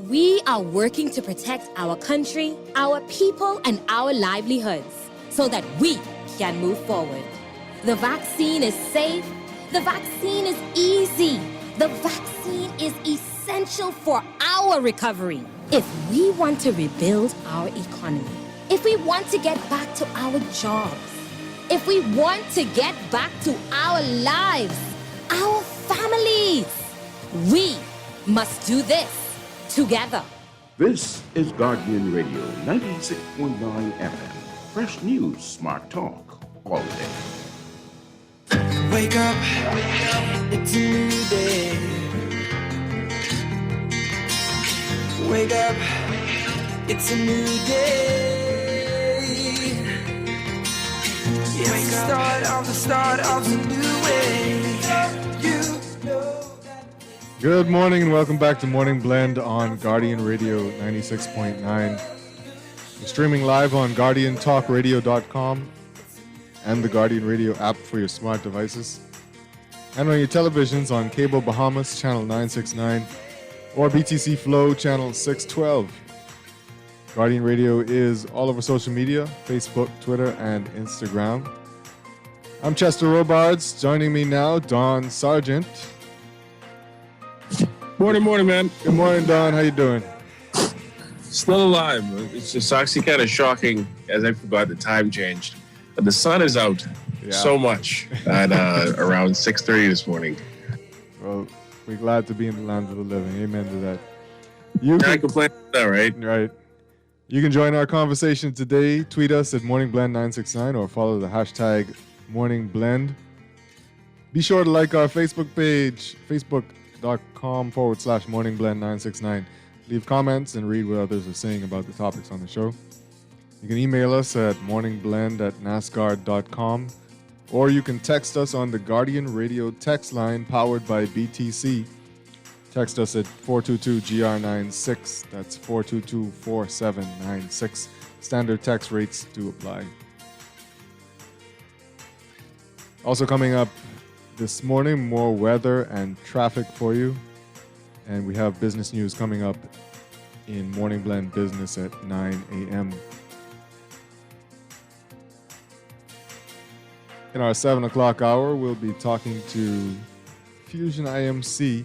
We are working to protect our country, our people, and our livelihoods so that we can move forward. The vaccine is safe. The vaccine is easy. The vaccine is essential for our recovery. If we want to rebuild our economy, if we want to get back to our jobs, if we want to get back to our lives, our families, we must do this together. This is Guardian Radio 96.9 FM. Fresh news, smart talk, all day. Wake up, it's a new day. Wake up, it's a new day. It's the start of the new way. Good morning and welcome back to Morning Blend on Guardian Radio 96.9. We're streaming live on GuardianTalkRadio.com and the Guardian Radio app for your smart devices, and on your televisions on Cable Bahamas Channel 969 or BTC Flow Channel 612. Guardian Radio is all over social media, Facebook, Twitter, and Instagram. I'm Chester Robards. Joining me now, Don Sargent. Morning, man. Good morning, Don. How you doing? Still alive. It's just actually kind of shocking, as I forgot the time changed. But the sun is out so much at around 6:30 this morning. Well, we're glad to be in the land of the living. Amen to that. Can't complain about that, right? Right. You can join our conversation today. Tweet us at MorningBlend969 or follow the hashtag MorningBlend. Be sure to like our Facebook page, facebook.com/MorningBlend969. Leave comments and read what others are saying about the topics on the show. You can email us at morningblend@nascar.com, or you can text us on the Guardian Radio text line powered by BTC. Text us at 422-GR96. That's 422-4796. Standard text rates do apply. Also coming up this morning, more weather and traffic for you. And we have business news coming up in Morning Blend Business at 9 a.m. In our 7 o'clock hour, we'll be talking to Fusion IMC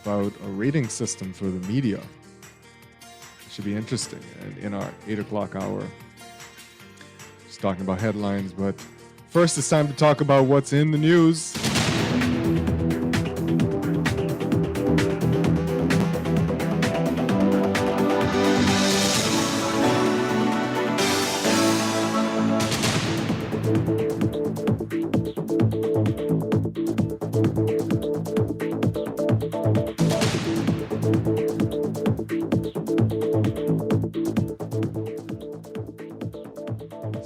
about a rating system for the media. It should be interesting. And in our 8 o'clock hour, just talking about headlines. But first, it's time to talk about what's in the news.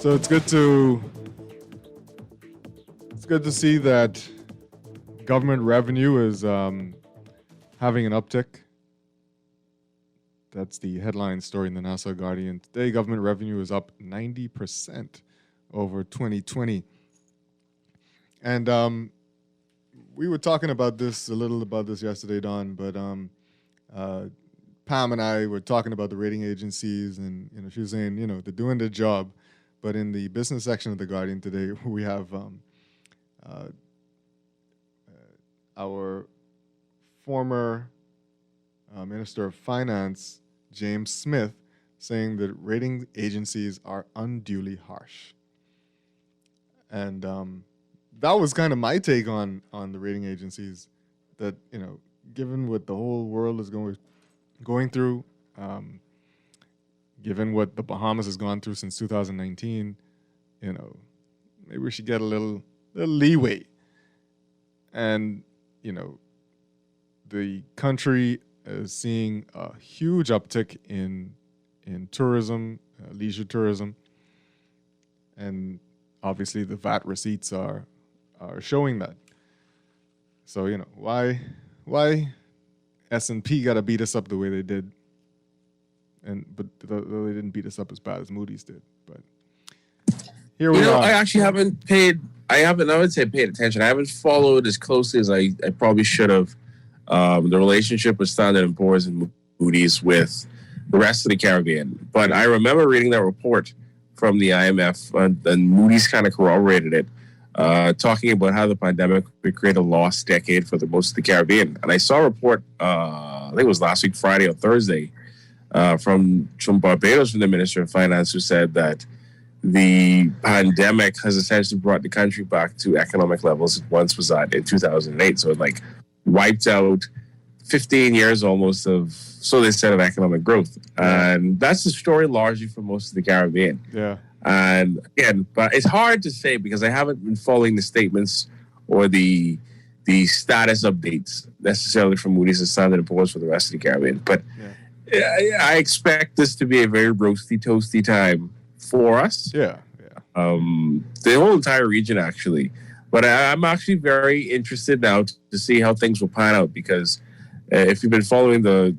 So it's good to see that government revenue is having an uptick. That's the headline story in the Nassau Guardian today. Government revenue is up 90% over 2020. And we were talking about this yesterday, Don, but Pam and I were talking about the rating agencies, and she was saying, they're doing their job. But in the business section of The Guardian today, we have our former Minister of Finance, James Smith, saying that rating agencies are unduly harsh. And that was kind of my take on the rating agencies, that, given what the whole world is going through, given what the Bahamas has gone through since 2019, maybe we should get a little leeway. And, the country is seeing a huge uptick in tourism, leisure tourism. And obviously the VAT receipts are showing that. So, why S&P got to beat us up the way they did? But they didn't beat us up as bad as Moody's did. But here we are. I actually haven't paid attention. I haven't followed as closely as I probably should have. The relationship with Standard & Poor's and Moody's with the rest of the Caribbean. But I remember reading that report from the IMF, and Moody's kind of corroborated it, talking about how the pandemic would create a lost decade for most of the Caribbean. And I saw a report, I think it was last week, Friday or Thursday, from Barbados, from the Minister of Finance, who said that the pandemic has essentially brought the country back to economic levels it once was at in 2008. So it like wiped out 15 years almost of, so they said, of economic growth. And that's the story largely for most of the Caribbean. Yeah. And again, but it's hard to say because I haven't been following the statements or the status updates necessarily from Moody's and Standard & Poor's for the rest of the Caribbean. But I expect this to be a very roasty, toasty time for us. Yeah. The whole entire region, actually. But I'm actually very interested now to see how things will pan out, because if you've been following the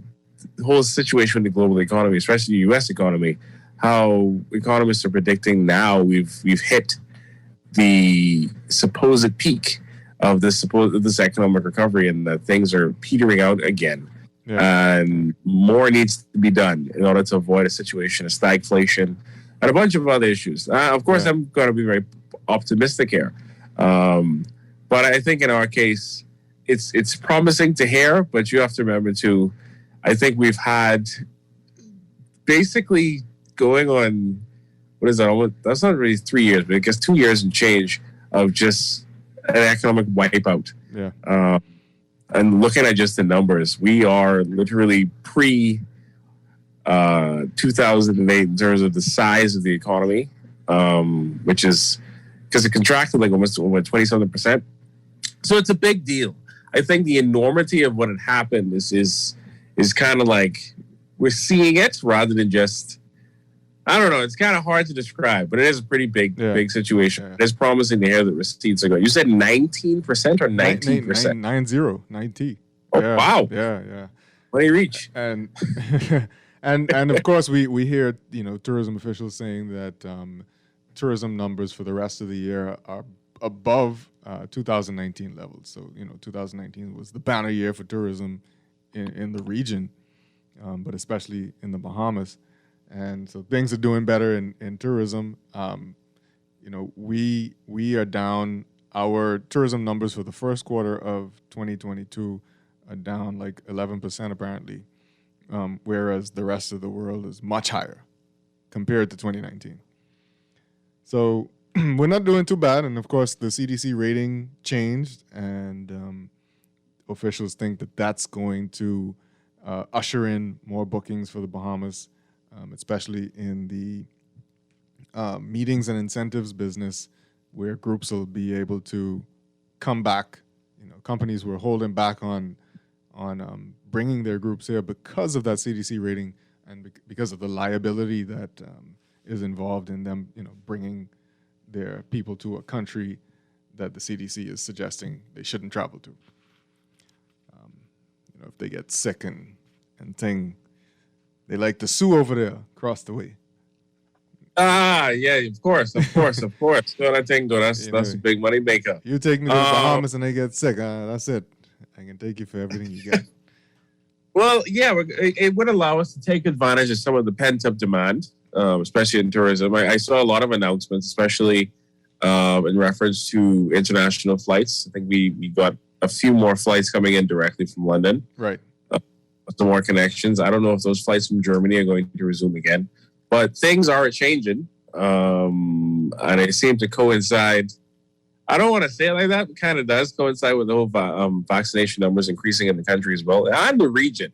whole situation with the global economy, especially the U.S. economy, how economists are predicting now we've hit the supposed peak of this economic recovery, and that things are petering out again. Yeah. And more needs to be done in order to avoid a situation of stagflation and a bunch of other issues. Of course, I'm going to be very optimistic here. But I think in our case, it's promising to hear, but you have to remember too, I think we've had basically going on, what is that? That's not really 3 years, but I guess 2 years and change of just an economic wipeout. Yeah. And looking at just the numbers, we are literally pre 2008 in terms of the size of the economy, which is because it contracted like almost 27%. So it's a big deal. I think the enormity of what had happened is kind of like we're seeing it rather than just, I don't know. It's kind of hard to describe, but it is a pretty big situation. Yeah. It's promising to hear that receipts are going. You said 19% or 19%? 90. Oh, yeah, wow. Yeah. What do you reach? And and of course we hear tourism officials saying that tourism numbers for the rest of the year are above 2019 levels. So 2019 was the banner year for tourism in the region, but especially in the Bahamas. And so things are doing better in tourism. We are down. Our tourism numbers for the first quarter of 2022 are down like 11% apparently, whereas the rest of the world is much higher compared to 2019. So we're not doing too bad. And of course, the CDC rating changed, and officials think that that's going to usher in more bookings for the Bahamas. Especially in the meetings and incentives business, where groups will be able to come back. Companies were holding back on bringing their groups here because of that CDC rating and because of the liability that is involved in them, bringing their people to a country that the CDC is suggesting they shouldn't travel to. If they get sick and thing. They like to sue over there across the way. Yeah, of course. So that thing, though, that's a big money maker. You take me to the Bahamas and they get sick. That's it. I can take you for everything you get. Well, yeah, it would allow us to take advantage of some of the pent-up demand, especially in tourism. I saw a lot of announcements, especially in reference to international flights. I think we got a few more flights coming in directly from London. Right. Some more connections. I don't know if those flights from Germany are going to resume again, but things are changing, and it seems to coincide. I don't want to say it like that, but kind of does coincide with the whole vaccination numbers increasing in the country as well, and the region.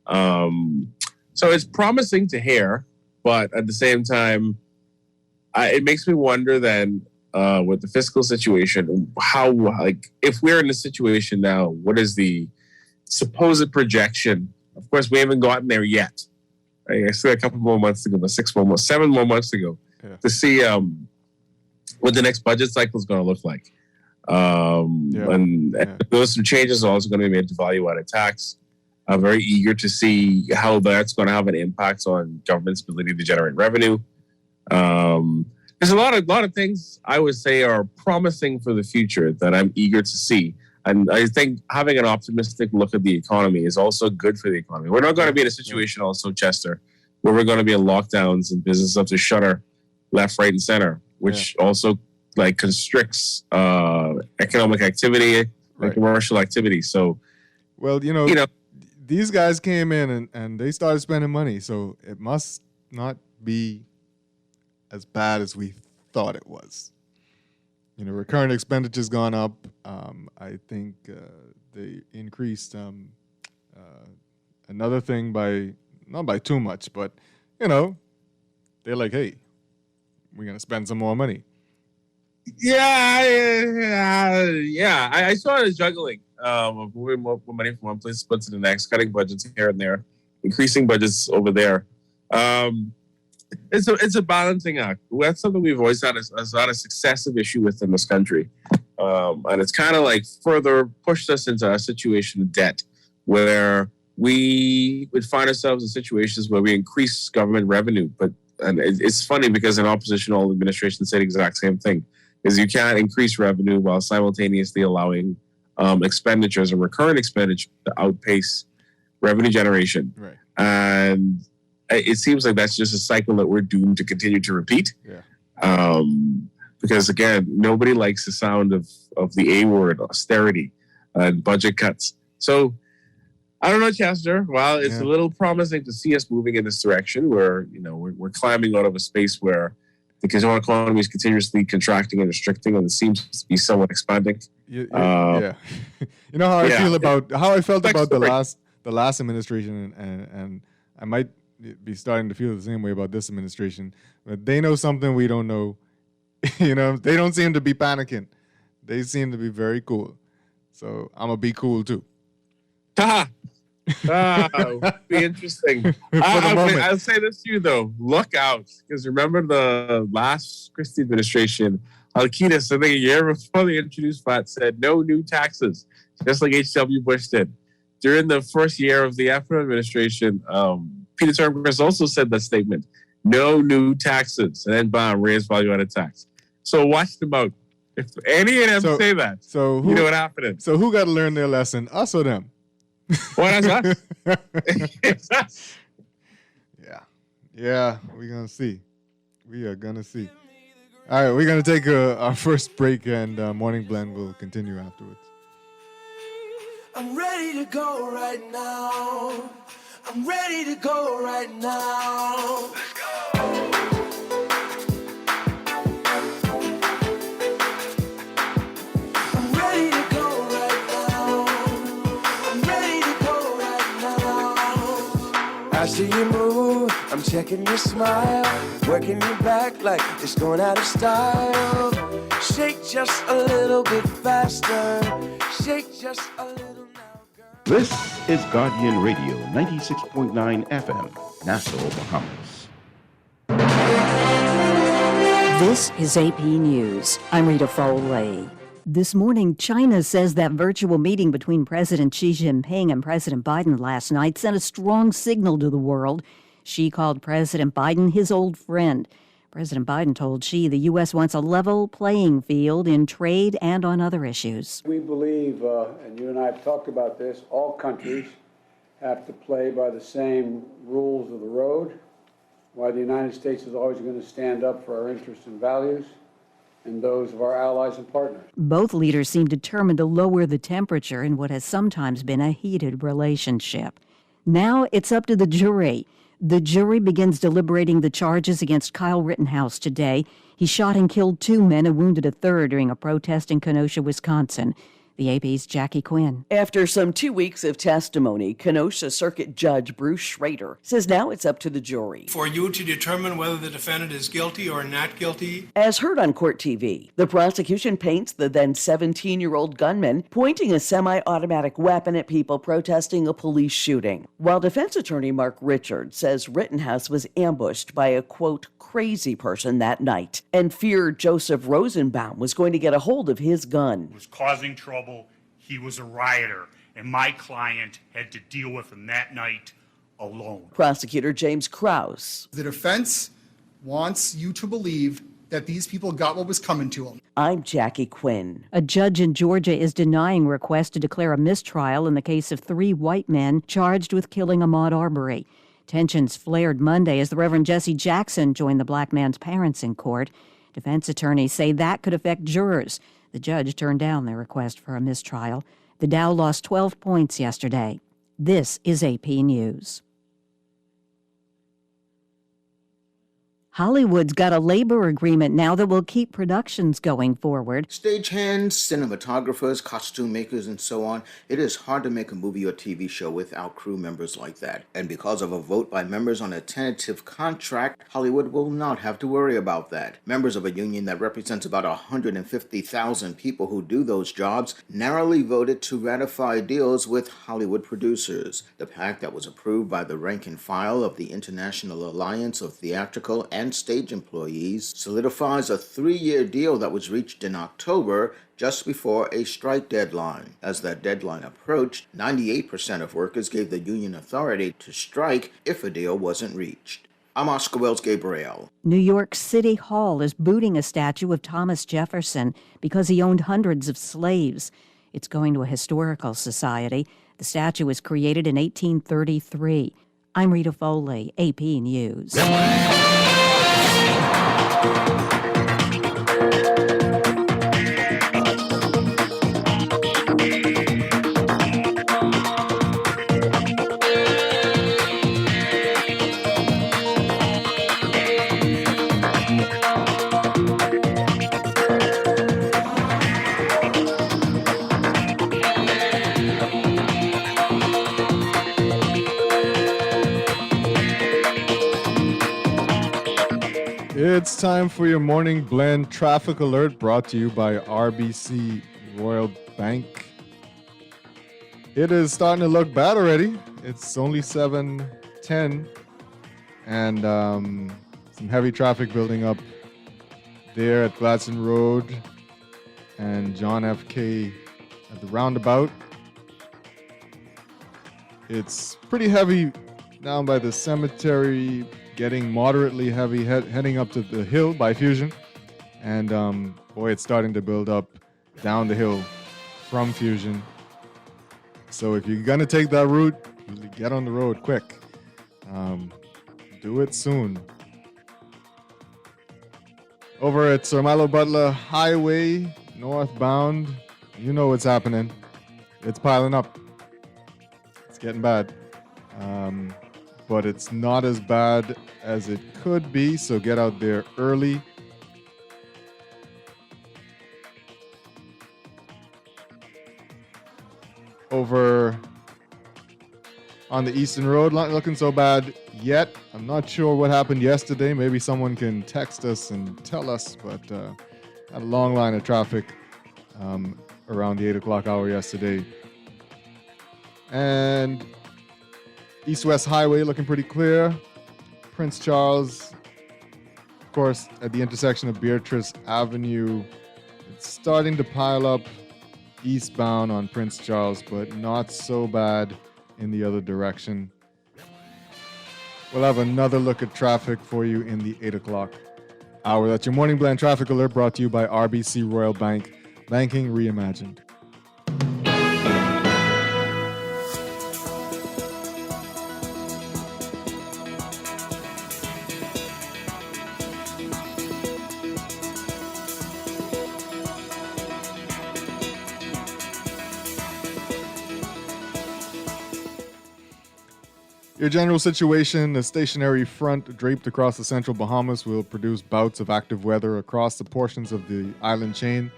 So it's promising to hear, but at the same time, it makes me wonder then, with the fiscal situation, how, if we're in this situation now, what is the supposed projection? Of course, we haven't gotten there yet. I still a couple more months to go, 7 more months to go to see what the next budget cycle is going to look like. And those some changes are also going to be made to value-added tax. I'm very eager to see how that's going to have an impact on government's ability to generate revenue. There's a lot of things I would say are promising for the future that I'm eager to see. And I think having an optimistic look at the economy is also good for the economy. We're not going to be in a situation also, Chester, where we're going to be in lockdowns and businesses have to shutter left, right, and center, which also like constricts economic activity and commercial activity. So, well, these guys came in and they started spending money, so it must not be as bad as we thought it was. Recurrent expenditures gone up. I think they increased another thing not by too much, but they're like, hey, we're gonna spend some more money. I saw it as juggling of moving more money from one place to the next, cutting budgets here and there, increasing budgets over there. It's a balancing act. That's something we've always had a successive issue with in this country, and it's kind of like further pushed us into a situation of debt, where we would find ourselves in situations where we increase government revenue, and it's funny because in opposition, all administrations say the exact same thing. Is you can't increase revenue while simultaneously allowing expenditures and recurrent expenditure to outpace revenue generation. Right. And it seems like that's just a cycle that we're doomed to continue to repeat. Yeah. Because again, nobody likes the sound of the A word, austerity, and budget cuts. So I don't know, Chester. While it's a little promising to see us moving in this direction, where we're climbing out of a space where the economy is continuously contracting and restricting, and it seems to be somewhat expanding. Yeah. You know how I feel about how I felt about the last administration, and I might be starting to feel the same way about this administration. But they know something we don't know. They don't seem to be panicking. They seem to be very cool. So I'm gonna be cool too. Be interesting. I'll say this to you though: look out, because remember the last Christie administration, Alquitas, I think a year before they introduced VAT, said no new taxes, just like H.W. Bush did. During the first year of the Efron administration, Peter Turnquist also said that statement: no new taxes, and then bam, raise value-added tax. So watch them out. If any of them say that, you know what happened. So who got to learn their lesson? Us or them? Well, that's us. It's us. Yeah, we're going to see. We are going to see. All right, we're going to take our first break, and Morning Blend will continue afterwards. I'm ready to go right now. I'm ready to go right now. Let's go. I see you move, I'm checking your smile, working your back like it's going out of style. Shake just a little bit faster, shake just a little now, girl. This is Guardian Radio 96.9 FM, Nassau, Bahamas. This is AP News. I'm Rita Foley. This morning, China says that virtual meeting between President Xi Jinping and President Biden last night sent a strong signal to the world. Xi called President Biden his old friend. President Biden told Xi the U.S. wants a level playing field in trade and on other issues. We believe, and you and I have talked about this, all countries have to play by the same rules of the road. Why the United States is always going to stand up for our interests and values, and those of our allies and partners. Both leaders seem determined to lower the temperature in what has sometimes been a heated relationship. Now it's up to the jury. The jury begins deliberating the charges against Kyle Rittenhouse today. He shot and killed 2 men and wounded a third during a protest in Kenosha, Wisconsin. The AP's Jackie Quinn. After some 2 weeks of testimony, Kenosha Circuit Judge Bruce Schrader says now it's up to the jury for you to determine whether the defendant is guilty or not guilty. As heard on Court TV, the prosecution paints the then 17-year-old gunman pointing a semi-automatic weapon at people protesting a police shooting, while defense attorney Mark Richards says Rittenhouse was ambushed by a, quote, crazy person that night and feared Joseph Rosenbaum was going to get a hold of his gun. He was causing trouble. He was a rioter, and my client had to deal with him that night alone. Prosecutor James Krause. The defense wants you to believe that these people got what was coming to them. I'm Jackie Quinn. A judge in Georgia is denying requests to declare a mistrial in the case of 3 white men charged with killing Ahmaud Arbery. Tensions flared Monday as the Reverend Jesse Jackson joined the black man's parents in court. Defense attorneys say that could affect jurors. The judge turned down their request for a mistrial. The Dow lost 12 points yesterday. This is AP News. Hollywood's got a labor agreement now that will keep productions going forward. Stagehands, cinematographers, costume makers, and so on. It is hard to make a movie or TV show without crew members like that. And because of a vote by members on a tentative contract, Hollywood will not have to worry about that. Members of a union that represents about 150,000 people who do those jobs narrowly voted to ratify deals with Hollywood producers. The pact that was approved by the rank and file of the International Alliance of Theatrical and Stage Employees solidifies a 3-year deal that was reached in October, just before a strike deadline. As that deadline approached, 98% of workers gave the union authority to strike if a deal wasn't reached. I'm Oscar Wells Gabriel. New York City Hall is booting a statue of Thomas Jefferson because he owned hundreds of slaves. It's going to a historical society. The statue was created in 1833. I'm Rita Foley, AP News. It's time for your morning blend traffic alert brought to you by RBC Royal Bank. It is starting to look bad already. It's only 7:10 and some heavy traffic building up there at Gladstone Road and John F. K at the roundabout. It's pretty heavy down by the cemetery, getting moderately heavy heading up to the hill by Fusion. And boy, it's starting to build up down the hill from Fusion. So if you're going to take that route, get on the road quick. Do it soon. Over at Sir Milo Butler Highway, northbound, you know what's happening. It's piling up. It's getting bad. But it's not as bad as it could be, so get out there early. Over on the Eastern Road, not looking so bad yet. I'm not sure what happened yesterday. Maybe someone can text us and tell us, but had a long line of traffic around the 8 o'clock hour yesterday. And East-West Highway looking pretty clear. Prince Charles, of course, at the intersection of Beatrice Avenue, it's starting to pile up eastbound on Prince Charles, but not so bad in the other direction. We'll have another look at traffic for you in the 8 o'clock hour. That's your Morning Blend Traffic Alert brought to you by RBC Royal Bank. Banking reimagined. Your general situation, a stationary front draped across the central Bahamas will produce bouts of active weather across the portions of the island chain.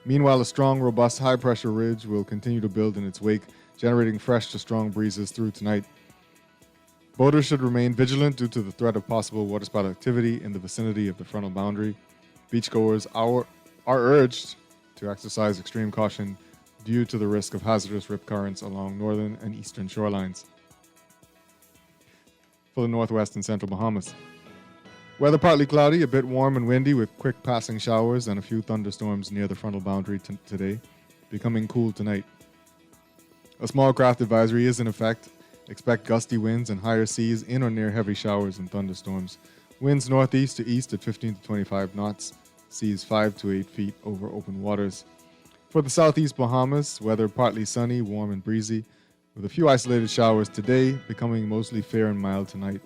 Meanwhile, a strong, robust high-pressure ridge will continue to build in its wake, generating fresh to strong breezes through tonight. Boaters should remain vigilant due to the threat of possible waterspout activity in the vicinity of the frontal boundary. Beachgoers are urged to exercise extreme caution due to the risk of hazardous rip currents along northern and eastern shorelines. For the northwest and central Bahamas. Weather partly cloudy, a bit warm and windy with quick passing showers and a few thunderstorms near the frontal boundary today, becoming cool tonight. A small craft advisory is in effect. Expect gusty winds and higher seas in or near heavy showers and thunderstorms. Winds northeast to east at 15 to 25 knots. Seas 5 to 8 feet over open waters. For the southeast Bahamas, weather partly sunny, warm and breezy, with a few isolated showers today, becoming mostly fair and mild tonight.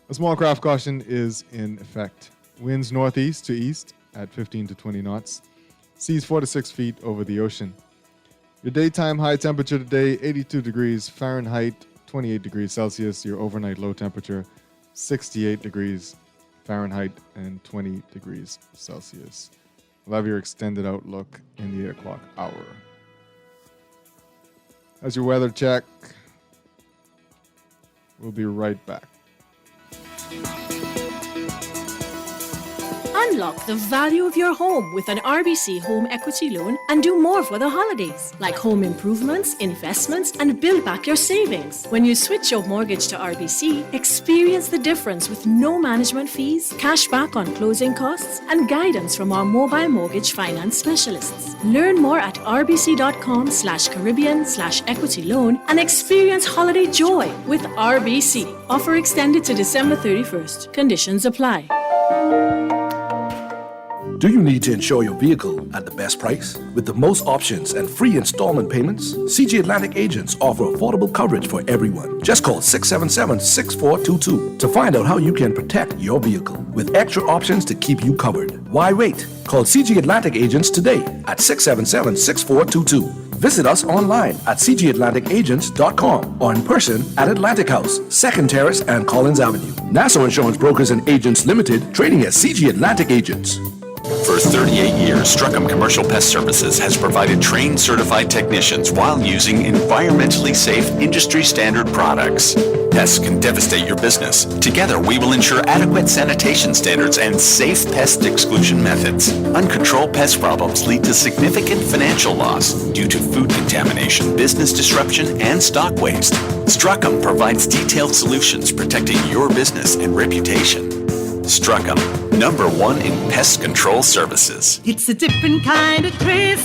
A small craft caution is in effect. Winds northeast to east at 15 to 20 knots. Seas 4 to 6 feet over the ocean. Your daytime high temperature today, 82 degrees Fahrenheit, 28 degrees Celsius. Your overnight low temperature, 68 degrees Fahrenheit and 20 degrees Celsius. We'll have your extended outlook in the 8 o'clock hour. As your weather check, we'll be right back. Unlock the value of your home with an RBC home equity loan and do more for the holidays, like home improvements, investments, and build back your savings. When you switch your mortgage to RBC, experience the difference with no management fees, cash back on closing costs, and guidance from our mobile mortgage finance specialists. Learn more at rbc.com/Caribbean/equity loan and experience holiday joy with RBC. Offer extended to December 31st. Conditions apply. Do you need to insure your vehicle at the best price? With the most options and free installment payments, CG Atlantic agents offer affordable coverage for everyone. Just call 677-6422 to find out how you can protect your vehicle with extra options to keep you covered. Why wait? Call CG Atlantic agents today at 677-6422. Visit us online at cgatlanticagents.com or in person at Atlantic House, 2nd Terrace and Collins Avenue. Nassau Insurance Brokers and Agents Limited, trading as CG Atlantic Agents. For 38 years, Strachan Commercial Pest Services has provided trained certified technicians while using environmentally safe, industry-standard products. Pests can devastate your business. Together, we will ensure adequate sanitation standards and safe pest exclusion methods. Uncontrolled pest problems lead to significant financial loss due to food contamination, business disruption, and stock waste. Strachan provides detailed solutions protecting your business and reputation. Strachan, #1 in pest control services. It's a different kind of Christmas,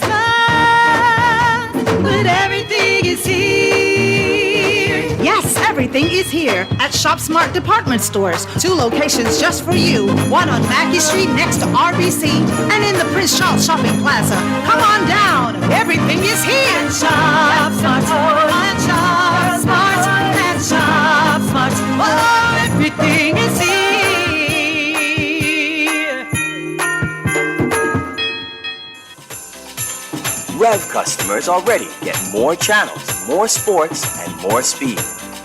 but everything is here. Yes, everything is here at Shop Smart Department Stores. 2 locations just for you. One on Mackey Street next to RBC and in the Prince Charles Shopping Plaza. Come on down. Everything is here. And Shop Smart. And Shop Smart. And Shop Smart. Oh, everything is here. Rev customers already get more channels, more sports, and more speed.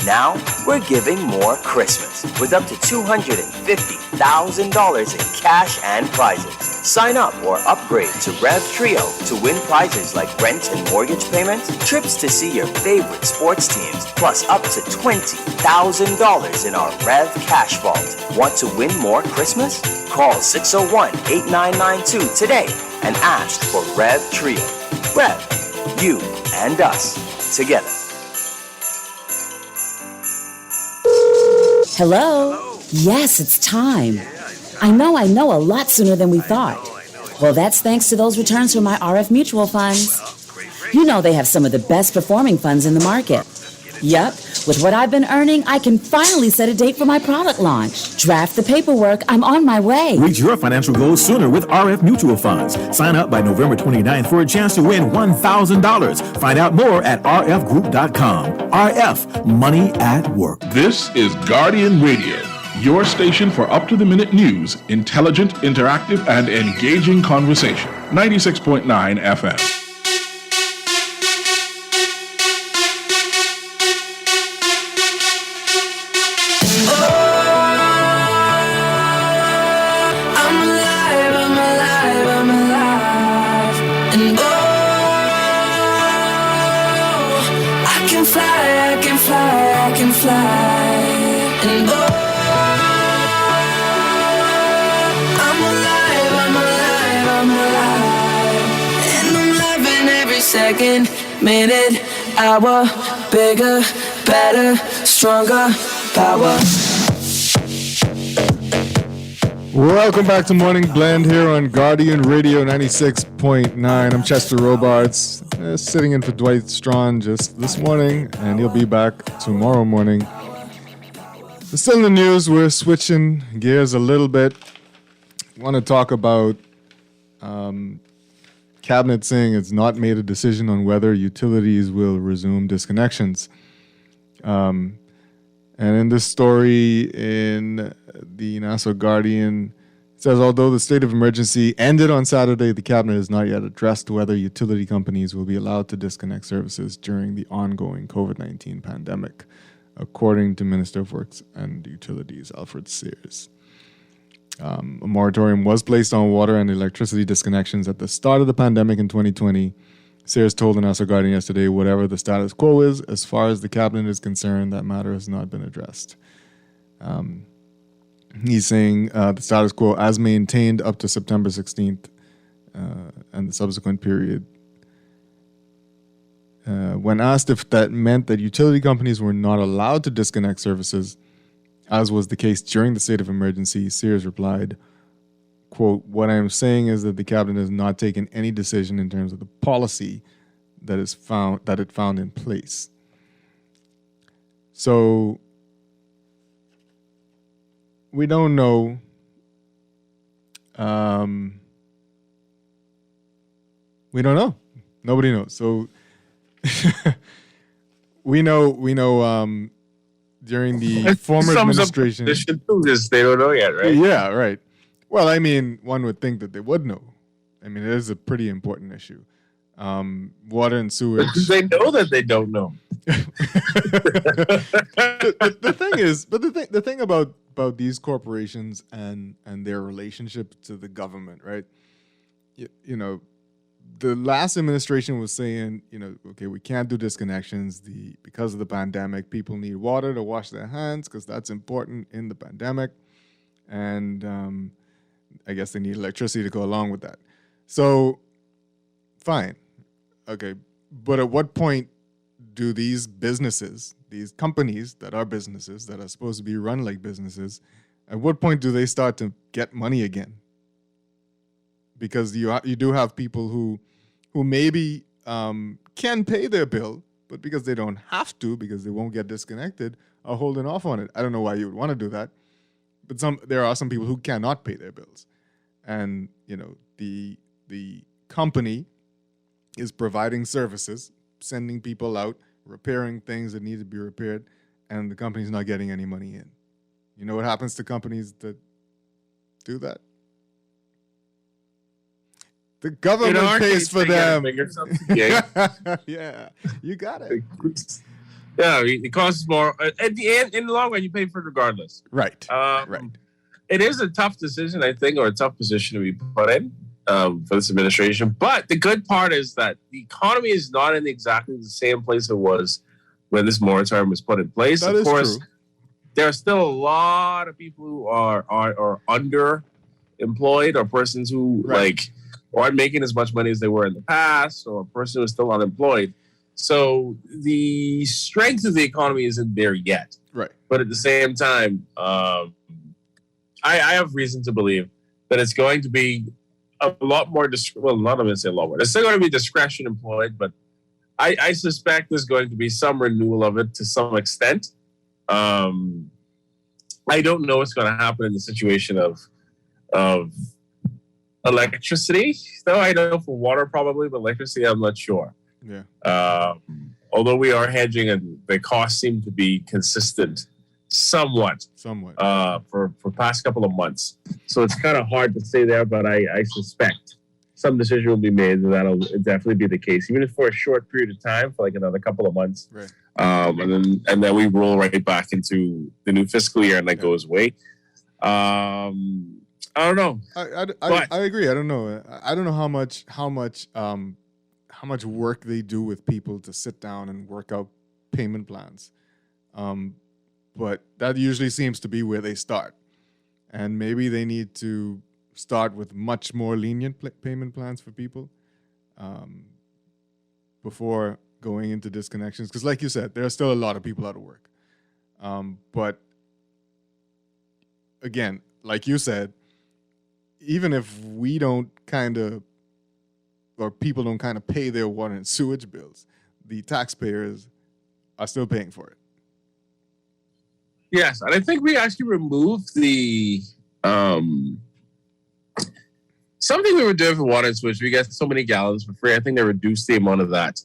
Now, we're giving more Christmas with up to $250,000 in cash and prizes. Sign up or upgrade to Rev Trio to win prizes like rent and mortgage payments, trips to see your favorite sports teams, plus up to $20,000 in our Rev Cash Vault. Want to win more Christmas? Call 601-8992 today and ask for Rev Trio. Rev, you and us, together. Hello? Yes, it's time. I know a lot sooner than we thought. Well, that's thanks to those returns from my RF mutual funds. You know they have some of the best performing funds in the market. Yup, with what I've been earning, I can finally set a date for my product launch. Draft the paperwork, I'm on my way. Reach your financial goals sooner with RF Mutual Funds. Sign up by November 29th for a chance to win $1,000. Find out more at rfgroup.com. RF, money at work. This is Guardian Radio, your station for up-to-the-minute news, intelligent, interactive, and engaging conversation. 96.9 FM. Second, minute, hour, bigger, better, stronger, power. Welcome back to Morning Blend here on Guardian Radio 96.9. I'm Chester Robards, sitting in for Dwight Strachan just this morning, and he'll be back tomorrow morning. Still in the news, we're switching gears a little bit want to talk about Cabinet saying it's not made a decision on whether utilities will resume disconnections. And in this story in the Nassau Guardian, it says, although the state of emergency ended on Saturday, the cabinet has not yet addressed whether utility companies will be allowed to disconnect services during the ongoing COVID-19 pandemic, according to Minister of Works and Utilities, Alfred Sears. A moratorium was placed on water and electricity disconnections at the start of the pandemic in 2020. Sears told the Nassau Guardian yesterday, whatever the status quo is, as far as the cabinet is concerned, that matter has not been addressed. He's saying the status quo as maintained up to September 16th and the subsequent period. When asked if that meant that utility companies were not allowed to disconnect services, as was the case during the state of emergency, Sears replied, quote, what I am saying is that the cabinet has not taken any decision in terms of the policy that it found in place. So we don't know. We don't know. Nobody knows. So we know. During the former administration, they don't know yet, right? Yeah, right. Well, I mean, one would think that they would know. I mean, it is a pretty important issue. Water and sewage. They know that they don't know. the thing is, but the thing about these corporations and their relationship to the government, right? You know, the last administration was saying, okay, we can't do disconnections because of the pandemic. People need water to wash their hands because that's important in the pandemic, and I guess they need electricity to go along with that. So, fine, okay, but at what point do these businesses, these companies that are businesses that are supposed to be run like businesses, at what point do they start to get money again? Because you do have people who maybe can pay their bill, but because they don't have to, because they won't get disconnected, are holding off on it. I don't know why you would want to do that, but there are some people who cannot pay their bills, and the company is providing services, sending people out, repairing things that need to be repaired, and the company's not getting any money in. You know what happens to companies that do that? The government pays for them. Yeah, you got it. Yeah, it costs more. At the end, in the long run, you pay for it regardless. Right. Right. It is a tough decision, I think, or a tough position to be put in for this administration. But the good part is that the economy is not in exactly the same place it was when this moratorium was put in place. That is true. There are still a lot of people who are underemployed, or persons who aren't making as much money as they were in the past, or a person who is still unemployed. So the strength of the economy isn't there yet. Right. But at the same time, I have reason to believe that it's going to be a lot more, well, not going to say a lot more. It's still going to be discretion employed, but I suspect there's going to be some renewal of it to some extent. I don't know what's going to happen in the situation of electricity, though. I know for water probably, but electricity I'm not sure. Yeah. Although we are hedging and the costs seem to be consistent somewhat. For past couple of months. So it's kind of hard to say there, but I suspect some decision will be made, and that'll definitely be the case, even if for a short period of time, for like another couple of months. Right. And then we roll right back into the new fiscal year, and that goes away. I don't know. I agree. I don't know. I don't know how much work they do with people to sit down and work out payment plans. But that usually seems to be where they start. And maybe they need to start with much more lenient payment plans for people before going into disconnections. Because like you said, there are still a lot of people out of work. But again, like you said, even if we don't or people don't kind of pay their water and sewage bills, the taxpayers are still paying for it. Yes, and I think we actually removed the Something we were doing for water and sewage, we get so many gallons for free. I think they reduced the amount of that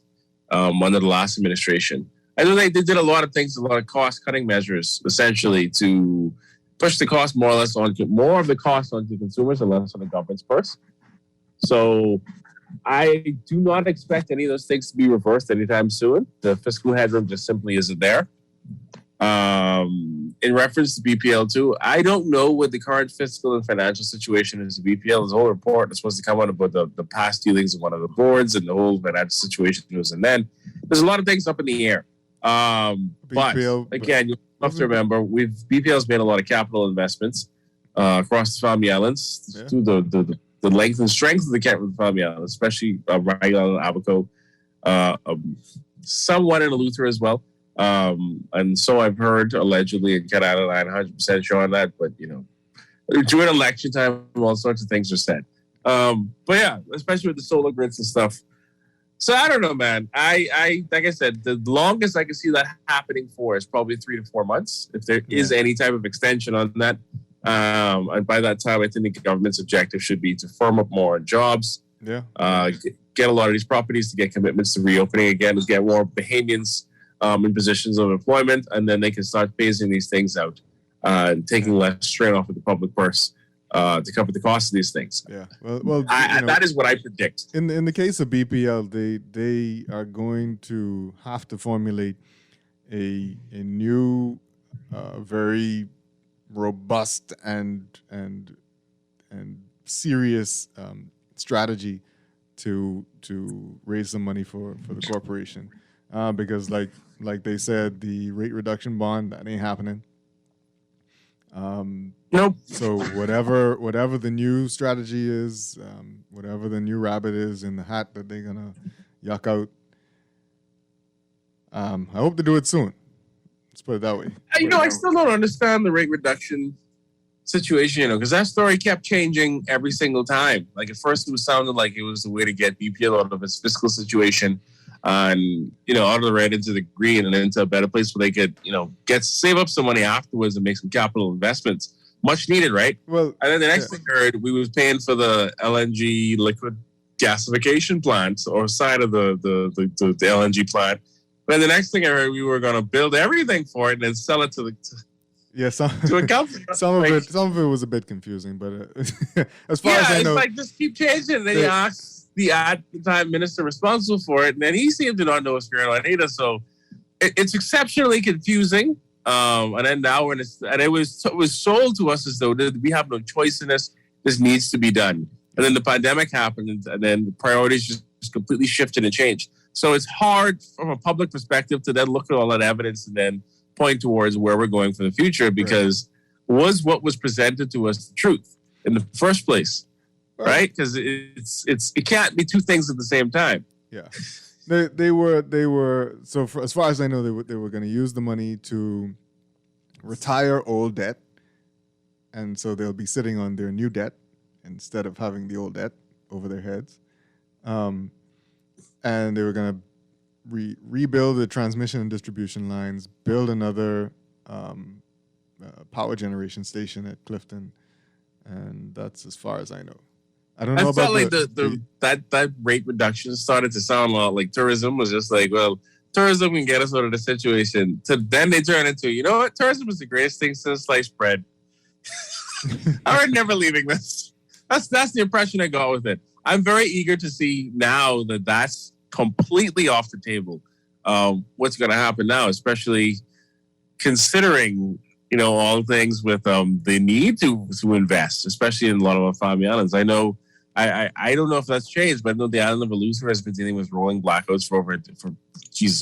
under the last administration. I know they did a lot of things, a lot of cost-cutting measures, essentially, to push the cost more of the cost onto consumers and less on the government's purse. So I do not expect any of those things to be reversed anytime soon. The fiscal headroom just simply isn't there. In reference to BPL too, I don't know what the current fiscal and financial situation is. BPL, there's a whole report that's supposed to come out about the past dealings of one of the boards and the whole financial situation was. And then there's a lot of things up in the air. But again, you have to remember, BPL's made a lot of capital investments across the Family Islands through the length and strength of the Family Islands, especially Rhode Island, Abaco, somewhat in Eleuthera as well. And so I've heard, allegedly, and Cat Island, I'm 100% sure on that, but, during election time, all sorts of things are said. But yeah, especially with the solar grids and stuff. So I don't know, man. I like I said, the longest I can see that happening for is probably 3 to 4 months, if there is any type of extension on that. And by that time, I think the government's objective should be to firm up more jobs, get a lot of these properties to get commitments to reopening again, to get more Bahamians in positions of employment, and then they can start phasing these things out and taking less strain off of the public purse to cover the cost of these things. Yeah, well, that is what I predict. In the case of BPL, they are going to have to formulate a new, very robust and serious strategy to raise some money for the corporation, because like they said, the rate reduction bond, that ain't happening. Nope. So whatever the new strategy is, whatever the new rabbit is in the hat that they're gonna yuck out, I hope to do it soon. Let's put it that way. I still don't understand the rate reduction situation, because that story kept changing every single time. Like, at first it was sounding like it was the way to get BPL out of its fiscal situation and, out of the red into the green and into a better place where they could, save up some money afterwards and make some capital investments. Much needed, right? Well, and then the next thing I heard, we was paying for the LNG liquid gasification plant or side of the LNG plant. But then the next thing I heard, we were going to build everything for it and then sell it to a company. Some of it was a bit confusing, but as far as I know, it's like, just keep changing. And then you ask the at the time minister responsible for it, and then he seemed to not know what's going on either. So it's exceptionally confusing. And then now it was sold to us as though we have no choice in this. This needs to be done. And then the pandemic happened, and then the priorities just completely shifted and changed. So it's hard from a public perspective to then look at all that evidence and then point towards where we're going for the future, because was what was presented to us the truth in the first place, right? Because it can't be two things at the same time. Yeah, they were. So as far as I know, they were going to use the money to retire old debt, and so they'll be sitting on their new debt instead of having the old debt over their heads. And they were going to rebuild the transmission and distribution lines, build another power generation station at Clifton, and that's as far as I know. I don't know about like that rate reduction started to sound a lot like tourism was just like, well, tourism can get us out of the situation. Then they turn into, you know what, tourism is the greatest thing since sliced bread. I'm never leaving this. That's the impression I got with it. I'm very eager to see now that that's completely off the table. What's going to happen now, especially considering, all things with the need to invest, especially in a lot of our Family Islands. I know, I don't know if that's changed, but I know the island of Eleuthera has been dealing with rolling blackouts for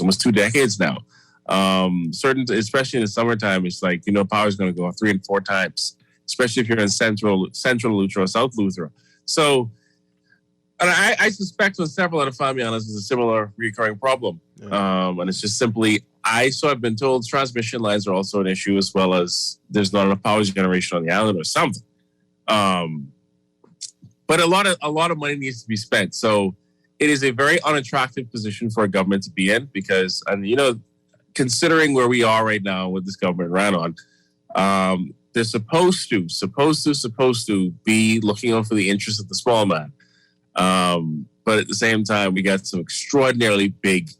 almost 2 decades now. Especially in the summertime, it's like, power is going to go off 3 and 4 times, especially if you're in central Eleuthera or South Eleuthera. So, and I suspect with several other Family Islands is a similar recurring problem. And it's just simply, I've been told transmission lines are also an issue, as well as there's not enough power generation on the island or something. But a lot of money needs to be spent. So it is a very unattractive position for a government to be in, because, and considering where we are right now with this government ran on, they're supposed to be looking out for the interests of the small man. But at the same time, we got some extraordinarily big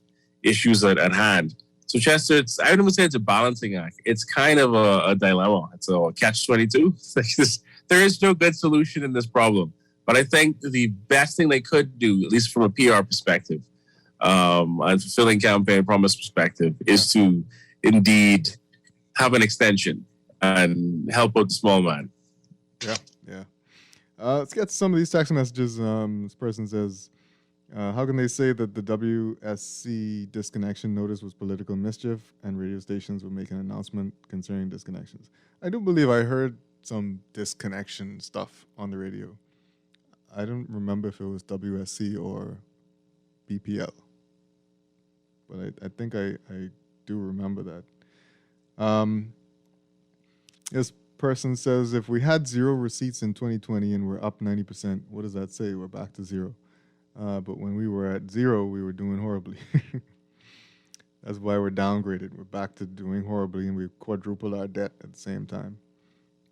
issues at hand. So Chester, I wouldn't say it's a balancing act. It's kind of a dilemma. It's a catch-22. There is no good solution in this problem. But I think the best thing they could do, at least from a PR perspective, and fulfilling campaign promise perspective, is to indeed have an extension and help out the small man. Yeah. Let's get to some of these text messages. This person says, how can they say that the WSC disconnection notice was political mischief and radio stations will make an announcement concerning disconnections? I do believe I heard some disconnection stuff on the radio. I don't remember if it was WSC or BPL, but I think I do remember that. This person says, if we had 0 receipts in 2020 and we're up 90%, what does that say? We're back to 0. But when we were at 0, we were doing horribly. That's why we're downgraded. We're back to doing horribly, and we've quadrupled our debt at the same time.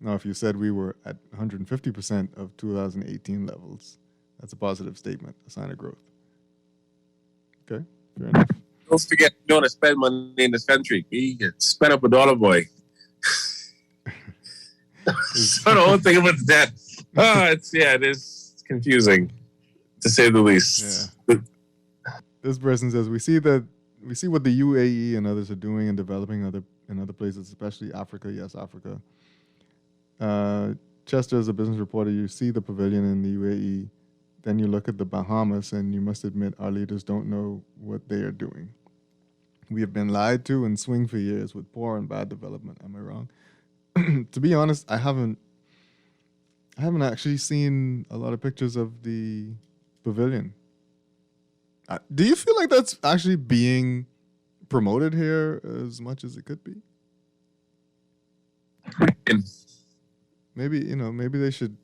Now, if you said we were at 150% of 2018 levels, that's a positive statement, a sign of growth. Okay, fair enough. Don't forget, you don't want to spend money in this country. We get spent up a dollar, boy. So the whole thing about the debt. It is confusing, to say the least. Yeah. This person says, we see what the UAE and others are doing and developing in other places, especially Africa. Yes, Africa. Chester, as a business reporter, you see the pavilion in the UAE, then you look at the Bahamas, and you must admit our leaders don't know what they are doing. We have been lied to and swing for years with poor and bad development. Am I wrong? To be honest, I haven't actually seen a lot of pictures of the pavilion. Do you feel like that's actually being promoted here as much as it could be? Maybe they should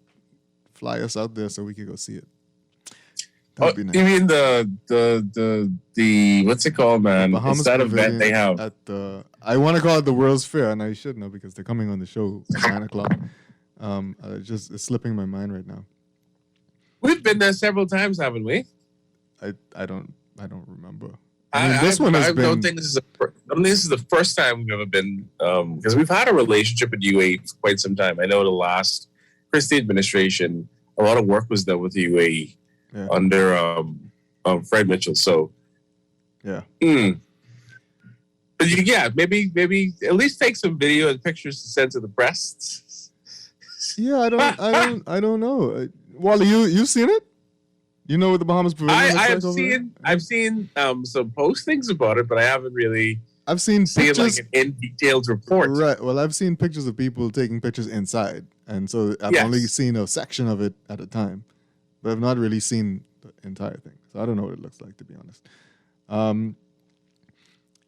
fly us out there so we could go see it. That'd be nice. You mean the what's it called, man? It's that event they have at I want to call it the World's Fair, and I should know because they're coming on the show at 9:00. It's slipping my mind right now. We've been there several times, haven't we? I don't remember. I don't think this is the first time we've ever been, because we've had a relationship with UAE for quite some time. I know the last Christie administration, a lot of work was done with the UAE under Fred Mitchell. So, But maybe at least take some video and pictures to send to the press. Yeah, I don't know. Wally, you've seen it? You know what the Bahamas Pavilion I've seen some postings about it, but I haven't really. I've seen pictures, like an in-detailed report. Right. Well, I've seen pictures of people taking pictures inside, and so I've only seen a section of it at a time, but I've not really seen the entire thing. So I don't know what it looks like, to be honest.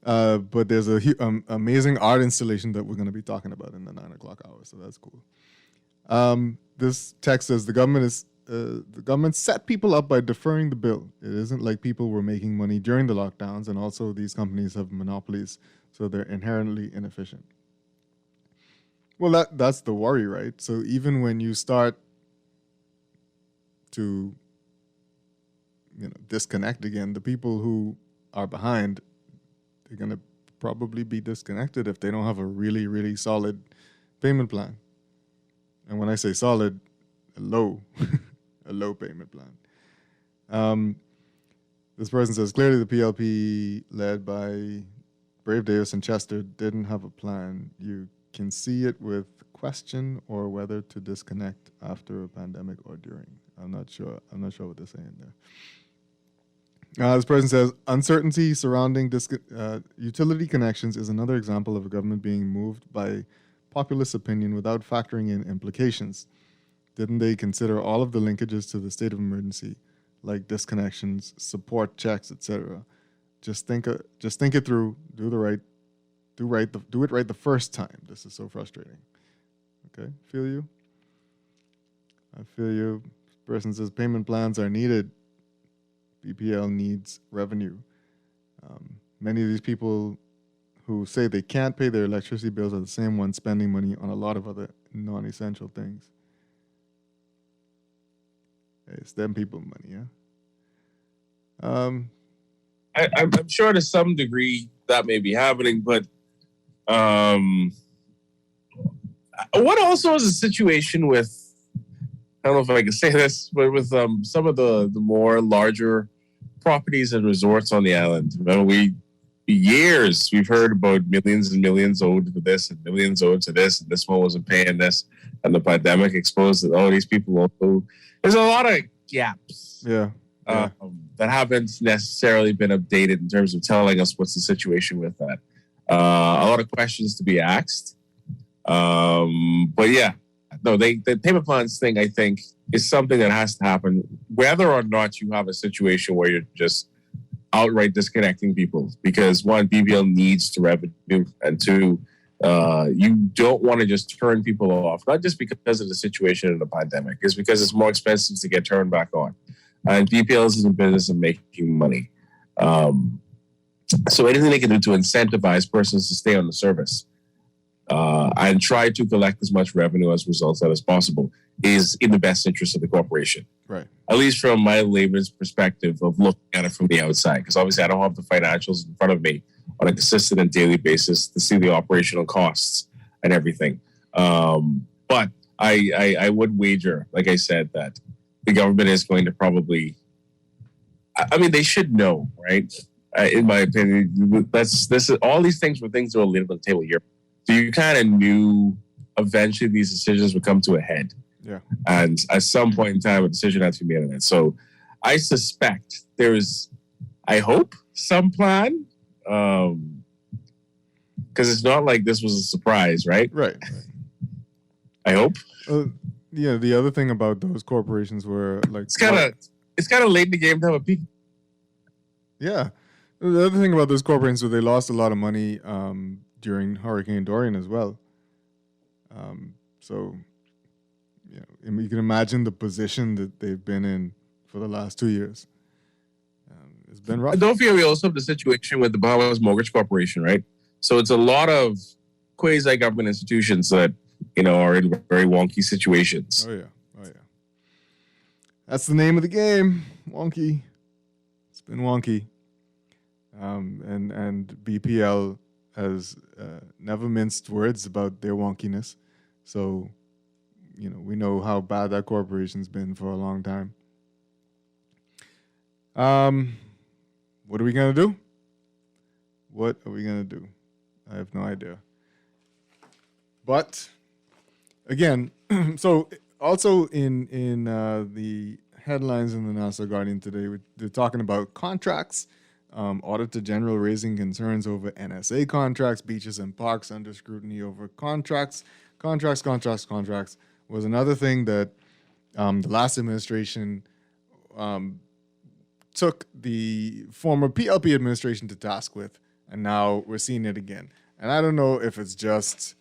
But there's a amazing art installation that we're going to be talking about in the 9:00 hour, so that's cool. This text says the government set people up by deferring the bill. It isn't like people were making money during the lockdowns, and also these companies have monopolies, so they're inherently inefficient. Well, that's the worry, right? So even when you start to disconnect again, the people who are behind, they're going to probably be disconnected if they don't have a really, really solid payment plan. And when I say solid, a low payment plan. This person says, clearly the PLP led by Brave Davis and Chester didn't have a plan. You can see it with question or whether to disconnect after a pandemic or during. I'm not sure what they're saying there. This person says, uncertainty surrounding utility connections is another example of a government being moved by populist opinion without factoring in implications. Didn't they consider all of the linkages to the state of emergency, like disconnections, support checks, etc.? Just think it through. Do it right the first time. This is so frustrating. Okay, feel you? I feel you. This person says payment plans are needed. BPL needs revenue. Many of these people who say they can't pay their electricity bills are the same ones spending money on a lot of other non-essential things. It's them people money, yeah. I'm sure to some degree that may be happening, but what also is a situation with, I don't know if I can say this, but with some of the more larger properties and resorts on the island. Remember, we've heard about millions and millions owed to this and millions owed to this, and this one wasn't paying this, and the pandemic exposed that these people also. There's a lot of gaps. Yeah. That haven't necessarily been updated in terms of telling us what's the situation with that. A lot of questions to be asked. But yeah, no, the payment plans thing, I think, is something that has to happen, whether or not you have a situation where you're just outright disconnecting people. Because one, BBL needs to revenue, and two, you don't want to just turn people off, not just because of the situation in the pandemic, it's because it's more expensive to get turned back on. And BPL is in the business of making money. So anything they can do to incentivize persons to stay on the service and try to collect as much revenue as a result of that as possible is in the best interest of the corporation. Right. At least from my layman's perspective of looking at it from the outside, because obviously I don't have the financials in front of me on a consistent and daily basis to see the operational costs and everything. But I would wager, like I said, that the government is going to probably, I mean, they should know, right? In my opinion, this is all these things were things that were laid on the table here. So you kind of knew eventually these decisions would come to a head. Yeah. And at some point in time, a decision had to be made on it. So I suspect there's, I hope, some plan. Because it's not like this was a surprise, right? Right. I hope. Yeah, the other thing about those corporations were like it's kind of late in the game to have a peak. Yeah, the other thing about those corporations was they lost a lot of money during Hurricane Dorian as well. So, you can imagine the position that they've been in for the last 2 years. It's been rough. Don't forget, we also have the situation with the Bahamas Mortgage Corporation, right? So it's a lot of quasi-government institutions that are in very wonky situations. Oh yeah. That's the name of the game. Wonky. It's been wonky. And BPL has never minced words about their wonkiness. So, we know how bad that corporation's been for a long time. What are we going to do? What are we going to do? I have no idea. But again, so also in the headlines in the Nassau Guardian today, they're talking about contracts. Auditor General raising concerns over NSA contracts, beaches and parks under scrutiny over contracts. Contracts was another thing that the last administration took the former PLP administration to task with, and now we're seeing it again. And I don't know if it's just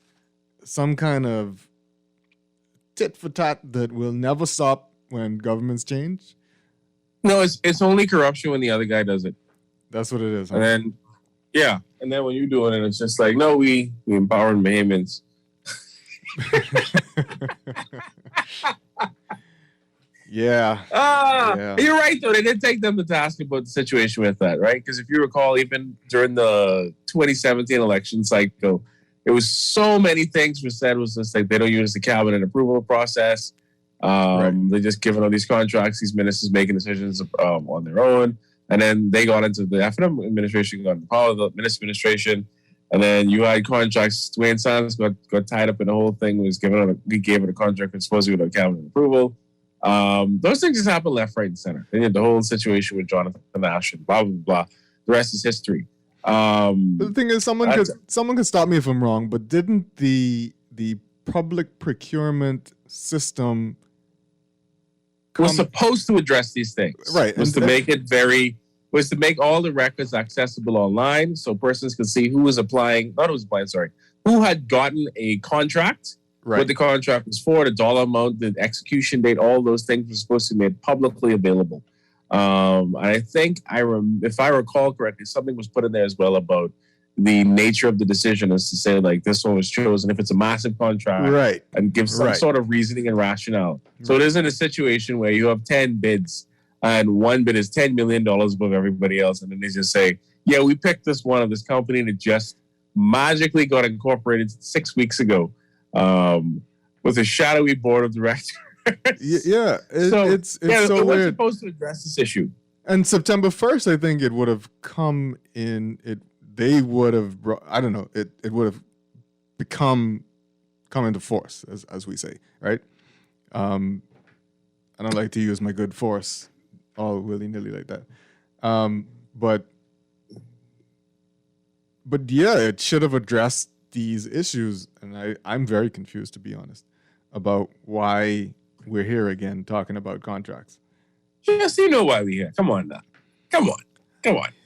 some kind of tit for tat that will never stop when governments change. No, it's only corruption when the other guy does it. That's what it is. Huh? And then, and then when you're doing it, it's just like, no, we empower Bahamians. Yeah. You're right, though. They did take them to task about the situation with that, right? Because if you recall, even during the 2017 election cycle, it was so many things were said. It was just like they don't use the cabinet approval process. They just given all these contracts, these ministers making decisions on their own. And then they got into the FNM administration, got into power, the minister administration. And then you had contracts. Dwayne Sanders got tied up in the whole thing. We gave it a contract that's supposed to be without cabinet approval. Those things just happen left, right, and center. Then you had the whole situation with Jonathan Nash and blah, blah, blah. The rest is history. But the thing is, someone could stop me if I'm wrong, but didn't the public procurement system was supposed to address these things? Right. Was to make all the records accessible online so persons could see who had gotten a contract, what the contract was for, the dollar amount, the execution date, all those things were supposed to be made publicly available. I think if I recall correctly, something was put in there as well about the nature of the decision is to say like this one was chosen if it's a massive contract, right, and give some sort of reasoning and rationale. So it isn't a situation where you have 10 bids and one bid is $10 million above everybody else, and then they just say, yeah, we picked this one of this company and it just magically got incorporated 6 weeks ago with a shadowy board of directors. Yeah, it's so we're weird. supposed to address this issue. And September 1st, I think it would have come in. They would have. I don't know. It would have come into force, as we say, right? I don't like to use my good force all willy nilly like that. But yeah, it should have addressed these issues, and I'm very confused, to be honest, about why we're here again talking about contracts. Yes, you know why we're here. Come on now. Come on.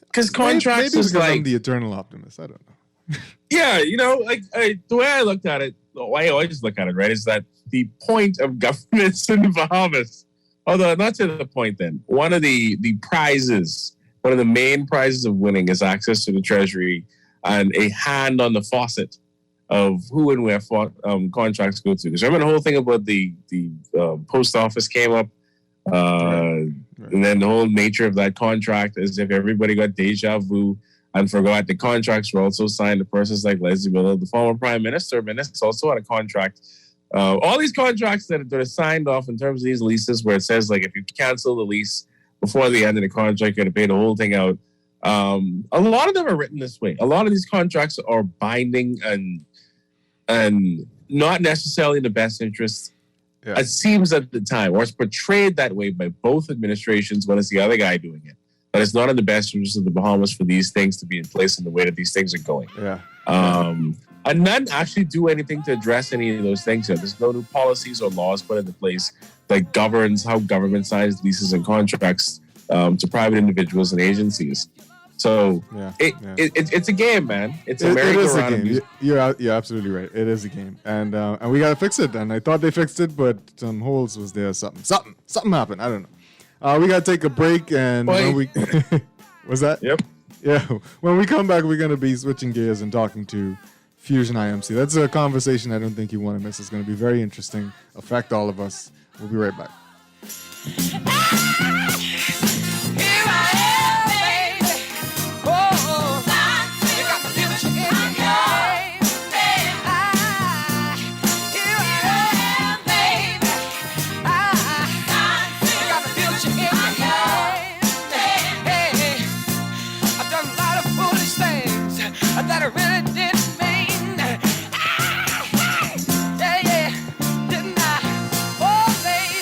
Because contracts maybe is because like... I'm the eternal optimist. I don't know. Yeah, like the way I looked at it, the way I always look at it, right, is that the point of governments in the Bahamas, although not to the point then, one of the prizes, one of the main prizes of winning is access to the Treasury and a hand on the faucet of who and where contracts go to. Because remember the whole thing about the post office came up, and then the whole nature of that contract is if everybody got deja vu and forgot the contracts were also signed to persons like Leslie Miller, the former prime minister, also had a contract. All these contracts that are signed off in terms of these leases where it says like if you cancel the lease before the end of the contract, you're going to pay the whole thing out. A lot of them are written this way. A lot of these contracts are binding and not necessarily in the best interest. Yeah. It seems at the time, or it's portrayed that way by both administrations, when it's the other guy doing it. But it's not in the best interest of the Bahamas for these things to be in place in the way that these things are going. Yeah. And none actually do anything to address any of those things here. There's no new policies or laws put into place that governs how government signs leases and contracts to private individuals and agencies. So it's a game, man. It's a merry-go-round. You're absolutely right. It is a game, and we gotta fix it. And I thought they fixed it, but some holes was there. Something happened. I don't know. We gotta take a break, and when we was that? Yep. Yeah. When we come back, we're gonna be switching gears and talking to Fusion IMC. That's a conversation I don't think you want to miss. It's gonna be very interesting. Affect all of us. We'll be right back. That I really didn't mean. Didn't I? Oh, baby.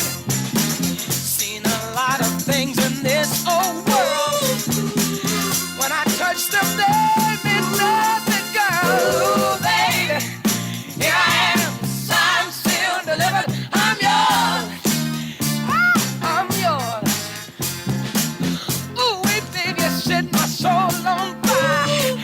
Seen a lot of things in this old world. When I touched them, they meant nothing, girl. Baby, here I am. I'm still delivered. I'm yours. I'm yours. Ooh, wait, baby, you set my soul on fire.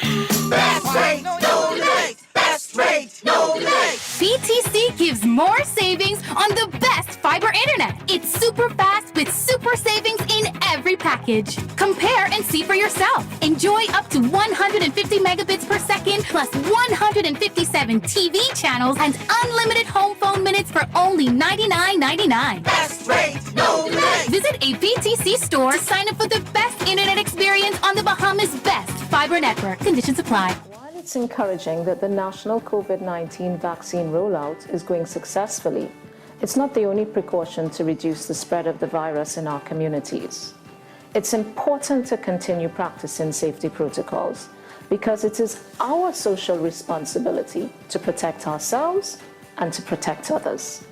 Best rate, no light. Best rate, no light. PTC gives more savings on the best fiber internet. It's super fast with super savings in every package. Compare and see for yourself. Enjoy up to 150 megabits per second plus 157 TV channels and unlimited home phone minutes for only $99.99. Best rate, no light. Visit a PTC store to sign up for the best internet experience on the Bahamas' best fiber network. Conditions apply. While it's encouraging that the national COVID-19 vaccine rollout is going successfully, it's not the only precaution to reduce the spread of the virus in our communities. It's important to continue practicing safety protocols because it is our social responsibility to protect ourselves and to protect others.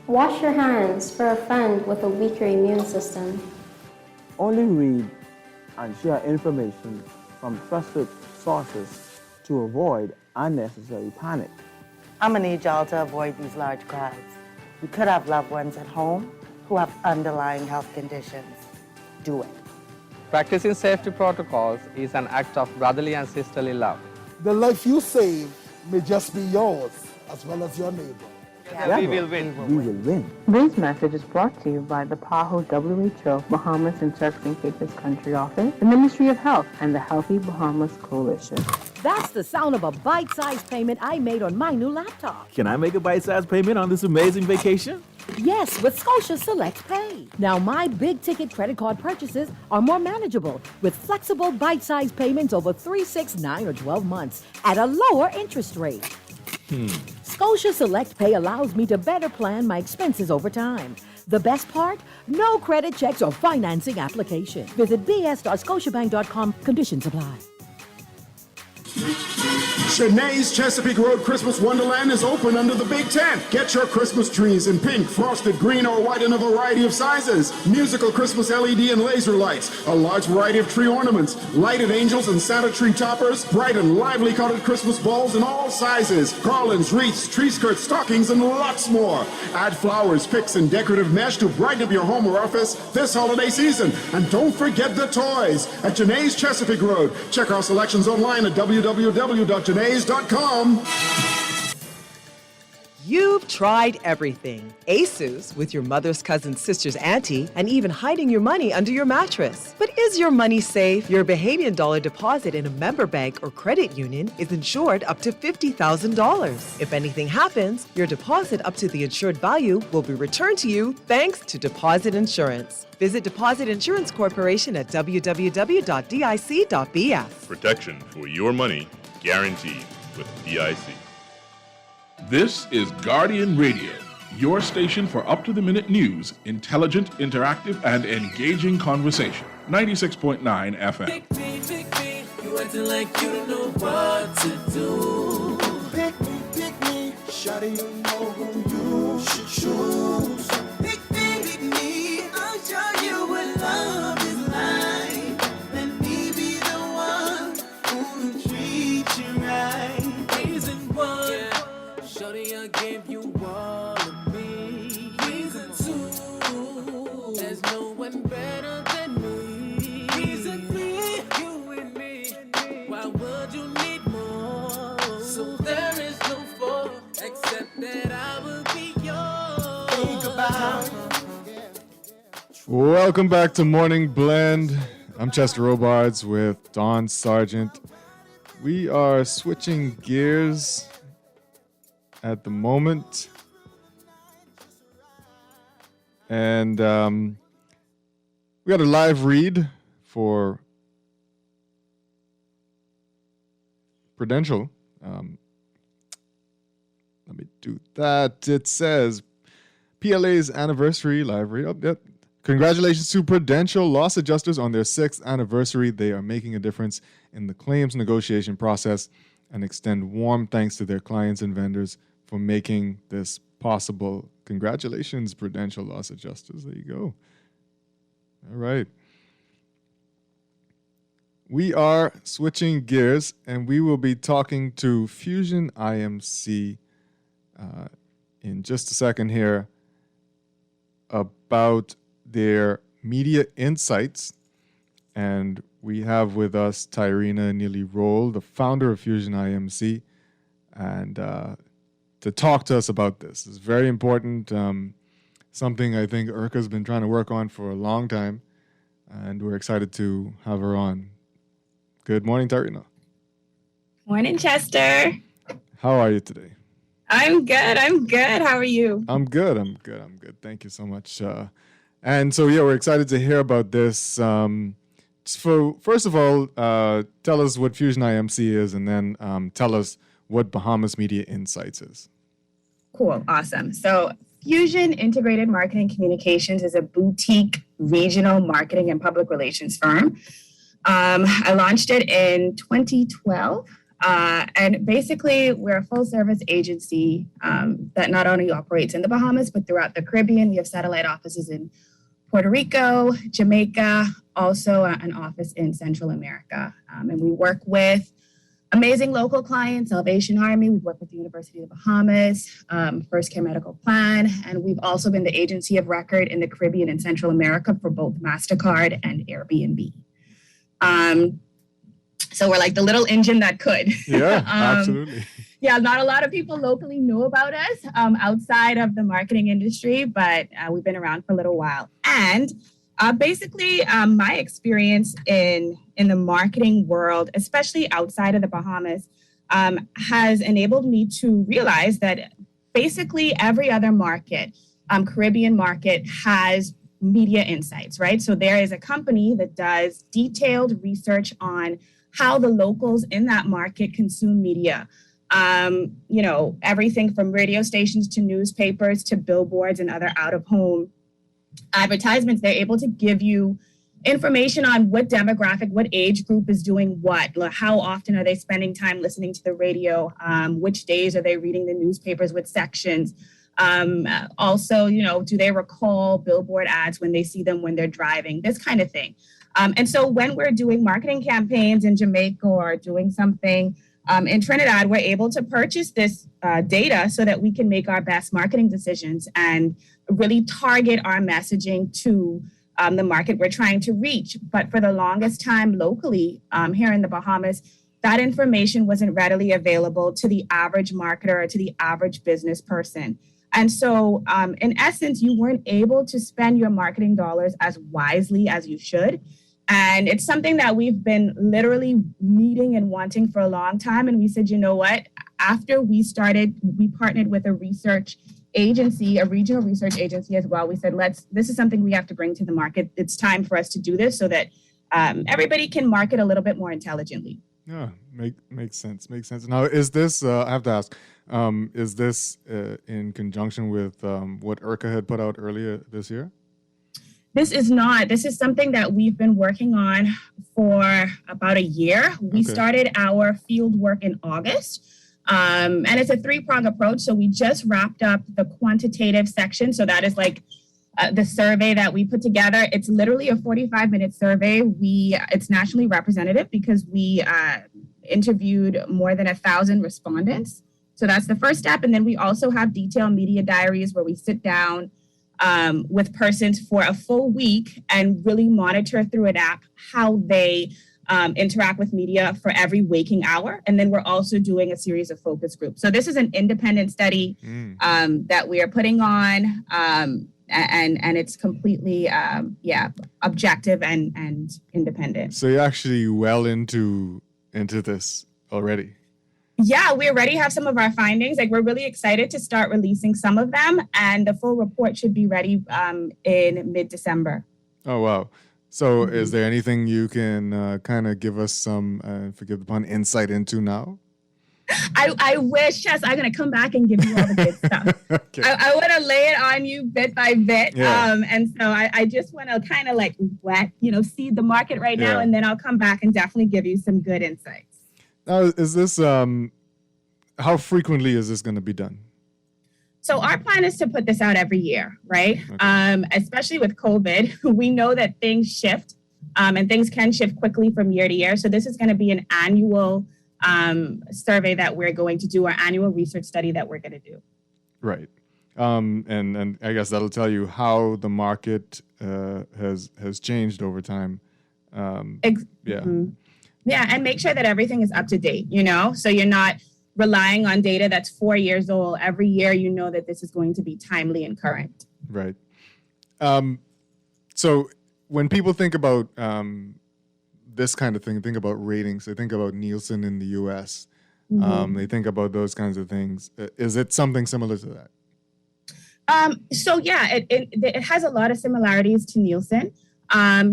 Wash your hands for a friend with a weaker immune system. Only read and share information from trusted sources to avoid unnecessary panic. I'm gonna need y'all to avoid these large crowds. You could have loved ones at home who have underlying health conditions. Do it. Practicing safety protocols is an act of brotherly and sisterly love. The life you save may just be yours as well as your neighbor. We will win. We will win. This message is brought to you by the PAHO WHO Bahamas and Turks and Caicos Country Office, the Ministry of Health, and the Healthy Bahamas Coalition. That's the sound of a bite-sized payment I made on my new laptop. Can I make a bite-sized payment on this amazing vacation? Yes, with Scotia Select Pay. Now my big-ticket credit card purchases are more manageable with flexible bite-sized payments over 3, 6, 9, or 12 months at a lower interest rate. Scotia Select Pay allows me to better plan my expenses over time. The best part? No credit checks or financing application. Visit bs.scotiabank.com. Conditions apply. Cheney's Chesapeake Road Christmas Wonderland is open under the Big Tent. Get your Christmas trees in pink, frosted, green, or white in a variety of sizes. Musical Christmas LED and laser lights, a large variety of tree ornaments, lighted angels and Santa tree toppers, bright and lively colored Christmas balls in all sizes, garlands, wreaths, tree skirts, stockings, and lots more. Add flowers, picks, and decorative mesh to brighten up your home or office this holiday season. And don't forget the toys at Cheney's Chesapeake Road. Check our selections online at www.Cheney's.com. You've tried everything. ASUS with your mother's cousin's sister's auntie, and even hiding your money under your mattress. But is your money safe? Your Bahamian dollar deposit in a member bank or credit union is insured up to $50,000. If anything happens, your deposit up to the insured value will be returned to you thanks to Deposit Insurance. Visit Deposit Insurance Corporation at www.dic.bf. Protection for your money guaranteed with DIC. This is Guardian Radio, your station for up-to-the-minute news, intelligent, interactive, and engaging conversation. 96.9 FM. Pick me, you acting like you don't know what to do. Pick me, shawty, you know who you should choose. Pick me, I'll show you what love is like. Let me be the one who'll treat you right. Reason one, shawty, I gave you all of me. Reason two, there's no one better than me. Reason three, you and me. Why would you need more? So there is no four, except that I will be yours. Think about it. Welcome back to Morning Blend. I'm Chester Robards with Don Sargent. We are switching gears at the moment. And we got a live read for Prudential. Let me do that. It says PLA's anniversary live read. Oh, yep. Congratulations to Prudential loss adjusters on their 6th anniversary. They are making a difference in the claims negotiation process and extend warm thanks to their clients and vendors for making this possible. Congratulations, Prudential loss adjusters. There you go. All right. We are switching gears, and we will be talking to Fusion IMC in just a second here about their media insights. And we have with us Tyrena Neely-Roll, the founder of Fusion IMC, and to talk to us about this. It's very important, something I think Urka's been trying to work on for a long time, and we're excited to have her on. Good morning, Tyrena. Morning, Chester. How are you today? I'm good. How are you? I'm good. Thank you so much. And so, yeah, we're excited to hear about this. First of all, tell us what Fusion IMC is, and then tell us what Bahamas Media Insights is. Cool. Awesome. So Fusion Integrated Marketing Communications is a boutique regional marketing and public relations firm. I launched it in 2012. And basically, we're a full-service agency that not only operates in the Bahamas, but throughout the Caribbean. We have satellite offices in Puerto Rico, Jamaica, also an office in Central America. And we work with amazing local clients, Salvation Army. We've worked with the University of the Bahamas, First Care Medical Plan, and we've also been the agency of record in the Caribbean and Central America for both MasterCard and Airbnb. So we're like the little engine that could. Yeah, absolutely. Yeah, not a lot of people locally know about us outside of the marketing industry, but we've been around for a little while. And Basically, my experience in the marketing world, especially outside of the Bahamas, has enabled me to realize that basically every other market, Caribbean market, has media insights, right? So there is a company that does detailed research on how the locals in that market consume media. Everything from radio stations to newspapers to billboards and other out-of-home advertisements. They're able to give you information on what demographic, what age group is doing what, how often are they spending time listening to the radio, which days are they reading the newspapers, what sections. Also, do they recall billboard ads when they see them when they're driving, this kind of thing. And so when we're doing marketing campaigns in Jamaica or doing something in Trinidad, we're able to purchase this data so that we can make our best marketing decisions and really target our messaging to the market we're trying to reach. But for the longest time locally here in the Bahamas, that information wasn't readily available to the average marketer or to the average business person. And so in essence, you weren't able to spend your marketing dollars as wisely as you should. And it's something that we've been literally needing and wanting for a long time. And we said, you know what, after we partnered with a research agency, a regional research agency as well. We said, this is something we have to bring to the market. It's time for us to do this so that everybody can market a little bit more intelligently. Yeah, makes sense. Makes sense. Now, is this, I have to ask, is this in conjunction with what IRCA had put out earlier this year? This is not. This is something that we've been working on for about a year. We started our field work in August. And it's a three-prong approach. So we just wrapped up the quantitative section. So that is like the survey that we put together. It's literally a 45-minute survey. It's nationally representative because we interviewed more than 1,000 respondents. So that's the first step. And then we also have detailed media diaries where we sit down with persons for a full week and really monitor through an app how they interact with media for every waking hour. And then we're also doing a series of focus groups. So this is an independent study that we are putting on, and it's completely, objective and independent. So you're actually well into this already. Yeah, we already have some of our findings. Like, we're really excited to start releasing some of them, and the full report should be ready in mid-December. Oh, wow. So is there anything you can kind of give us some, forgive the pun, insight into now? I wish, Chess, I'm going to come back and give you all the good stuff. Okay. I want to lay it on you bit by bit. Yeah. And so I just want to kind of like seed the market right now, and then I'll come back and definitely give you some good insights. Now, is this, how frequently is this going to be done? So our plan is to put this out every year, right? Okay. Especially with COVID, we know that things shift and things can shift quickly from year to year. So this is going to be an annual survey that we're going to do, our annual research study that we're going to do. Right. And I guess that'll tell you how the market has changed over time. Yeah, and make sure that everything is up to date, so you're not relying on data that's 4 years old. Every year, you know that this is going to be timely and current. Right. So when people think about this kind of thing, think about ratings, they think about Nielsen in the U.S. They think about those kinds of things. Is it something similar to that? So yeah, it has a lot of similarities to Nielsen.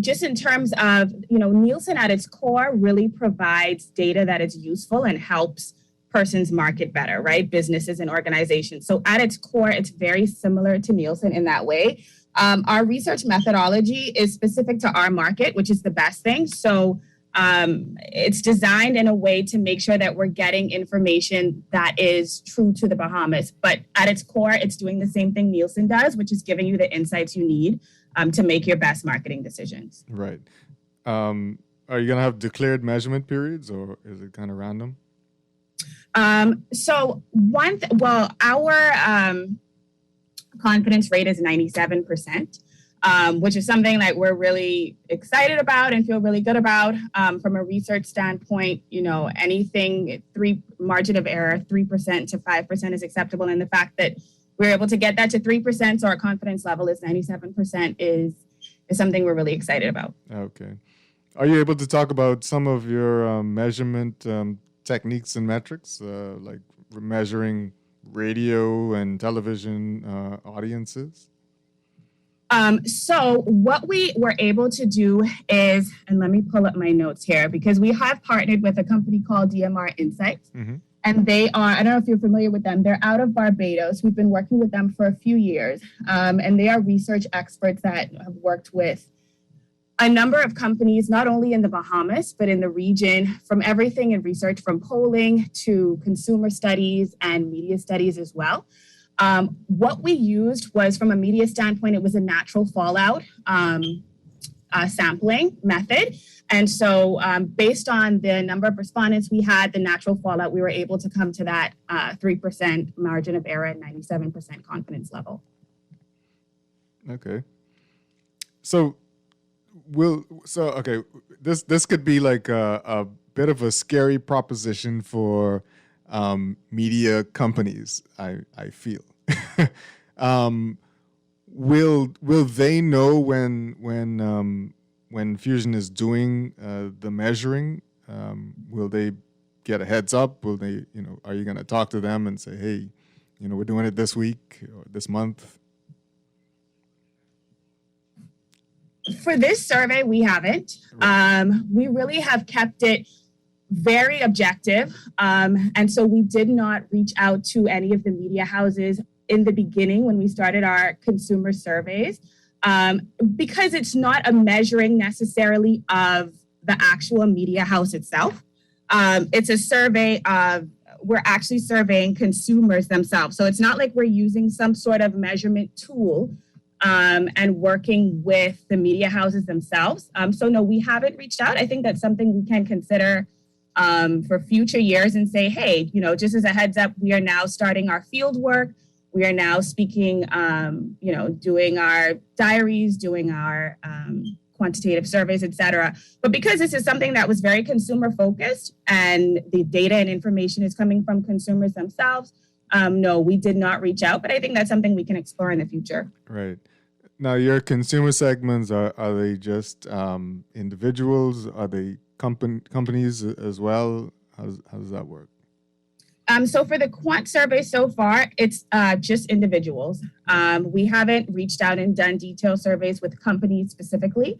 Just in terms of, Nielsen at its core really provides data that is useful and helps persons market better, right? Businesses and organizations. So at its core, it's very similar to Nielsen in that way. Our research methodology is specific to our market, which is the best thing. So it's designed in a way to make sure that we're getting information that is true to the Bahamas. But at its core, it's doing the same thing Nielsen does, which is giving you the insights you need to make your best marketing decisions. Right. Are you going to have declared measurement periods, or is it kind of random? So our confidence rate is 97%, which is something that we're really excited about and feel really good about. From a research standpoint, anything margin of error, 3% to 5% is acceptable. And the fact that we're able to get that to 3%, so our confidence level is 97% is something we're really excited about. Okay. Are you able to talk about some of your measurement techniques and metrics, like measuring radio and television audiences? So what we were able to do is, and let me pull up my notes here, because we have partnered with a company called DMR Insights. And they are, I don't know if you're familiar with them, they're out of Barbados. We've been working with them for a few years. And they are research experts that have worked with a number of companies, not only in the Bahamas, but in the region, from everything in research, from polling to consumer studies and media studies as well. What we used was, from a media standpoint, it was a natural fallout sampling method. And so based on the number of respondents we had, the natural fallout, we were able to come to that 3% margin of error and 97% confidence level. Okay. So this could be like a bit of a scary proposition for media companies, I feel. Will they know when Fusion is doing the measuring? Will they get a heads up? Will they, are you going to talk to them and say, hey, we're doing it this week or this month? For this survey, we haven't. We really have kept it very objective. And so we did not reach out to any of the media houses in the beginning when we started our consumer surveys, because it's not a measuring necessarily of the actual media house itself. It's a survey of, we're actually surveying consumers themselves. So it's not like we're using some sort of measurement tool and working with the media houses themselves. So no, we haven't reached out. I think that's something we can consider for future years and say, hey, just as a heads up, we are now starting our field work. We are now speaking, doing our diaries, doing our quantitative surveys, et cetera. But because this is something that was very consumer focused and the data and information is coming from consumers themselves, no, we did not reach out, but I think that's something we can explore in the future. Right. Now, your consumer segments, are they just individuals? Are they companies as well? How does that work? So for the quant survey so far, it's just individuals. We haven't reached out and done detailed surveys with companies specifically.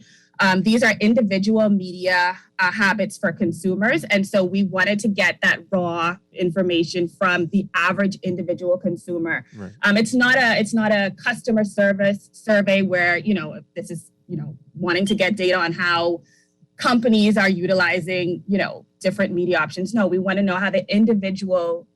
These are individual media habits for consumers. And so we wanted to get that raw information from the average individual consumer. Right. It's not a customer service survey where, this is, wanting to get data on how companies are utilizing, different media options. No, we want to know how the individual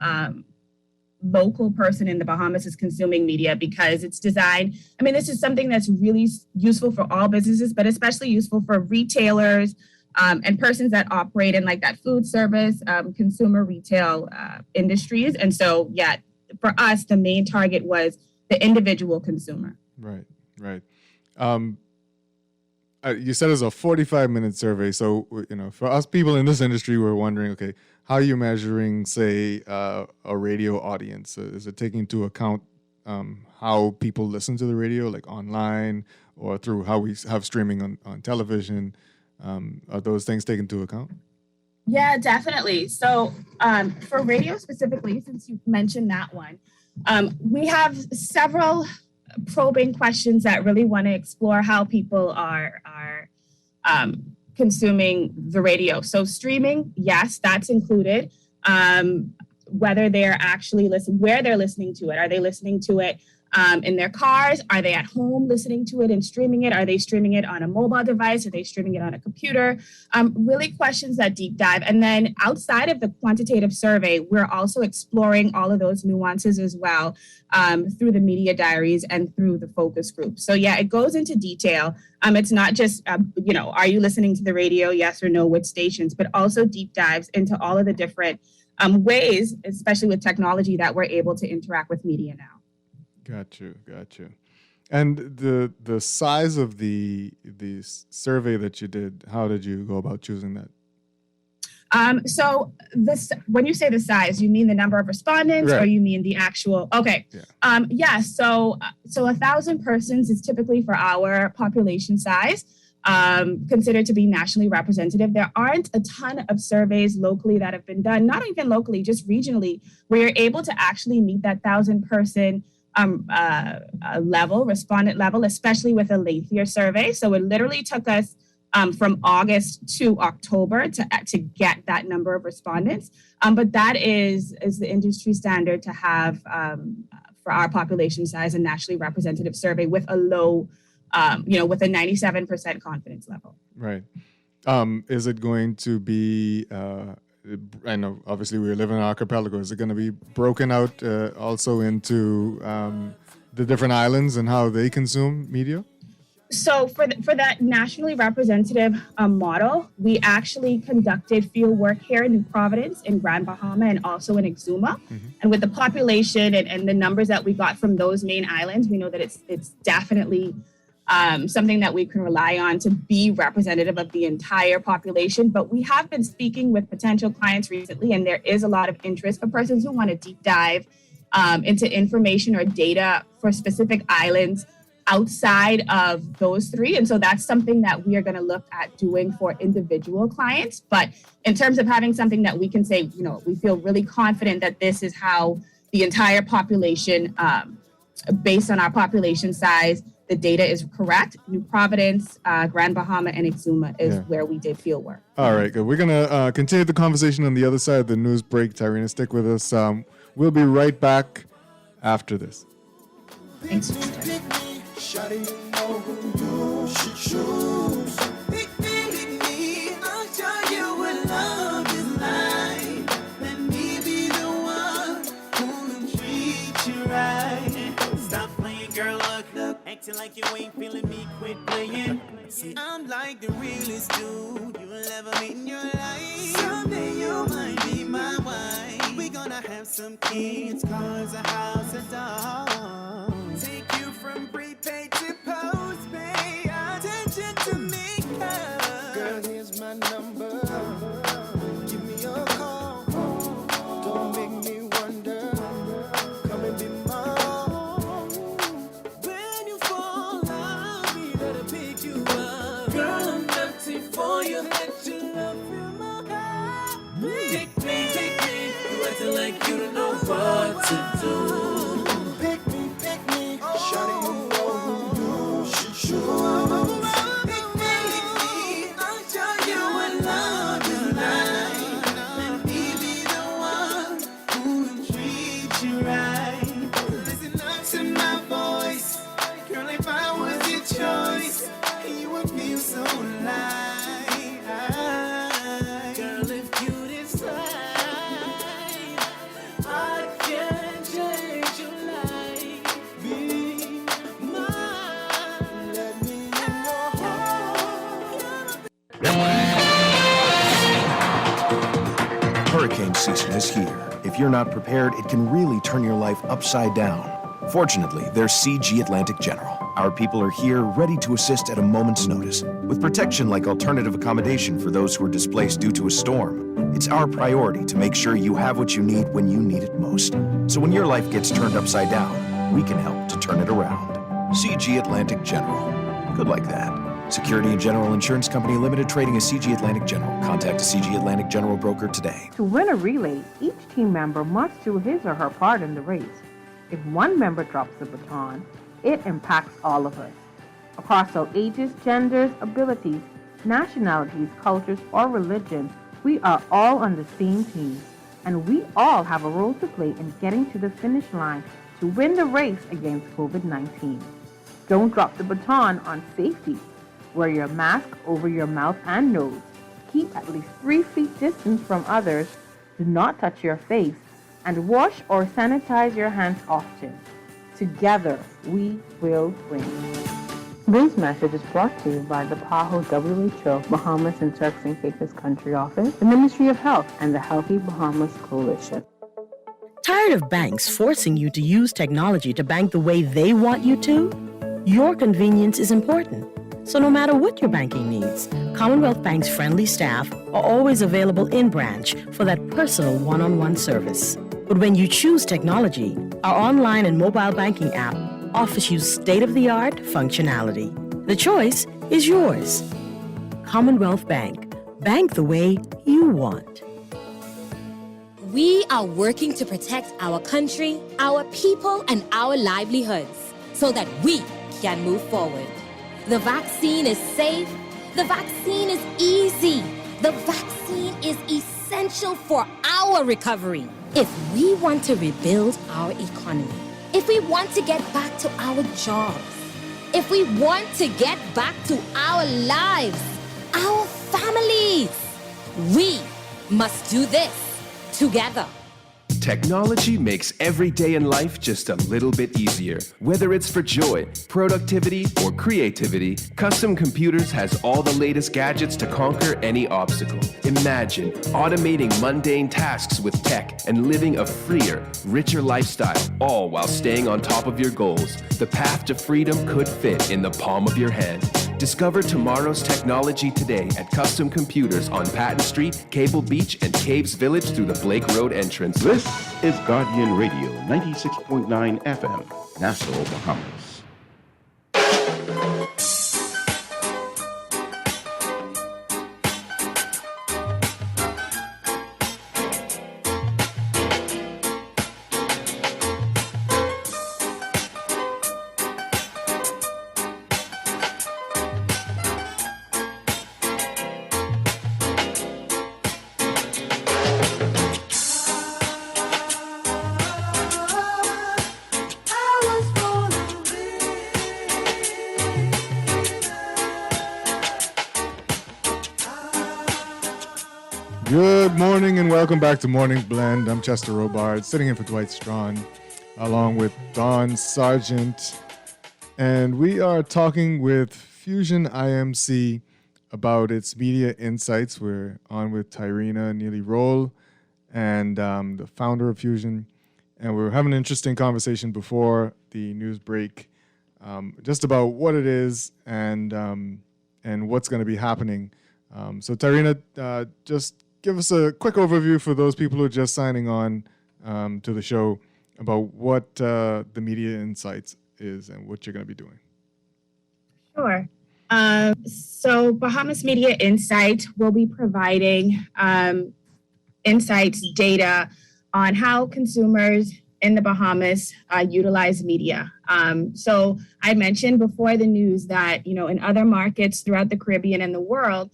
local person in the Bahamas is consuming media, because it's designed. I mean, this is something that's really useful for all businesses, but especially useful for retailers and persons that operate in like that food service, consumer retail industries. And so, yeah, for us, the main target was the individual consumer. Right. You said it's a 45-minute survey. So, for us people in this industry, we're wondering, okay, how are you measuring, say, a radio audience? Is it taking into account how people listen to the radio, like online, or through how we have streaming on television? Are those things taken into account? Yeah, definitely. So for radio specifically, since you mentioned that one, we have several probing questions that really want to explore how people are consuming the radio. So streaming, yes, that's included. Whether they're actually where they're listening to it. Are they listening to it in their cars? Are they at home listening to it and streaming it? Are they streaming it on a mobile device? Are they streaming it on a computer? Really questions that deep dive. And then outside of the quantitative survey, we're also exploring all of those nuances as well through the media diaries and through the focus group. So yeah, it goes into detail. It's not just, are you listening to the radio? Yes or no, which stations, but also deep dives into all of the different ways, especially with technology, that we're able to interact with media now. Got you. And the size of the survey that you did, how did you go about choosing that? So when you say the size, you mean the number of respondents, Right. or you mean the actual? Okay. Yeah. So 1,000 persons is typically for our population size, considered to be nationally representative. There aren't a ton of surveys locally that have been done, not even locally, just regionally, where you're able to actually meet that 1,000 person respondent level, especially with a lengthier survey. So it literally took us from August to October to get that number of respondents. But that is the industry standard to have for our population size, a nationally representative survey with a low, with a 97% confidence level. Right. Is it going to be, I know obviously we live in an archipelago, is it going to be broken out also into the different islands and how they consume media? So for that nationally representative model, we actually conducted field work here in New Providence, in Grand Bahama, and also in Exuma. And with the population and the numbers that we got from those main islands, we know that it's definitely something that we can rely on to be representative of the entire population. But we have been speaking with potential clients recently, and there is a lot of interest for persons who want to deep dive into information or data for specific islands outside of those three. And so that's something that we are going to look at doing for individual clients. But in terms of having something that we can say, we feel really confident that this is how the entire population, based on our population size, the data is correct. New Providence, Grand Bahama, and Exuma is where we did field work. All right, good. We're going to continue the conversation on the other side of the news break. Tyrina, stick with us. We'll be right back after this. Thanks. Shawty, you know who you should choose. Pick me, I'll show you what love is like. Let me be the one who will treat you right. Stop playing, girl, look. Acting like you ain't feeling me, quit playing. See, I'm like the realest dude you'll ever meet in your life. Someday you might be my wife. We gonna have some kids, cars, a house, a dog. Take you from prepaid to postpaid. Attention to me, girl, here's my number. Give me a call. Don't make me wonder. Come and be mine. When you fall, I'll be there to pick you up. Girl, I'm empty for you. Let your love fill my heart. Take me. You acting like you don't know what to do. Pick me. Shawty, you know who you should choose. Pick me, I'll show you what love is like. Let me be the one who will treat you right. Listen up to my voice. Girl, if I was your choice, you would feel so light. Girl, if you decide I can change your life, be mine. Let me in your heart. Hurricane season is here. If you're not prepared, it can really turn your life upside down. Fortunately, there's CG Atlantic General. Our people are here, ready to assist at a moment's notice, with protection like alternative accommodation for those who are displaced due to a storm. It's our priority to make sure you have what you need when you need it most. So when your life gets turned upside down, we can help to turn it around. CG Atlantic General. Good like that. Security and General Insurance Company Limited, trading as CG Atlantic General. Contact a CG Atlantic General broker today. To win a relay, each team member must do his or her part in the race. If one member drops the baton, it impacts all of us. Across all ages, genders, abilities, nationalities, cultures, or religions, we are all on the same team, and we all have a role to play in getting to the finish line to win the race against COVID-19. Don't drop the baton on safety. Wear your mask over your mouth and nose. Keep at least 3 feet distance from others. Do not touch your face. And wash or sanitize your hands often. Together, we will win. This message is brought to you by the PAHO WHO, Bahamas and Turks and Caicos Country Office, the Ministry of Health, and the Healthy Bahamas Coalition. Tired of banks forcing you to use technology to bank the way they want you to? Your convenience is important. So no matter what your banking needs, Commonwealth Bank's friendly staff are always available in branch for that personal one-on-one service. But when you choose technology, our online and mobile banking app offers you state-of-the-art functionality. The choice is yours. Commonwealth Bank. Bank the way you want. We are working to protect our country, our people, and our livelihoods so that we can move forward. The vaccine is safe. The vaccine is easy. The vaccine is essential for our recovery. If we want to rebuild our economy, if we want to get back to our jobs, if we want to get back to our lives, our families, we must do this together. Technology makes every day in life just a little bit easier. Whether it's for joy, productivity, or creativity, Custom Computers has all the latest gadgets to conquer any obstacle. Imagine automating mundane tasks with tech and living a freer, richer lifestyle, all while staying on top of your goals. The path to freedom could fit in the palm of your hand. Discover tomorrow's technology today at Custom Computers on Patton Street, Cable Beach, and Caves Village through the Blake Road entrance. This is Guardian Radio, 96.9 FM, Nassau, Bahamas. Good morning and welcome back to Morning Blend. I'm Chester Robard, sitting in for Dwight Strachan, along with Don Sargent. And we are talking with Fusion IMC about its media insights. We're on with Tyrena Neely Roll and the founder of Fusion. And we were having an interesting conversation before the news break, just about what it is and what's going to be happening. So Tyrena, just give us a quick overview for those people who are just signing on to the show about what the Media Insights is and what you're going to be doing. Sure. So Bahamas Media Insight will be providing insights, data on how consumers in the Bahamas utilize media. So I mentioned before the news that, in other markets throughout the Caribbean and the world,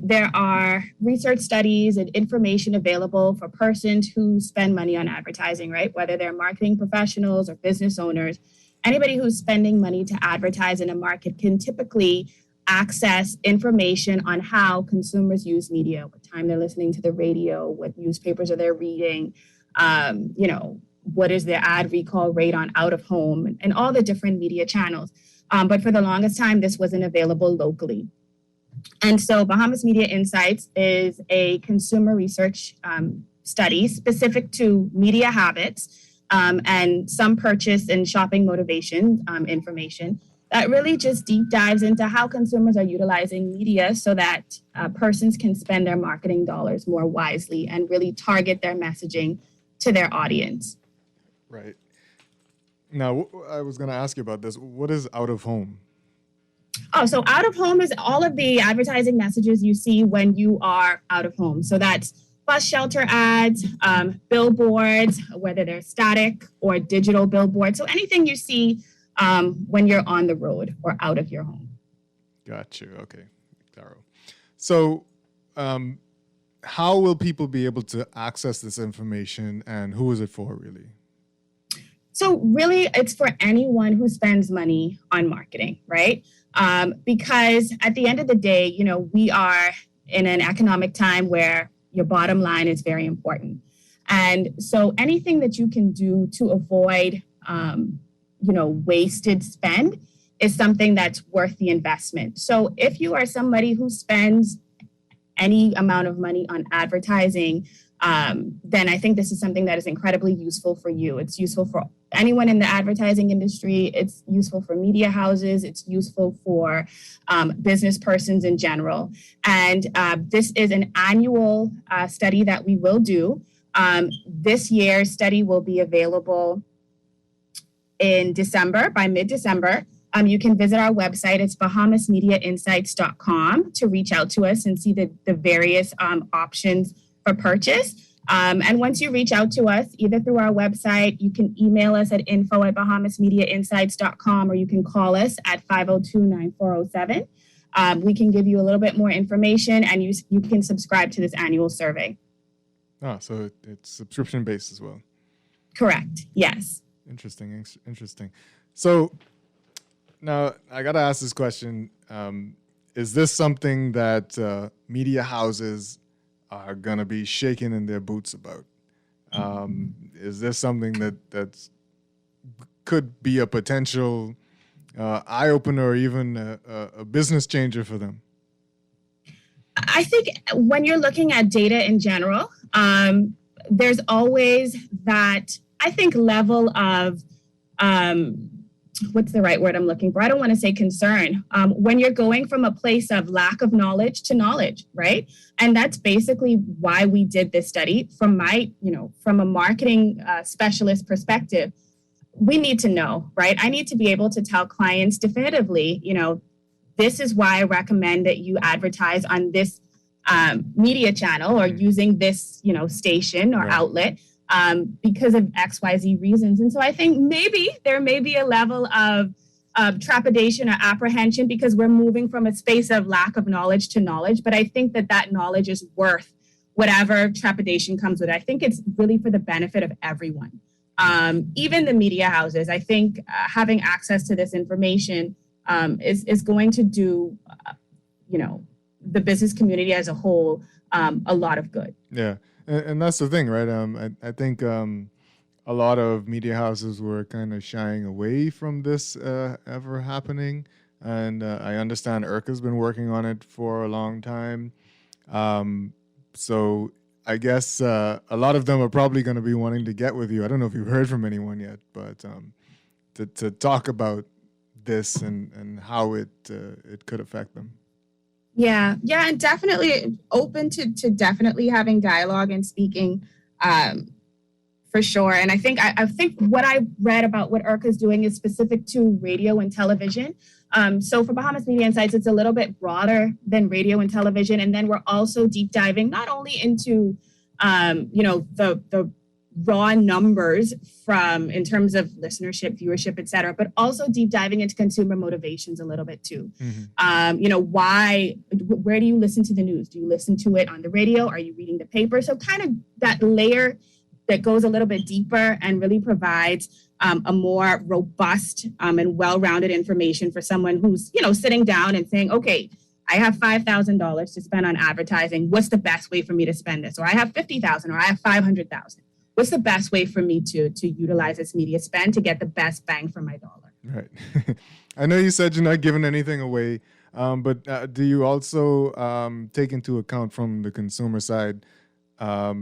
there are research studies and information available for persons who spend money on advertising, right? Whether they're marketing professionals or business owners, anybody who's spending money to advertise in a market can typically access information on how consumers use media, what time they're listening to the radio, what newspapers are they reading, what is their ad recall rate on out of home, and all the different media channels. But for the longest time, this wasn't available locally. And so Bahamas Media Insights is a consumer research study specific to media habits and some purchase and shopping motivation information that really just deep dives into how consumers are utilizing media so that persons can spend their marketing dollars more wisely and really target their messaging to their audience. Right. Now, I was going to ask you about this. What is out of home? Oh, so out of home is all of the advertising messages you see when you are out of home. So that's bus shelter ads, billboards, whether they're static or digital billboards. So anything you see when you're on the road or out of your home. Got you. Okay. Thorough. So how will people be able to access this information and who is it for really? So really, it's for anyone who spends money on marketing, right? Because at the end of the day, we are in an economic time where your bottom line is very important. And so anything that you can do to avoid, wasted spend is something that's worth the investment. So if you are somebody who spends any amount of money on advertising, then I think this is something that is incredibly useful for you. It's useful for anyone in the advertising industry. It's useful for media houses. It's useful for business persons in general. And this is an annual study that we will do. This year's study will be available in December, by mid-December. You can visit our website. It's bahamasmediainsights.com to reach out to us and see the various options for purchase. And once you reach out to us, either through our website, you can email us at info@bahamasmediainsights.com, or you can call us at 502-9407. We can give you a little bit more information, and you can subscribe to this annual survey. Oh, so it's subscription-based as well. Correct. Yes. Interesting. So now I got to ask this question. Is this something that media houses are going to be shaking in their boots about? Is this something that could be a potential eye-opener or even a business changer for them? I think when you're looking at data in general, there's always that, I think, level of, what's the right word I'm looking for? I don't want to say concern. When you're going from a place of lack of knowledge to knowledge, right? And that's basically why we did this study. From a marketing specialist perspective, we need to know, right? I need to be able to tell clients definitively, this is why I recommend that you advertise on this media channel or using this, station or outlet. Because of XYZ reasons. And so I think maybe there may be a level of trepidation or apprehension because we're moving from a space of lack of knowledge to knowledge. But I think that knowledge is worth whatever trepidation comes with it. I think it's really for the benefit of everyone. Even the media houses, I think having access to this information is going to do, the business community as a whole a lot of good. Yeah. And that's the thing, right? I think a lot of media houses were kind of shying away from this ever happening. And I understand IRCA's been working on it for a long time. So I guess a lot of them are probably going to be wanting to get with you. I don't know if you've heard from anyone yet, but to talk about this and how it could affect them. Yeah, and definitely open to definitely having dialogue and speaking, for sure. And I think what I read about what IRCA is doing is specific to radio and television. So for Bahamas Media Insights, it's a little bit broader than radio and television. And then we're also deep diving not only into the raw numbers in terms of listenership, viewership, et cetera, but also deep diving into consumer motivations a little bit too. Where do you listen to the news? Do you listen to it on the radio? Are you reading the paper? So kind of that layer that goes a little bit deeper and really provides a more robust and well-rounded information for someone who's, sitting down and saying, okay, I have $5,000 to spend on advertising. What's the best way for me to spend this? Or I have $50,000 or I have $500,000. What's the best way for me to utilize this media spend to get the best bang for my dollar? Right. I know you said you're not giving anything away, but do you also take into account from the consumer side how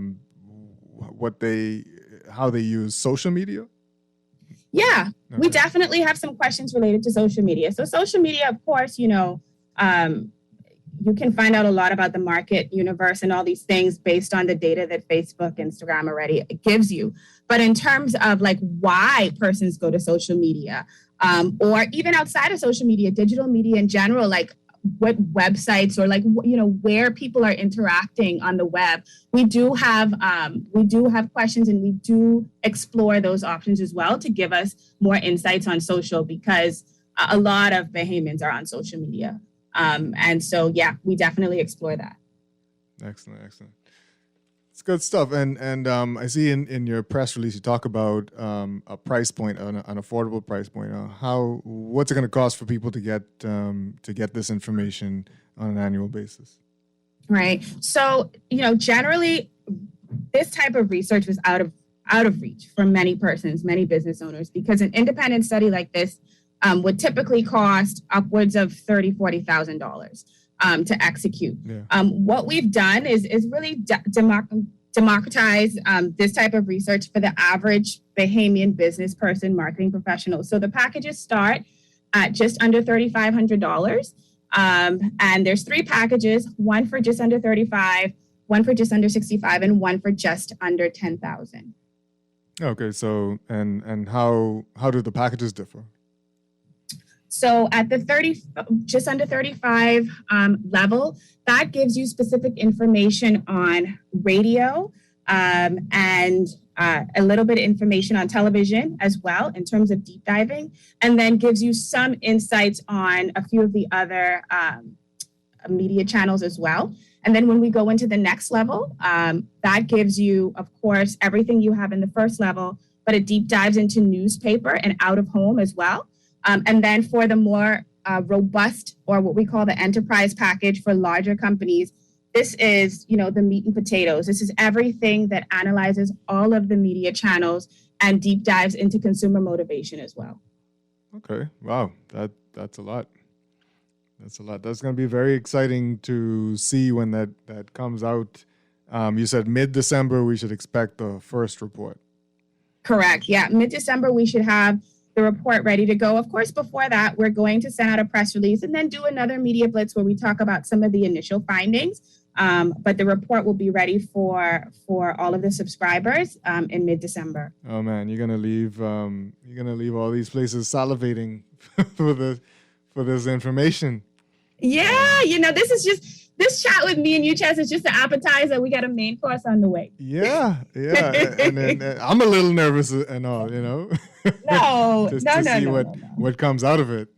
they use social media? Yeah, we definitely have some questions related to social media. So social media, of course, you can find out a lot about the market universe and all these things based on the data that Facebook, Instagram already gives you. But in terms of why persons go to social media, or even outside of social media, digital media in general, what websites or where people are interacting on the web, we do have questions, and we do explore those options as well to give us more insights on social, because a lot of Bahamians are on social media. And so, yeah, we definitely explore that. Excellent. It's good stuff. And I see in your press release, you talk about a price point, an affordable price point. What's it going to cost for people to get this information on an annual basis? Right. So, generally, this type of research was out of reach for many persons, many business owners, because an independent study like this would typically cost upwards of $30,000, $40,000 to execute. Yeah. What we've done is really democratize this type of research for the average Bahamian business person, marketing professional. So the packages start at just under $3,500. And there's 3 packages, one for just under 35, one for just under 65, and one for just under 10,000. Okay, so and how do the packages differ? So at the just under 35 level, that gives you specific information on radio and a little bit of information on television as well in terms of deep diving, and then gives you some insights on a few of the other media channels as well. And then when we go into the next level, that gives you, of course, everything you have in the first level, but it deep dives into newspaper and out of home as well. And then for the more robust, or what we call the enterprise package for larger companies, this is, the meat and potatoes. This is everything that analyzes all of the media channels and deep dives into consumer motivation as well. Okay, wow, that's a lot. That's a lot. That's going to be very exciting to see when that comes out. You said mid-December we should expect the first report. Correct. Yeah, mid-December we should have the report ready to go. Of course, before that, we're going to send out a press release and then do another media blitz where we talk about some of the initial findings. But the report will be ready for all of the subscribers in mid-December. Oh man, you're gonna leave all these places salivating for this information. Yeah, this chat with me and you, Chess, is just an appetizer. We got a main course on the way. Yeah, and I'm a little nervous and all, No, just to see what comes out of it,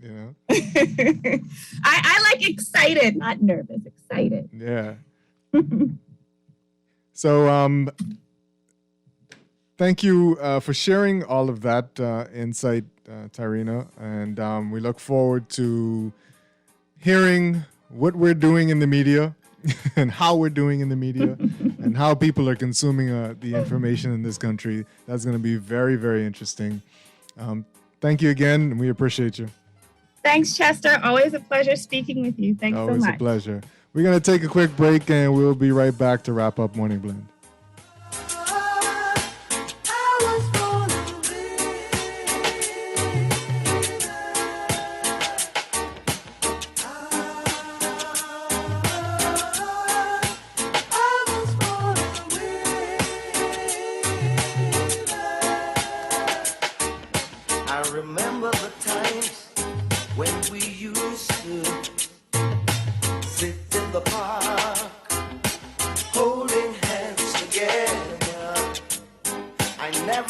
I like excited, not nervous, excited. Yeah. So, thank you for sharing all of that insight, Tyrena, and we look forward to hearing what we're doing in the media and how we're doing in the media and how people are consuming the information in this country. That's going to be very, very interesting. Thank you again, and we appreciate you. Thanks, Chester. Always a pleasure speaking with you. Thanks so much. Always a pleasure. We're going to take a quick break, and we'll be right back to wrap up Morning Blend.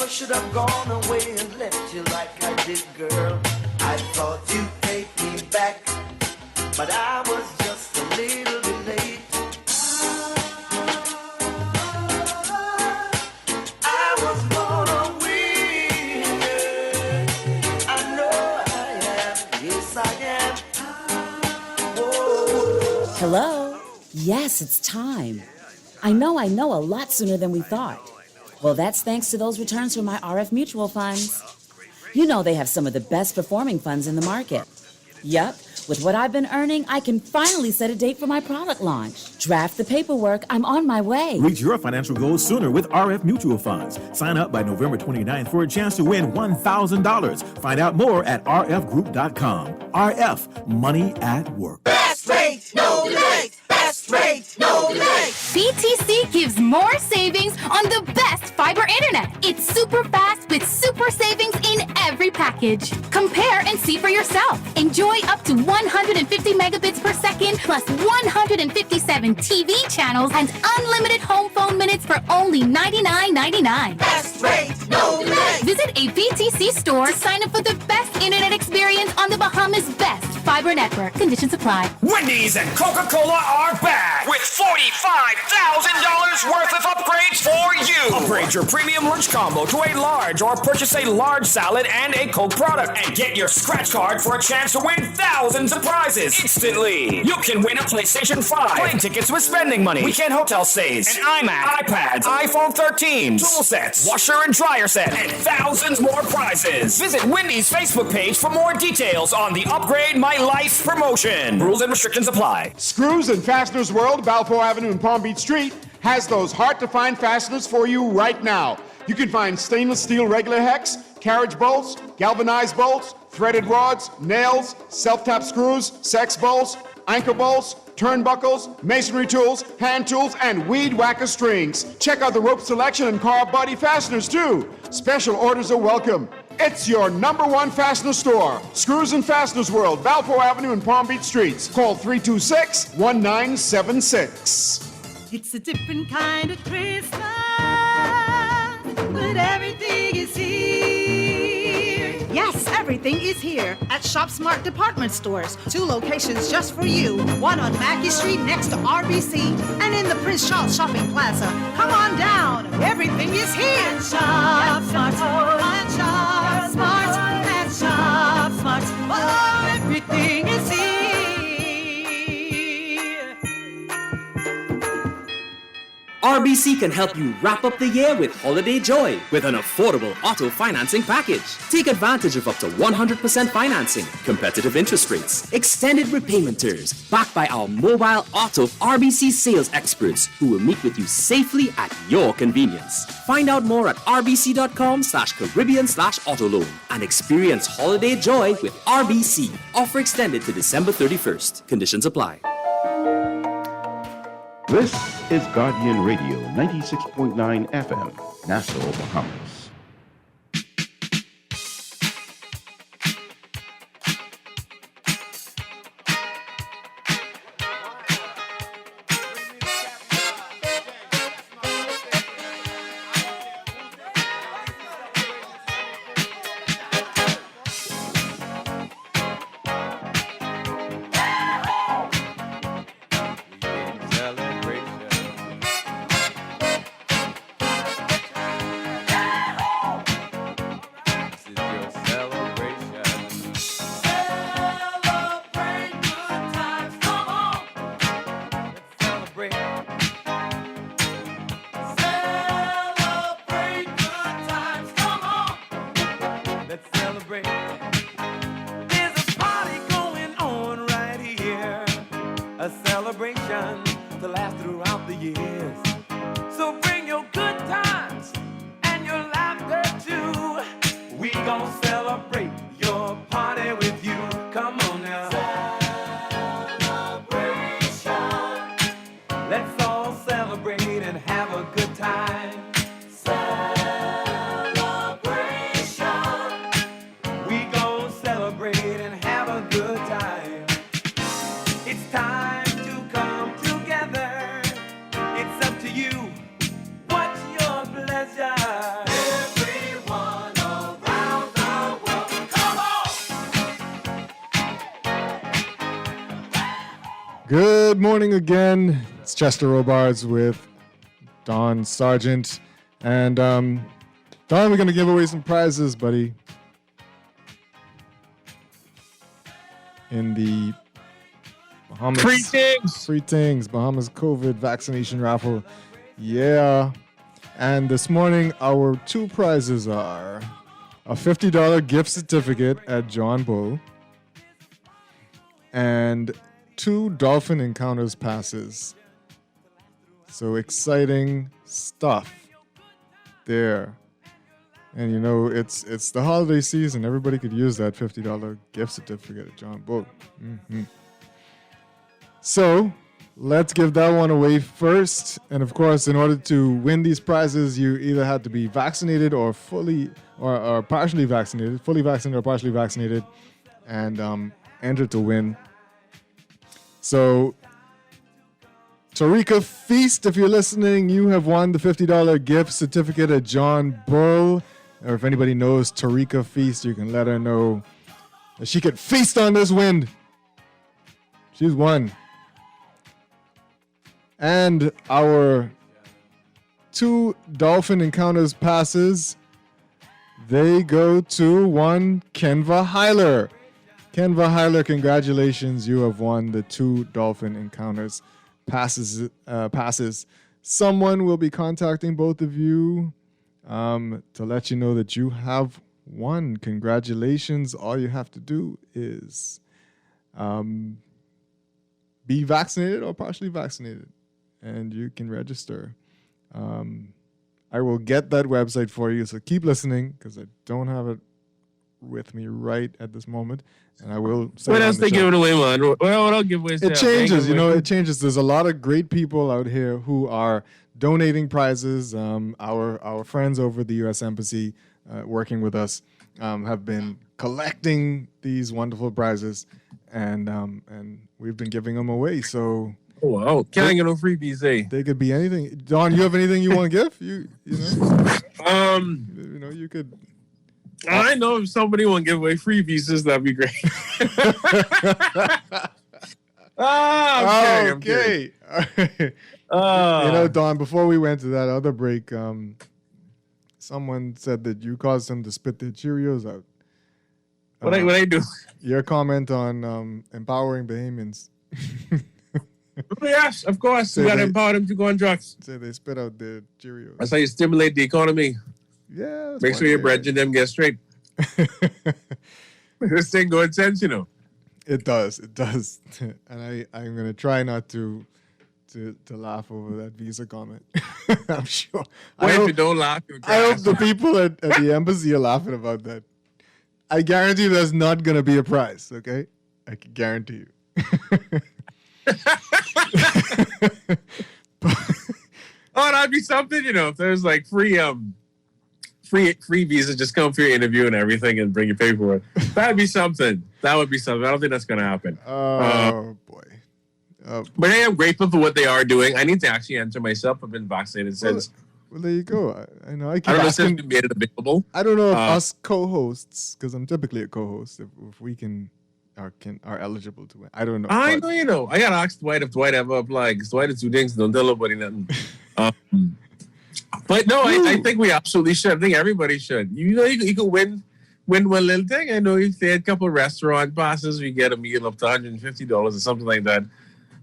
Should have gone away and left you like I did, girl. I thought you'd take me back, but I was just a little bit late. I was gonna win. I know I am. Yes, I am. Whoa. Hello? Yes, it's time. I know a lot sooner than we thought. Well, that's thanks to those returns from my RF mutual funds. You know they have some of the best performing funds in the market. Yup, with what I've been earning, I can finally set a date for my product launch. Draft the paperwork, I'm on my way. Reach your financial goals sooner with RF mutual funds. Sign up by November 29th for a chance to win $1,000. Find out more at rfgroup.com. RF, money at work. Best rate, no delay. Best rate, no delay. BTC gives more savings on the best fiber internet. It's super fast with super savings in every package. Compare and see for yourself. Enjoy up to 150 megabits per second plus 157 TV channels and unlimited home phone minutes for only $99.99. Best rate, no delay. Visit a BTC store to sign up for the best internet experience on the Bahamas' best fiber network. Conditions apply. Wendy's and Coca-Cola are back with $45,000 worth of upgrades for you. Upgrade your premium lunch combo to a large or purchase a large salad and a Coke product and get your scratch card for a chance to win thousands of prizes instantly. You can win a PlayStation 5, plane tickets with spending money, weekend hotel stays, an iMac, iPads, iPhone 13, tool sets, washer and dryer set, and thousands more prizes. Visit Wendy's Facebook page for more details on the Upgrade My Life promotion. Rules and restrictions apply. Screws and Fasteners World, Balfour Avenue and Palm Beach Street, has those hard-to-find fasteners for you right now. You can find stainless steel regular hex, carriage bolts, galvanized bolts, threaded rods, nails, self-tap screws, sex bolts, anchor bolts, turnbuckles, masonry tools, hand tools, and weed whacker strings. Check out the rope selection and carved body fasteners too. Special orders are welcome. It's your #1 fastener store. Screws and Fasteners World, Valpo Avenue and Palm Beach Streets. Call 326-1976. It's a different kind of Christmas, but everything is here. Yes, everything is here at Shop Smart Department Stores. 2 locations just for you. One on Mackey Street next to RBC, and in the Prince Charles Shopping Plaza. Come on down, everything is here. At Shop Smart, at Shop Smart, at Shop Smart. Oh, everything is here. RBC can help you wrap up the year with holiday joy with an affordable auto financing package. Take advantage of up to 100% financing, competitive interest rates, extended repayment terms, backed by our mobile auto RBC sales experts who will meet with you safely at your convenience. Find out more at rbc.com/Caribbean/autoloan and experience holiday joy with RBC. Offer extended to December 31st. Conditions apply. This is Guardian Radio 96.9 FM, Nassau, Bahamas. Good morning again. It's Chester Robards with Don Sargent. And Don, we're going to give away some prizes, buddy. In the Bahamas. Free things. Bahamas COVID vaccination raffle. Yeah. And this morning, our 2 prizes are a $50 gift certificate at John Bull and 2 Dolphin Encounters passes. So exciting stuff there. And you know, it's the holiday season. Everybody could use that $50 gift certificate at John Bull. Mm-hmm. So let's give that one away first. And of course, in order to win these prizes, you either have to be vaccinated or fully or partially vaccinated, fully vaccinated or partially vaccinated, and enter to win. So, Tarika Feast, if you're listening, you have won the $50 gift certificate at John Bull. Or if anybody knows Tarika Feast, you can let her know that she could feast on this wind. She's won. And our 2 Dolphin Encounters passes, they go to one Kenva Heiler. Kenva Heiler, congratulations. You have won the 2 Dolphin Encounters passes. Someone will be contacting both of you to let you know that you have won. Congratulations. All you have to do is be vaccinated or partially vaccinated. and you can register. I will get that website for you, so keep listening because I don't have it with me right at this moment, and I will say what else they giving away, man? Well, don't give away. It changes, it changes. There's a lot of great people out here who are donating prizes. Our friends over at the U.S. Embassy working with us have been collecting these wonderful prizes, and we've been giving them away. So, oh, wow, can't get no freebies, eh? They could be anything. Don, you have anything you want to give? You know, you could. I know if somebody want to give away free visas, that'd be great. I'm kidding. Don, before we went to that other break, someone said that you caused them to spit their Cheerios out. What I do? Your comment on empowering Bahamians. Yes, of course. We got to empower them to go on drugs. Say they spit out their Cheerios. That's how you stimulate the economy. Yeah. Make sure your bread and them get straight. This thing going sense, It does. And I'm gonna try not to laugh over that visa comment. I'm sure. If you don't laugh, I hope the people at the embassy are laughing about that. I guarantee you there's not gonna be a prize, okay? I can guarantee you. Oh, that'd be something, if there's like free visas, just come for your interview and everything and bring your paperwork. That'd be something. That would be something. I don't think that's going to happen. Oh, boy. But I am grateful for what they are doing. I need to actually enter myself. I've been vaccinated since. Well, there you go. I know. I don't know if we made it available. I don't know if us co-hosts, because I'm typically a co-host, if we are eligible to win. I don't know. I know. I got to ask Dwight if Dwight ever applied, because Dwight is 2 things. Don't tell nobody nothing. But no, I think we absolutely should. I think everybody should. You could win one little thing. I know if they had a couple of restaurant passes, we get a meal up to $150 or something like that.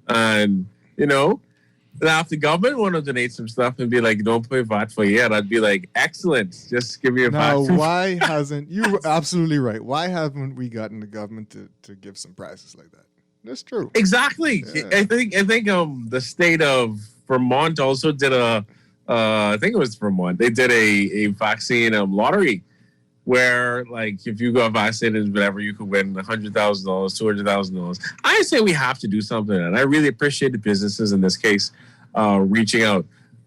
And, if the government want to donate some stuff and be like, don't pay VAT for a year, I'd be like, excellent. Just give me a VAT. Now, why hasn't, you're absolutely right. Why haven't we gotten the government to give some prizes like that? That's true. Exactly. Yeah. I think the state of Vermont also did I think it was Vermont. They did a vaccine lottery where, like, if you got vaccinated, whatever, you could win $100,000, $200,000. I say we have to do something, and I really appreciate the businesses in this case reaching out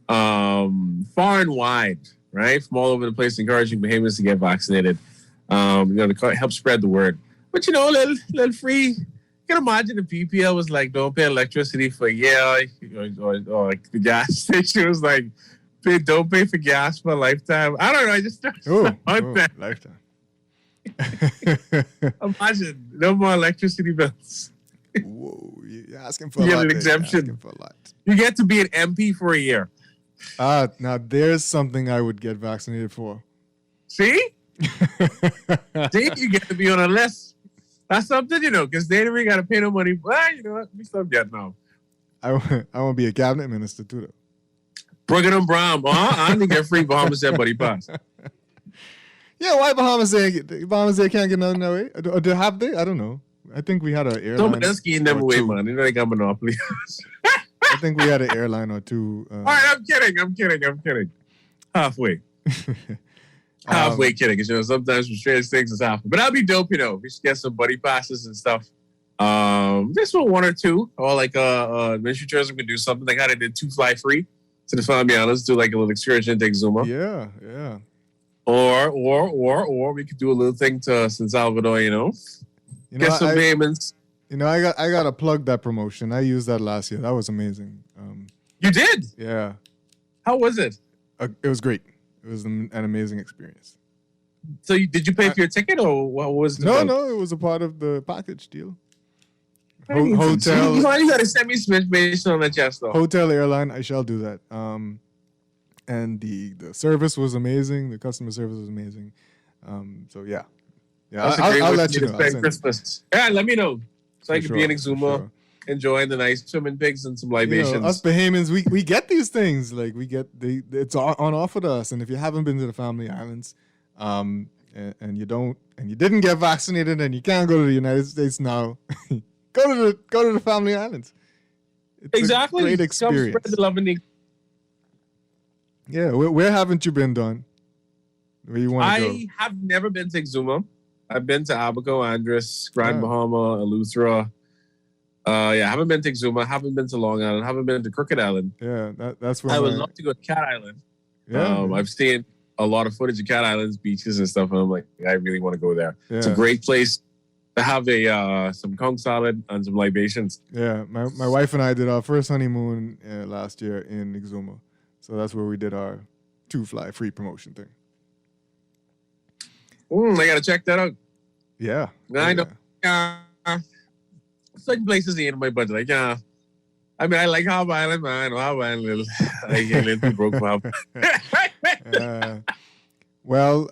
far and wide, right, from all over the place, encouraging Bahamians to get vaccinated, to help spread the word. But little free. You can imagine if PPL was like, don't pay electricity for a year, or like the gas station was like, don't pay for gas for a lifetime. I don't know. I just lifetime. Imagine no more electricity bills. Whoa, you're asking for a you lot. Get an exemption. Asking for a lot. You get to be an MP for a year. Now there's something I would get vaccinated for. See? See, you get to be on a list. That's something, because they don't even got to pay no money. Well, you know what? We still get now. I want to be a cabinet minister too, though. Brigham Brown. I didn't get free Bahamas everybody pass. Yeah, why Bahamas can't get nothing that way? Or have they? I don't know. I think we had an airline. Some of them skiing them away, man. They got monopoly. I think we had an airline or two. All right, I'm kidding. Halfway. Halfway kidding. Because, sometimes with strange things has happened. But that'd be dope, We should get some buddy passes and stuff. Just one or two. Or like Ministry of Tourism could do something. Like how they did 2 fly free to the Family Islands, do like a little excursion, take Zuma. Yeah. Or we could do a little thing to San Salvador, get some payments. I got to plug that promotion. I used that last year. That was amazing. You did? Yeah. How was it? It was great. It was an amazing experience. So did you pay for your ticket, or what was the No, it was a part of the package deal. Hotel. You got to send me some information on that, yes, though. Hotel, airline, I shall do that. And the service was amazing. The customer service was amazing. So yeah, I'll let you know. Christmas. Yeah, let me know. So I can be in Exuma, enjoying the nice swimming pigs and some libations. Us Bahamians, we get these things. Like it's on offer to us. And if you haven't been to the Family Islands, and you didn't get vaccinated, and you can't go to the United States now, go to the Family Islands. exactly. Great Come experience. spread the love and the. Yeah, where haven't you been, Don? Where you want to go? I have never been to Exuma. I've been to Abaco, Andros, Grand Bahama, Eleuthera. I haven't been to Exuma. Haven't been to Long Island. Haven't been to Crooked Island. Yeah, that's where I would love to go to Cat Island. Yeah, I've seen a lot of footage of Cat Island's beaches and stuff, and I'm like, I really want to go there. Yeah. It's a great place to have a some conch salad and some libations. Yeah, my wife and I did our first honeymoon last year in Exuma. So that's where we did our 2-fly free promotion thing. I gotta check that out. Yeah. I know. Certain places ain't in my budget. Like, I mean, I like Harbor Island, man. Harbor Island, I get a little broke for Harbor. Well,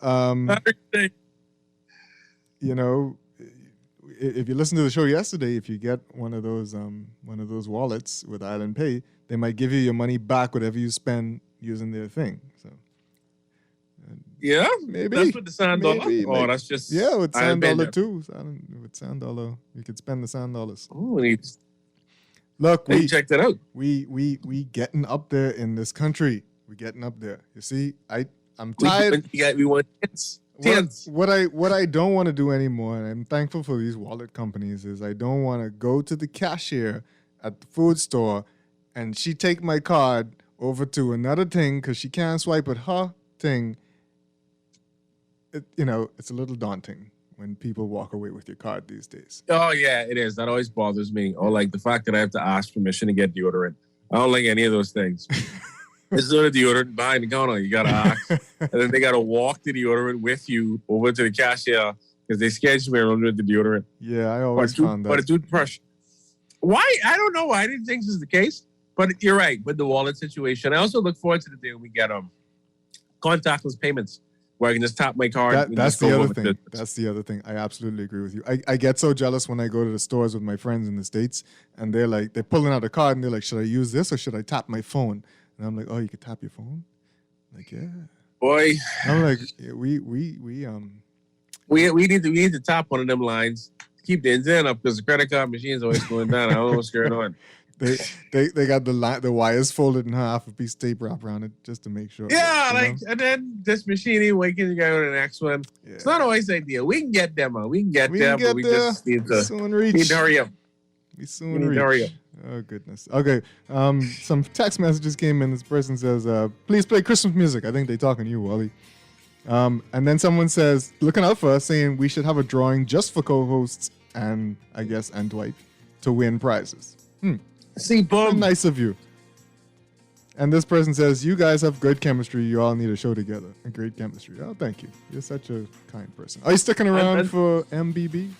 you know, if you listen to the show yesterday, if you get one of those wallets with Island Pay, they might give you your money back whatever you spend using their thing. So yeah, maybe that's with the Sand Dollar. Oh, that's just with Sand Dollar there. too. With Sand Dollar, you could spend the Sand Dollars. Oh, look, we check that out. We getting up there in this country. We getting up there. You see, I'm tired. We want tents. What I don't want to do anymore, and I'm thankful for these wallet companies, is I don't want to go to the cashier at the food store and she take my card over to another thing because she can't swipe at her thing. It's a little daunting when people walk away with your card these days. Oh yeah, it is. That always bothers me. Or like the fact that I have to ask permission to get deodorant. I don't like any of those things. It's not a deodorant behind the counter. You gotta ask, and then they gotta walk the deodorant with you over to the cashier because they schedule me around with the deodorant. Yeah, I always found that. But a toothbrush. Why? I don't know. I didn't think this is the case. But you're right with the wallet situation. I also look forward to the day when we get contactless payments where I can just tap my card. That's the other thing. That's the other thing. I absolutely agree with you. I get so jealous when I go to the stores with my friends in the States and they're pulling out a card and they're like, should I use this or should I tap my phone? And I'm like, oh, you could tap your phone? Like, yeah. Boy. I'm like, we need to tap one of them lines. Keep the engine up because the credit card machine's always going down. I don't know what's going on. They got the wires folded in half, a piece of tape wrapped around it just to make sure. Yeah, and then this machine ain't waking you go to the next one. Yeah. It's not always ideal. We can get them, man. We can get there, but we just need to hurry up. We soon reach. Oh goodness. Okay. Some text messages came in. This person says, "Please play Christmas music." I think they talking to you, Wally. And then someone says, looking out for us, saying we should have a drawing just for co-hosts and Dwight to win prizes. See, boom. Nice of you. And this person says, you guys have good chemistry. You all need a show together. A great chemistry. Oh, thank you. You're such a kind person. Are you sticking around for MBB?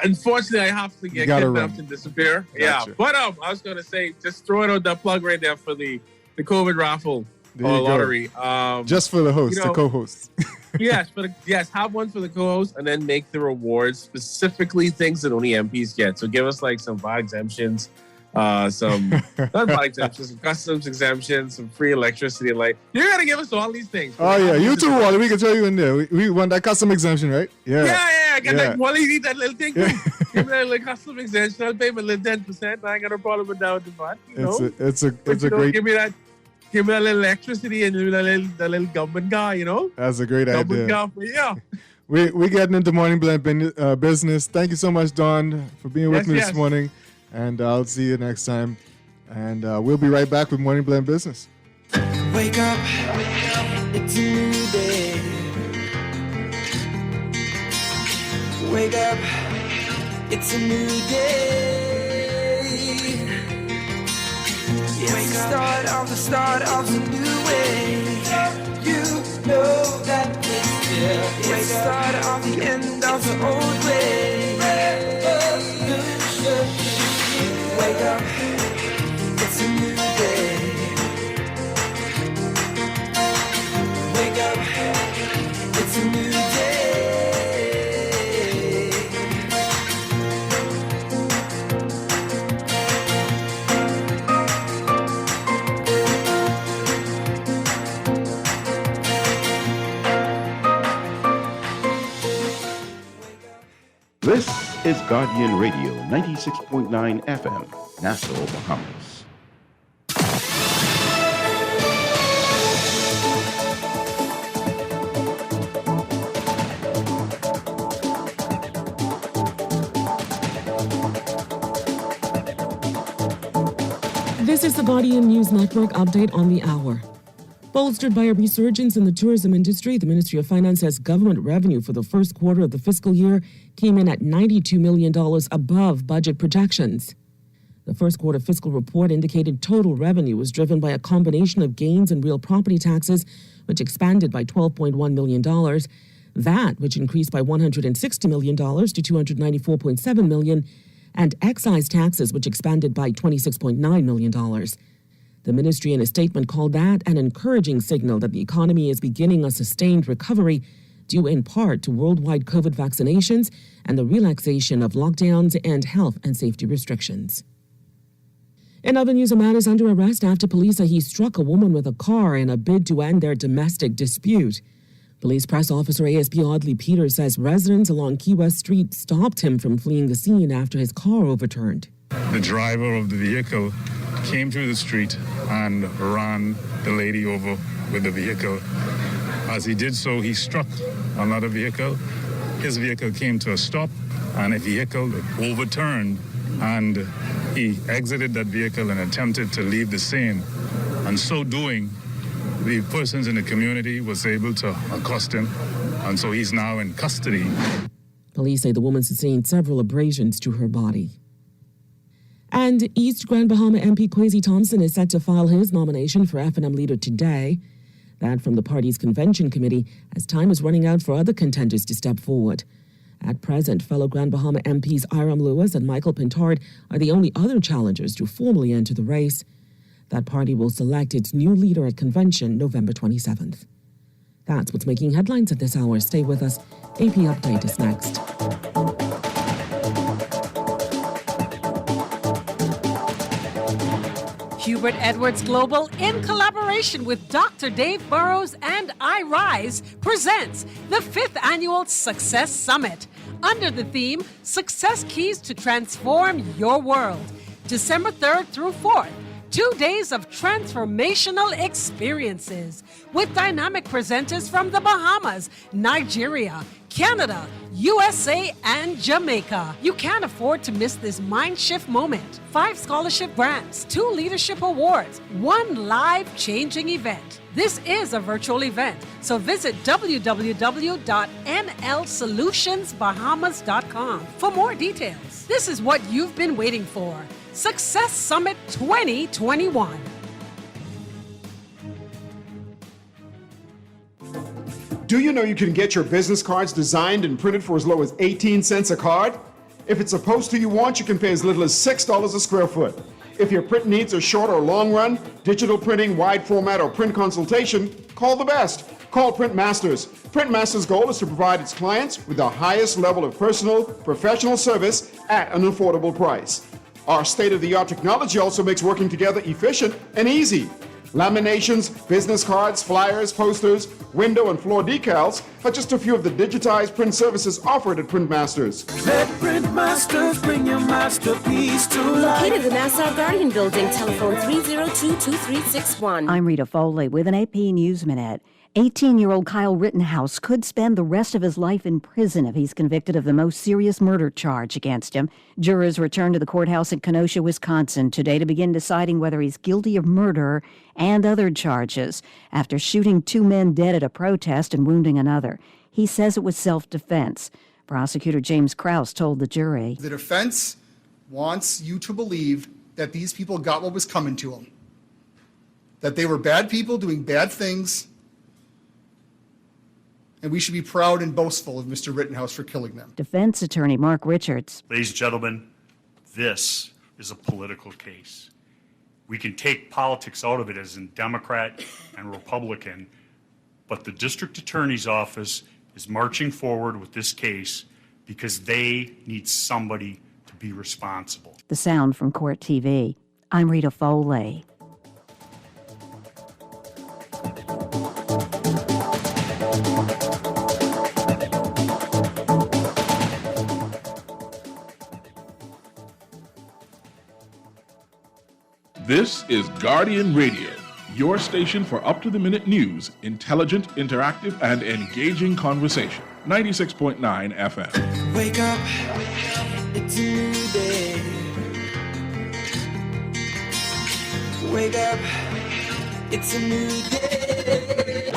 Unfortunately, I have to get kidnapped and disappear. Gotcha. Yeah, but I was going to say, just throw it on that plug right there for the COVID raffle or lottery. Just for the host, the co-hosts. yes, have one for the co-host, and then make the rewards specifically things that only MPs get. So give us like some VAT exemptions, some not VAT exemptions, some customs exemptions, some free electricity and light. You're gonna give us all these things. Oh yeah, you too, Wally. We can throw you in there. We want that custom exemption, right? Yeah. I got that. Wally, need that little thing. Give me that little custom exemption. I'll pay my little 10%. I ain't got no problem with that with the VAT. It's a great. Give me a little electricity and the little government guy, That's a great idea. Yeah. We're getting into Morning Blend business. Thank you so much, Dawn, for being with me this morning. And I'll see you next time. And we'll be right back with Morning Blend business. Wake up, it's a new day. Wake up, it's a new day. It's the start of a new way. You know that it's the start of the end of the old way. Wake up, it's a new day. Wake up, it's a new day. This is Guardian Radio 96.9 FM, Nassau, Bahamas. This is the Guardian News Network update on the hour. Bolstered by a resurgence in the tourism industry, the Ministry of Finance says government revenue for the first quarter of the fiscal year came in at $92 million above budget projections. The first quarter fiscal report indicated total revenue was driven by a combination of gains in real property taxes, which expanded by $12.1 million, VAT, which increased by $160 million to $294.7 million, and excise taxes, which expanded by $26.9 million. The ministry in a statement called that an encouraging signal that the economy is beginning a sustained recovery due in part to worldwide COVID vaccinations and the relaxation of lockdowns and health and safety restrictions. In other news, a man is under arrest after police say he struck a woman with a car in a bid to end their domestic dispute. Police press officer ASP Audley Peters says residents along Key West Street stopped him from fleeing the scene after his car overturned. The driver of the vehicle came through the street and ran the lady over with the vehicle. As he did so, he struck another vehicle. His vehicle came to a stop, and a vehicle overturned, and he exited that vehicle and attempted to leave the scene. And so doing, the persons in the community was able to accost him, and so he's now in custody. Police say the woman sustained several abrasions to her body. And East Grand Bahama MP Kwesi Thompson is set to file his nomination for F&M leader today. That from the party's convention committee, as time is running out for other contenders to step forward. At present, fellow Grand Bahama MPs Iram Lewis and Michael Pintard are the only other challengers to formally enter the race. That party will select its new leader at convention November 27th. That's what's making headlines at this hour. Stay with us. AP Update is next. Hubert Edwards Global, in collaboration with Dr. Dave Burrows and iRise, presents the 5th Annual Success Summit under the theme Success Keys to Transform Your World, December 3rd through 4th. 2 days of transformational experiences with dynamic presenters from the Bahamas, Nigeria, Canada, USA, and Jamaica. You can't afford to miss this mind shift moment. 5 scholarship grants, 2 leadership awards, 1 life-changing event. This is a virtual event, so visit www.nlsolutionsbahamas.com for more details. This is what you've been waiting for. Success Summit 2021. Do you know you can get your business cards designed and printed for as low as 18 cents a card? If it's a poster you want, you can pay as little as $6 a square foot. If your print needs are short or long run, digital printing, wide format, or print consultation, call the best. Call Print Masters. Print Masters' goal is to provide its clients with the highest level of personal, professional service at an affordable price. Our state-of-the-art technology also makes working together efficient and easy. Laminations, business cards, flyers, posters, window and floor decals are just a few of the digitized print services offered at Print Masters. Let Print Masters bring your masterpiece to life. Located in the Nassau Guardian Building, telephone 302-2361. I'm Rita Foley with an AP News Minute. 18-year-old Kyle Rittenhouse could spend the rest of his life in prison if he's convicted of the most serious murder charge against him. Jurors return to the courthouse in Kenosha, Wisconsin today to begin deciding whether he's guilty of murder and other charges after shooting 2 men dead at a protest and wounding another. He says it was self-defense. Prosecutor James Krause told the jury. The defense wants you to believe that these people got what was coming to them, that they were bad people doing bad things, and we should be proud and boastful of Mr. Rittenhouse for killing them. Defense attorney Mark Richards. Ladies and gentlemen, this is a political case. We can take politics out of it as in Democrat and Republican, but the district attorney's office is marching forward with this case because they need somebody to be responsible. The sound from Court TV. I'm Rita Foley. This is Guardian Radio, your station for up-to-the-minute news, intelligent, interactive, and engaging conversation. 96.9 FM. Wake up, it's a new day. Wake up, it's a new day.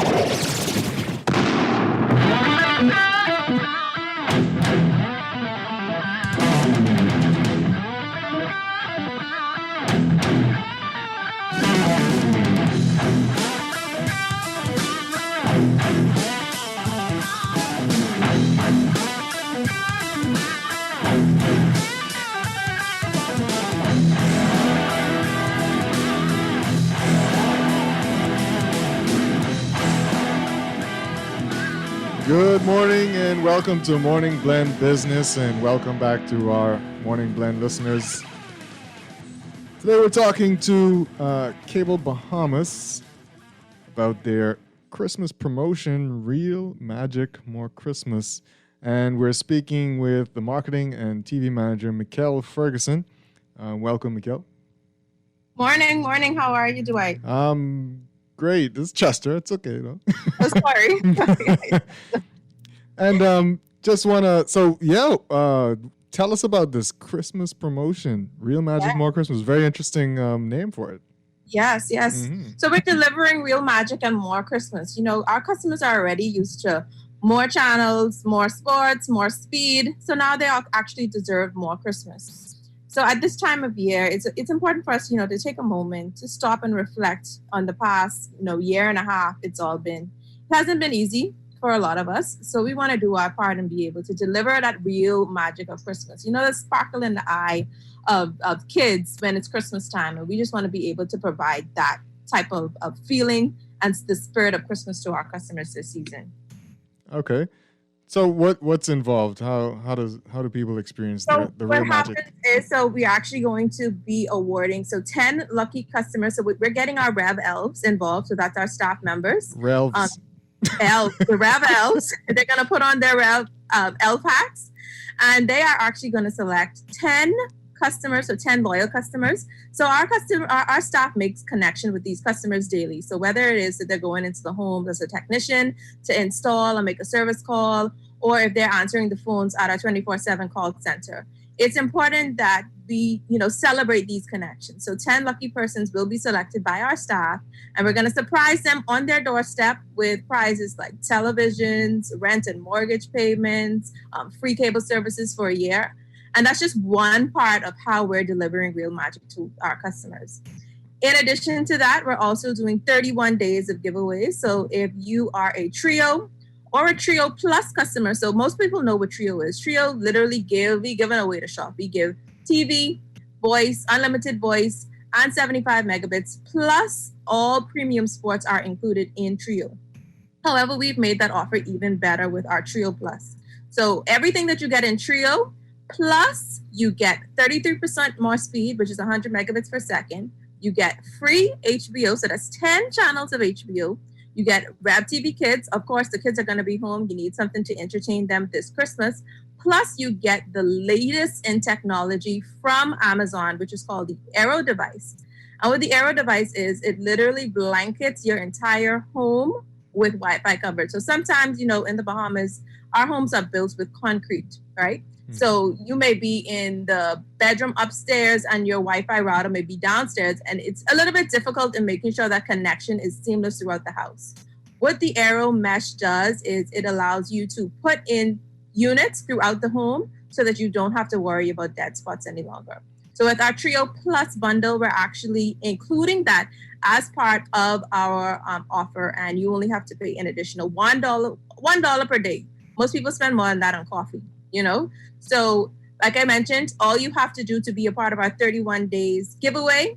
Good morning and welcome to Morning Blend Business, and welcome back to our Morning Blend listeners. Today we're talking to Cable Bahamas about their Christmas promotion, Real Magic, More Christmas. And we're speaking with the marketing and TV manager, Mikkel Ferguson. Welcome, Mikkel. Morning. How are you, Dwight? Great. This is Chester. It's okay, though. Oh, sorry. And just want to, tell us about this Christmas promotion, Real Magic, More Christmas. Very interesting name for it. Yes. Mm-hmm. So we're delivering real magic and more Christmas. You know, our customers are already used to more channels, more sports, more speed. So now they actually deserve more Christmas. So at this time of year, it's important for us, to take a moment to stop and reflect on the past, year and a half it's all been. It hasn't been easy for a lot of us. So we want to do our part and be able to deliver that real magic of Christmas. The sparkle in the eye of kids when it's Christmas time. And we just want to be able to provide that type of feeling and the spirit of Christmas to our customers this season. Okay. So what's involved? How do people experience the real magic? What happens is, we're actually going to be awarding 10 lucky customers. So we're getting our Rev Elves involved. So that's our staff members. Revs. The Rev Elves. They're going to put on their Rev Elf hats, and they are actually going to select 10 customers, so 10 loyal customers. So our staff makes connection with these customers daily. So whether it is that they're going into the home as a technician to install or make a service call, or if they're answering the phones at our 24/7 call center, it's important that we, celebrate these connections. So 10 lucky persons will be selected by our staff, and we're going to surprise them on their doorstep with prizes like televisions, rent and mortgage payments, free cable services for a year. And that's just one part of how we're delivering real magic to our customers. In addition to that, we're also doing 31 days of giveaways. So if you are a Trio or a Trio Plus customer, so most people know what Trio is. Trio literally we give it away to shop. We give TV, voice, unlimited voice, and 75 megabits, plus all premium sports are included in Trio. However, we've made that offer even better with our Trio Plus. So everything that you get in Trio, plus you get 33% more speed, which is 100 megabits per second. You get free HBO, so that's 10 channels of HBO. You get Rev TV Kids. Of course, the kids are going to be home. You need something to entertain them this Christmas. Plus, you get the latest in technology from Amazon, which is called the Aero device. And what the Aero device is, it literally blankets your entire home with Wi-Fi coverage. So sometimes, in the Bahamas, our homes are built with concrete, right? So you may be in the bedroom upstairs and your Wi-Fi router may be downstairs, and it's a little bit difficult in making sure that connection is seamless throughout the house. What the Aero Mesh does is it allows you to put in units throughout the home so that you don't have to worry about dead spots any longer. So with our Trio Plus bundle, we're actually including that as part of our offer, and you only have to pay an additional $1 per day. Most people spend more than that on coffee, So like I mentioned, all you have to do to be a part of our 31 days giveaway,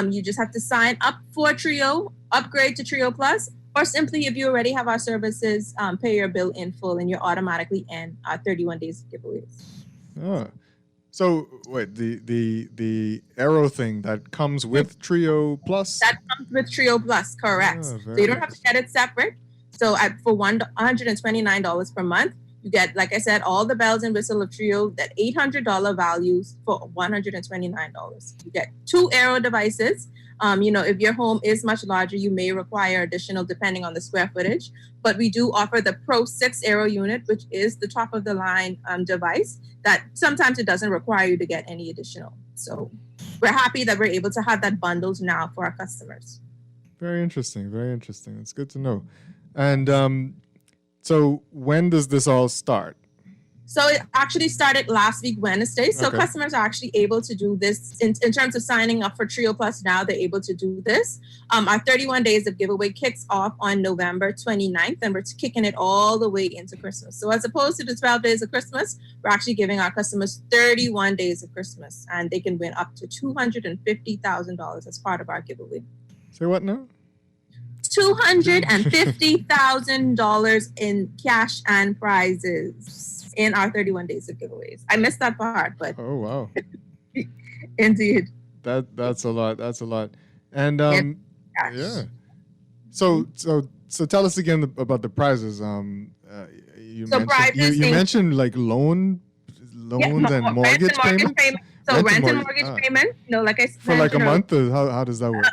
you just have to sign up for Trio, upgrade to Trio Plus, or simply if you already have our services, pay your bill in full and you're automatically in our 31 days of giveaways. Oh. So wait, the Aero thing that comes with Trio Plus? That comes with Trio Plus, correct. So you don't have to get it separate. So for $129 per month, You get, like I said, all the bells and whistle of Trio, that $800 values for $129. You get 2 Aero devices. If your home is much larger, you may require additional depending on the square footage. But we do offer the Pro 6 Aero unit, which is the top of the line device that sometimes it doesn't require you to get any additional. So we're happy that we're able to have that bundled now for our customers. Very interesting. Very interesting. It's good to know. And so when does this all start? So it actually started last week, Wednesday. So customers are actually able to do this in terms of signing up for Trio Plus. Now they're able to do this. Our 31 days of giveaway kicks off on November 29th, and we're kicking it all the way into Christmas. So as opposed to the 12 days of Christmas, we're actually giving our customers 31 days of Christmas, and they can win up to $250,000 as part of our giveaway. Say what now? $250,000 in cash and prizes in our 31 days of giveaways. I missed that part, but oh wow, indeed, that's a lot. That's a lot. And yeah. So tell us again about the prizes. You mentioned like loans and mortgage payments. So rent and mortgage payment, like I said, for like a month. How does that work?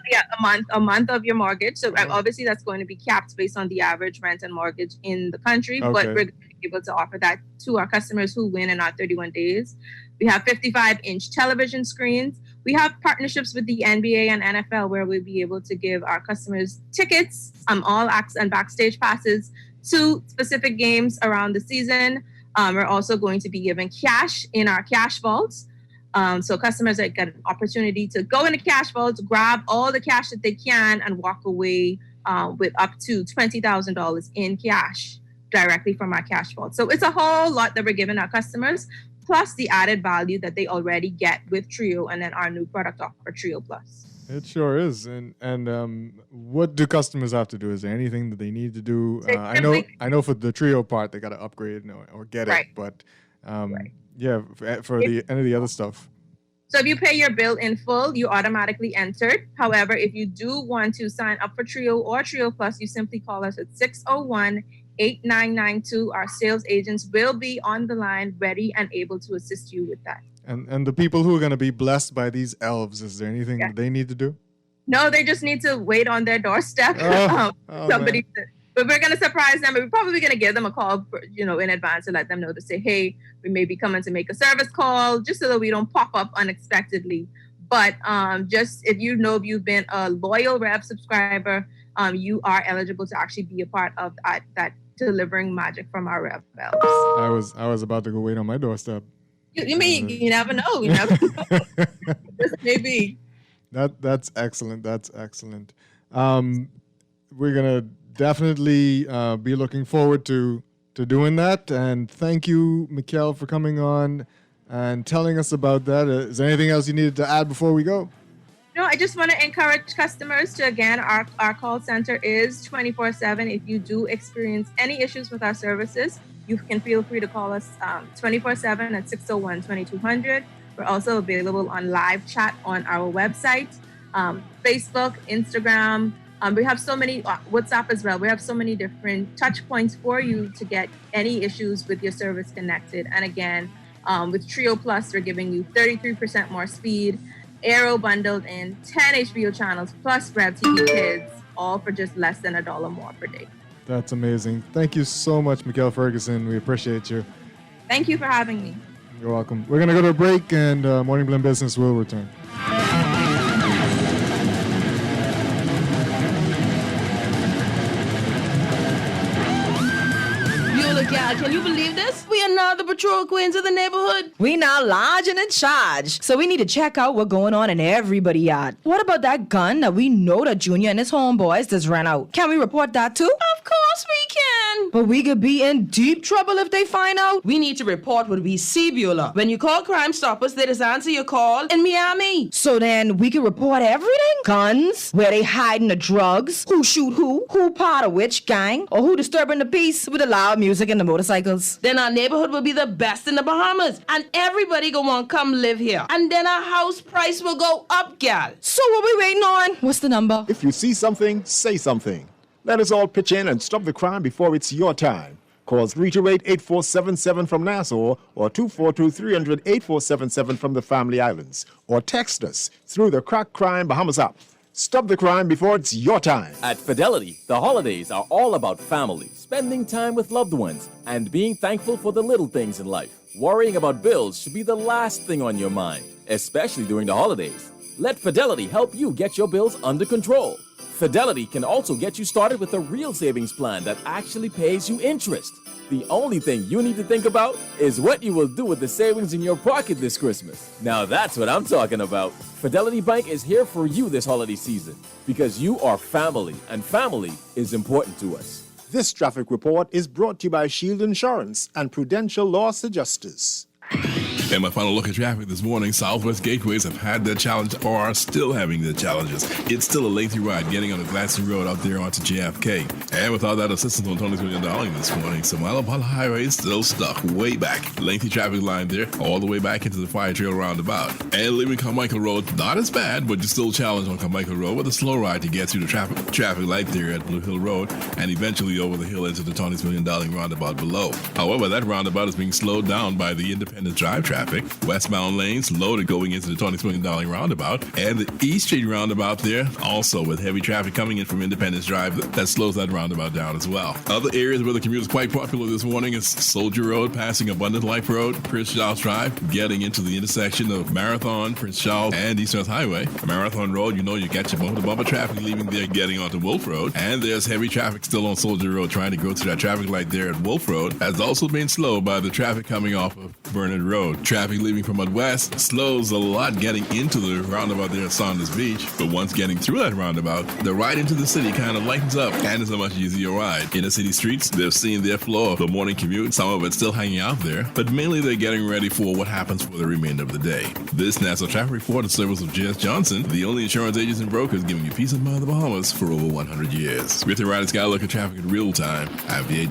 A month of your mortgage. So obviously that's going to be capped based on the average rent and mortgage in the country. But we're going to be able to offer that to our customers who win in our 31 days. We have 55-inch television screens. We have partnerships with the NBA and NFL where we'll be able to give our customers tickets, all acts and backstage passes to specific games around the season. We're also going to be giving cash in our cash vaults. So customers that get an opportunity to go into cash vaults, grab all the cash that they can, and walk away with up to $20,000 in cash directly from our cash vault. So it's a whole lot that we're giving our customers, plus the added value that they already get with Trio, and then our new product offer, Trio Plus. It sure is. And what do customers have to do? Is there anything that they need to do? I know for the Trio part they got to upgrade or get it, but yeah, for any of the other stuff. So if you pay your bill in full, you automatically entered. However, if you do want to sign up for Trio or Trio Plus, you simply call us at 601-8992. Our sales agents will be on the line, ready and able to assist you with that. And the people who are going to be blessed by these elves, is there anything that they need to do? No, they just need to wait on their doorstep. But we're going to surprise them. We're probably going to give them a call, in advance to let them know to say, hey, we may be coming to make a service call, just so that we don't pop up unexpectedly. But just if you've been a loyal Rev subscriber, you are eligible to actually be a part of that delivering magic from our Rev bells. I was about to go wait on my doorstep. You never know. You never know. This may be. That's excellent. That's excellent. We're gonna definitely be looking forward to doing that. And thank you, Mikkel, for coming on and telling us about that. Is there anything else you needed to add before we go? No, I just want to encourage customers to, again, our call center is 24/7. If you do experience any issues with our services, you can feel free to call us 24/7 at 601-2200. We're also available on live chat on our website, Facebook, Instagram. We have so many, WhatsApp as well. We have so many different touch points for you to get any issues with your service connected. And again, with Trio Plus, we're giving you 33% more speed, Aero bundled in, 10 HBO channels, plus Rev TV Kids, all for just less than $1 more per day. That's amazing. Thank you so much, Mikkel Ferguson. We appreciate you. Thank you for having me. You're welcome. We're going to go to a break, and Morning Blend Business will return. God, can you believe this? We are now the patrol queens of the neighborhood. We now large and in charge. So we need to check out what's going on in everybody's yard. What about that gun that we know that Junior and his homeboys just ran out? Can we report that too? Of course we can. But we could be in deep trouble if they find out. We need to report what we see, Beulah. When you call Crime Stoppers, they just answer your call in Miami. So then we can report everything? Guns, where they hiding the drugs, who shoot who part of which gang, or who disturbing the peace with the loud music and the motorcycles. Then our neighborhood will be the best in the Bahamas, and everybody gonna want to come live here. And then our house price will go up, gal. So what we waiting on? What's the number? If you see something, say something. Let us all pitch in and stop the crime before it's your time. Call 328-8477 from Nassau or 242-300-8477 from the Family Islands. Or text us through the Crack Crime Bahamas app. Stop the crime before it's your time. At Fidelity, the holidays are all about family, spending time with loved ones, and being thankful for the little things in life. Worrying about bills should be the last thing on your mind, especially during the holidays. Let Fidelity help you get your bills under control. Fidelity can also get you started with a real savings plan that actually pays you interest. The only thing you need to think about is what you will do with the savings in your pocket this Christmas. Now that's what I'm talking about. Fidelity Bank is here for you this holiday season because you are family, and family is important to us. This traffic report is brought to you by Shield Insurance and Prudential Loss Adjusters. And my final look at traffic this morning, Southwest gateways have had their challenge or are still having their challenges. It's still a lengthy ride getting on the Glassy Road out there onto JFK. And without that assistance on Tony's Million Darling this morning, so Malapala Highway is still stuck way back. Lengthy traffic line there, all the way back into the Fire Trail roundabout. And leaving Carmichael Road, not as bad, but you're still challenged on Carmichael Road with a slow ride to get through the traffic light there at Blue Hill Road and eventually over the hill into the Tony's Million Darling roundabout below. However, that roundabout is being slowed down by the Independence Drive traffic. Westbound lanes loaded going into the $20 million roundabout, and the East Street roundabout there also with heavy traffic coming in from Independence Drive that slows that roundabout down as well. Other areas where the commute is quite popular this morning is Soldier Road, passing Abundant Life Road, Prince Charles Drive, getting into the intersection of Marathon, Prince Charles, and East North Highway. Marathon Road, you know you got your bumper traffic leaving there, getting onto Wolf Road, and there's heavy traffic still on Soldier Road trying to go to that traffic light there at Wolf Road, has also been slowed by the traffic coming off of Bernard Road. Traffic leaving from out west slows a lot getting into the roundabout there at Saunders Beach, but once getting through that roundabout, the ride into the city kind of lightens up and is a much easier ride. Inner city streets, they've seen their flow of the morning commute, some of it still hanging out there, but mainly they're getting ready for what happens for the remainder of the day. This National Traffic Report is service of J.S. Johnson, the only insurance agents and brokers giving you peace of mind in the Bahamas for over 100 years. With the riders gotta look at traffic in real time. IVA.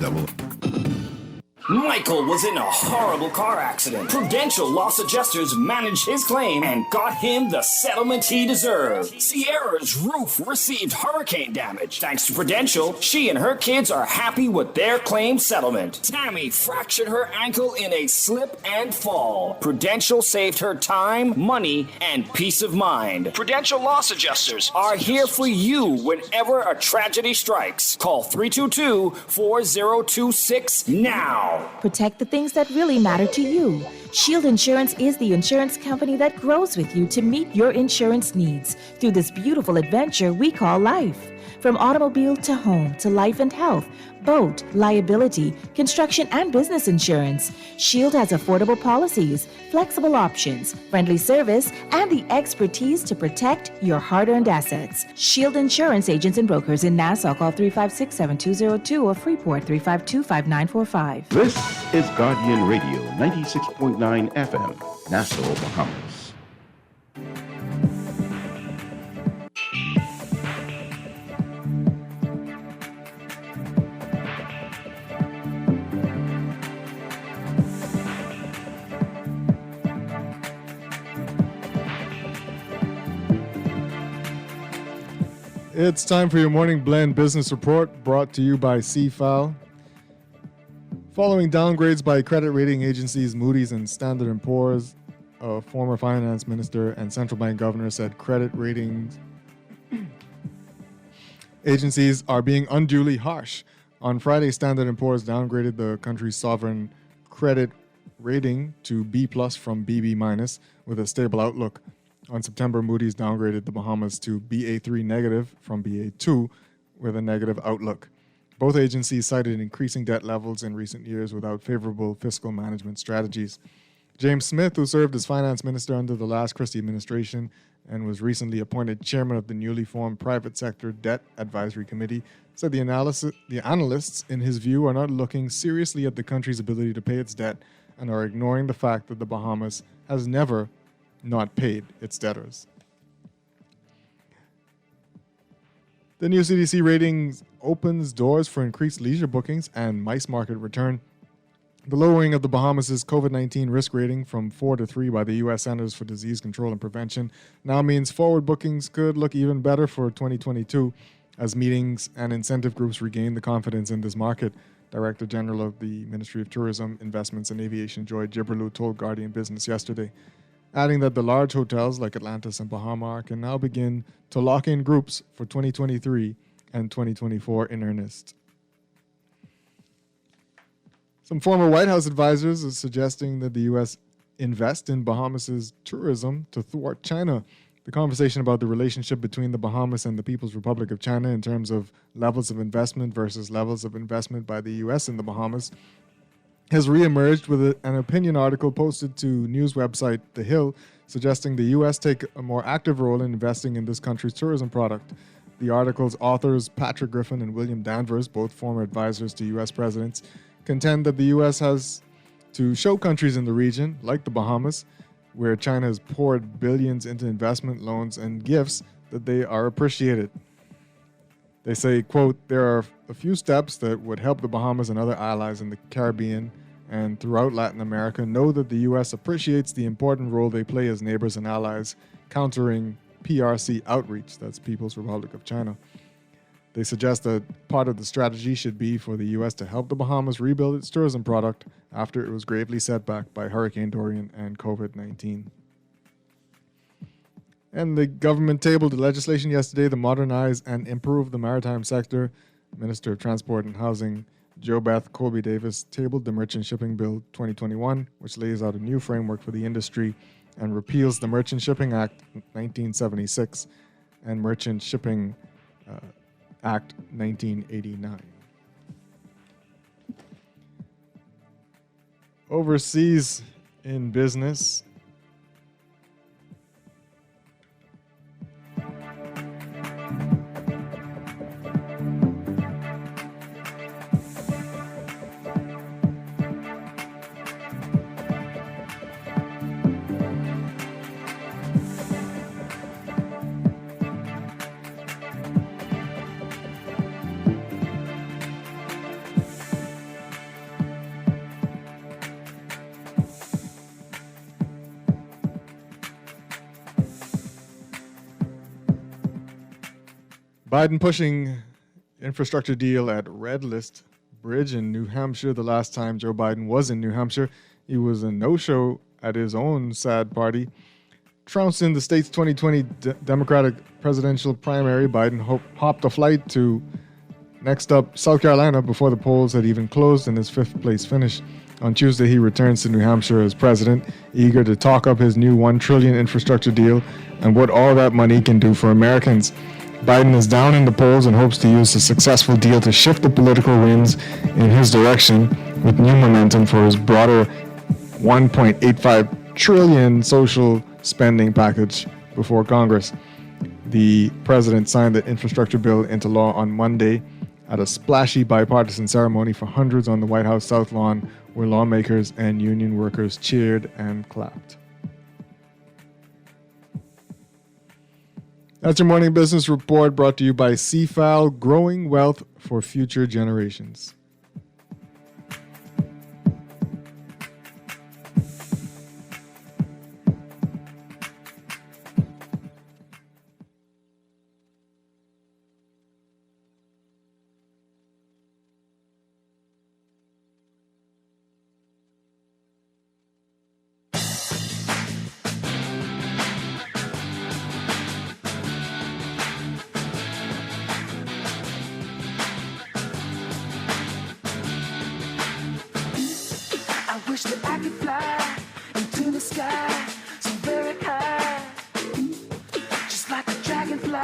Michael was in a horrible car accident. Prudential Loss Adjusters managed his claim and got him the settlement he deserved. Sierra's roof received hurricane damage. Thanks to Prudential, she and her kids are happy with their claim settlement. Tammy fractured her ankle in a slip and fall. Prudential saved her time, money, and peace of mind. Prudential Loss Adjusters are here for you whenever a tragedy strikes. Call 322-4026 now. Protect the things that really matter to you. Shield Insurance is the insurance company that grows with you to meet your insurance needs through this beautiful adventure we call life. From automobile to home to life and health, boat, liability, construction, and business insurance, Shield has affordable policies, flexible options, friendly service, and the expertise to protect your hard-earned assets. Shield Insurance agents and brokers in Nassau, call 356-7202 or Freeport 352-5945. This is Guardian Radio 96.9 FM, Nassau, Bahamas. It's time for your morning blend business report brought to you by CFAL. Following downgrades by credit rating agencies Moody's and Standard & Poor's, a former finance minister and central bank governor said credit ratings agencies are being unduly harsh. On Friday, Standard & Poor's downgraded the country's sovereign credit rating to B+ from BB- with a stable outlook. On September, Moody's downgraded the Bahamas to Ba3 negative from Ba2 with a negative outlook. Both agencies cited increasing debt levels in recent years without favorable fiscal management strategies. James Smith, who served as finance minister under the last Christie administration and was recently appointed chairman of the newly formed Private Sector Debt Advisory Committee, said the analysts, in his view, are not looking seriously at the country's ability to pay its debt and are ignoring the fact that the Bahamas has never not paid its debtors. The new CDC ratings opens doors for increased leisure bookings and MICE market return. The lowering of the Bahamas' COVID-19 risk rating from 4 to 3 by the U.S. Centers for Disease Control and Prevention now means forward bookings could look even better for 2022 as meetings and incentive groups regain the confidence in this market. Director General of the Ministry of Tourism, Investments and Aviation, Joy Gibberlew, told Guardian Business yesterday, adding that the large hotels like Atlantis and Bahama can now begin to lock in groups for 2023 and 2024 in earnest. Some former White House advisors are suggesting that the U.S. invest in Bahamas' tourism to thwart China. The conversation about the relationship between the Bahamas and the People's Republic of China in terms of levels of investment versus levels of investment by the U.S. in the Bahamas has reemerged with an opinion article posted to news website The Hill suggesting the U.S. take a more active role in investing in this country's tourism product. The article's authors, Patrick Griffin and William Danvers, both former advisors to U.S. presidents, contend that the U.S. has to show countries in the region, like the Bahamas, where China has poured billions into investment loans and gifts, that they are appreciated. They say, quote, there are a few steps that would help the Bahamas and other allies in the Caribbean and throughout Latin America know that the U.S. appreciates the important role they play as neighbors and allies countering PRC outreach, that's People's Republic of China. They suggest that part of the strategy should be for the U.S. to help the Bahamas rebuild its tourism product after it was gravely set back by Hurricane Dorian and COVID-19. And the government tabled the legislation yesterday to modernize and improve the maritime sector. Minister of Transport and Housing Jo Beth Colby Davis tabled the Merchant Shipping Bill 2021, which lays out a new framework for the industry and repeals the Merchant Shipping Act 1976 and Merchant Shipping Act 1989. Overseas in business, Biden pushing infrastructure deal at Red List Bridge in New Hampshire. The last time Joe Biden was in New Hampshire, he was a no-show at his own sad party. Trounced in the state's 2020 Democratic presidential primary, Biden hopped a flight to next up South Carolina before the polls had even closed in his fifth-place finish. On Tuesday, he returns to New Hampshire as president, eager to talk up his new $1 trillion infrastructure deal and what all that money can do for Americans. Biden is down in the polls and hopes to use the successful deal to shift the political winds in his direction with new momentum for his broader $1.85 trillion social spending package before Congress. The president signed the infrastructure bill into law on Monday at a splashy bipartisan ceremony for hundreds on the White House South Lawn, where lawmakers and union workers cheered and clapped. That's your morning business report brought to you by CFAL, growing wealth for future generations. Wish that I could fly into the sky so very high, just like a dragonfly.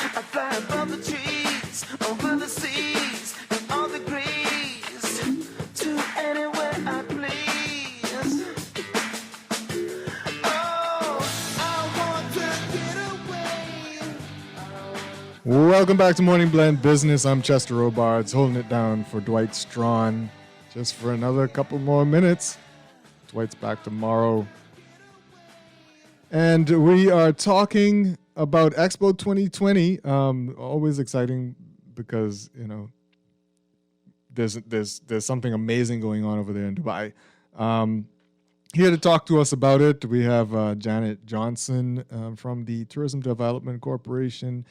I fly above the trees, over the seas, and all the degrees, to anywhere I please. Oh, I want to get away. Welcome back to Morning Blend Business. I'm Chester Robards, holding it down for Dwight Strachan just for another couple more minutes. Dwight's back tomorrow. And we are talking about Expo 2020. Always exciting because, you know, there's something amazing going on over there in Dubai. Here to talk to us about it, we have Janet Johnson from the Tourism Development Corporation,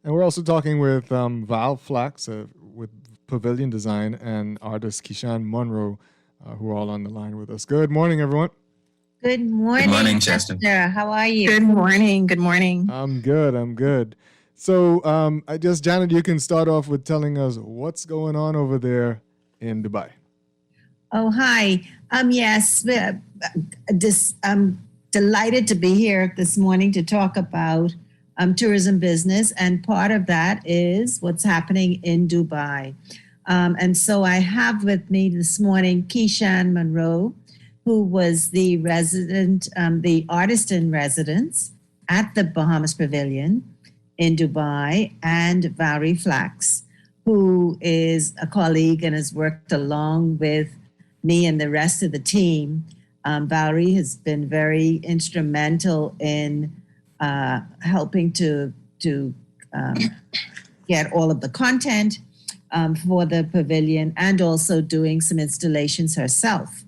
And we're also talking with Val Flax with Pavilion Design and artist Keishan Monroe, who are all on the line with us. Good morning, everyone. Good morning, Chester. How are you? Good morning. Good morning. I'm good. So I guess, Janet, you can start off with telling us what's going on over there in Dubai. Oh, hi. Yes, I'm delighted to be here this morning to talk about tourism business, and part of that is what's happening in Dubai. And so I have with me this morning Keishan Monroe, who was the the artist in residence at the Bahamas Pavilion in Dubai, and Valerie Flax, who is a colleague and has worked along with me and the rest of the team. Valerie has been very instrumental in helping to get all of the content for the pavilion, and also doing some installations herself.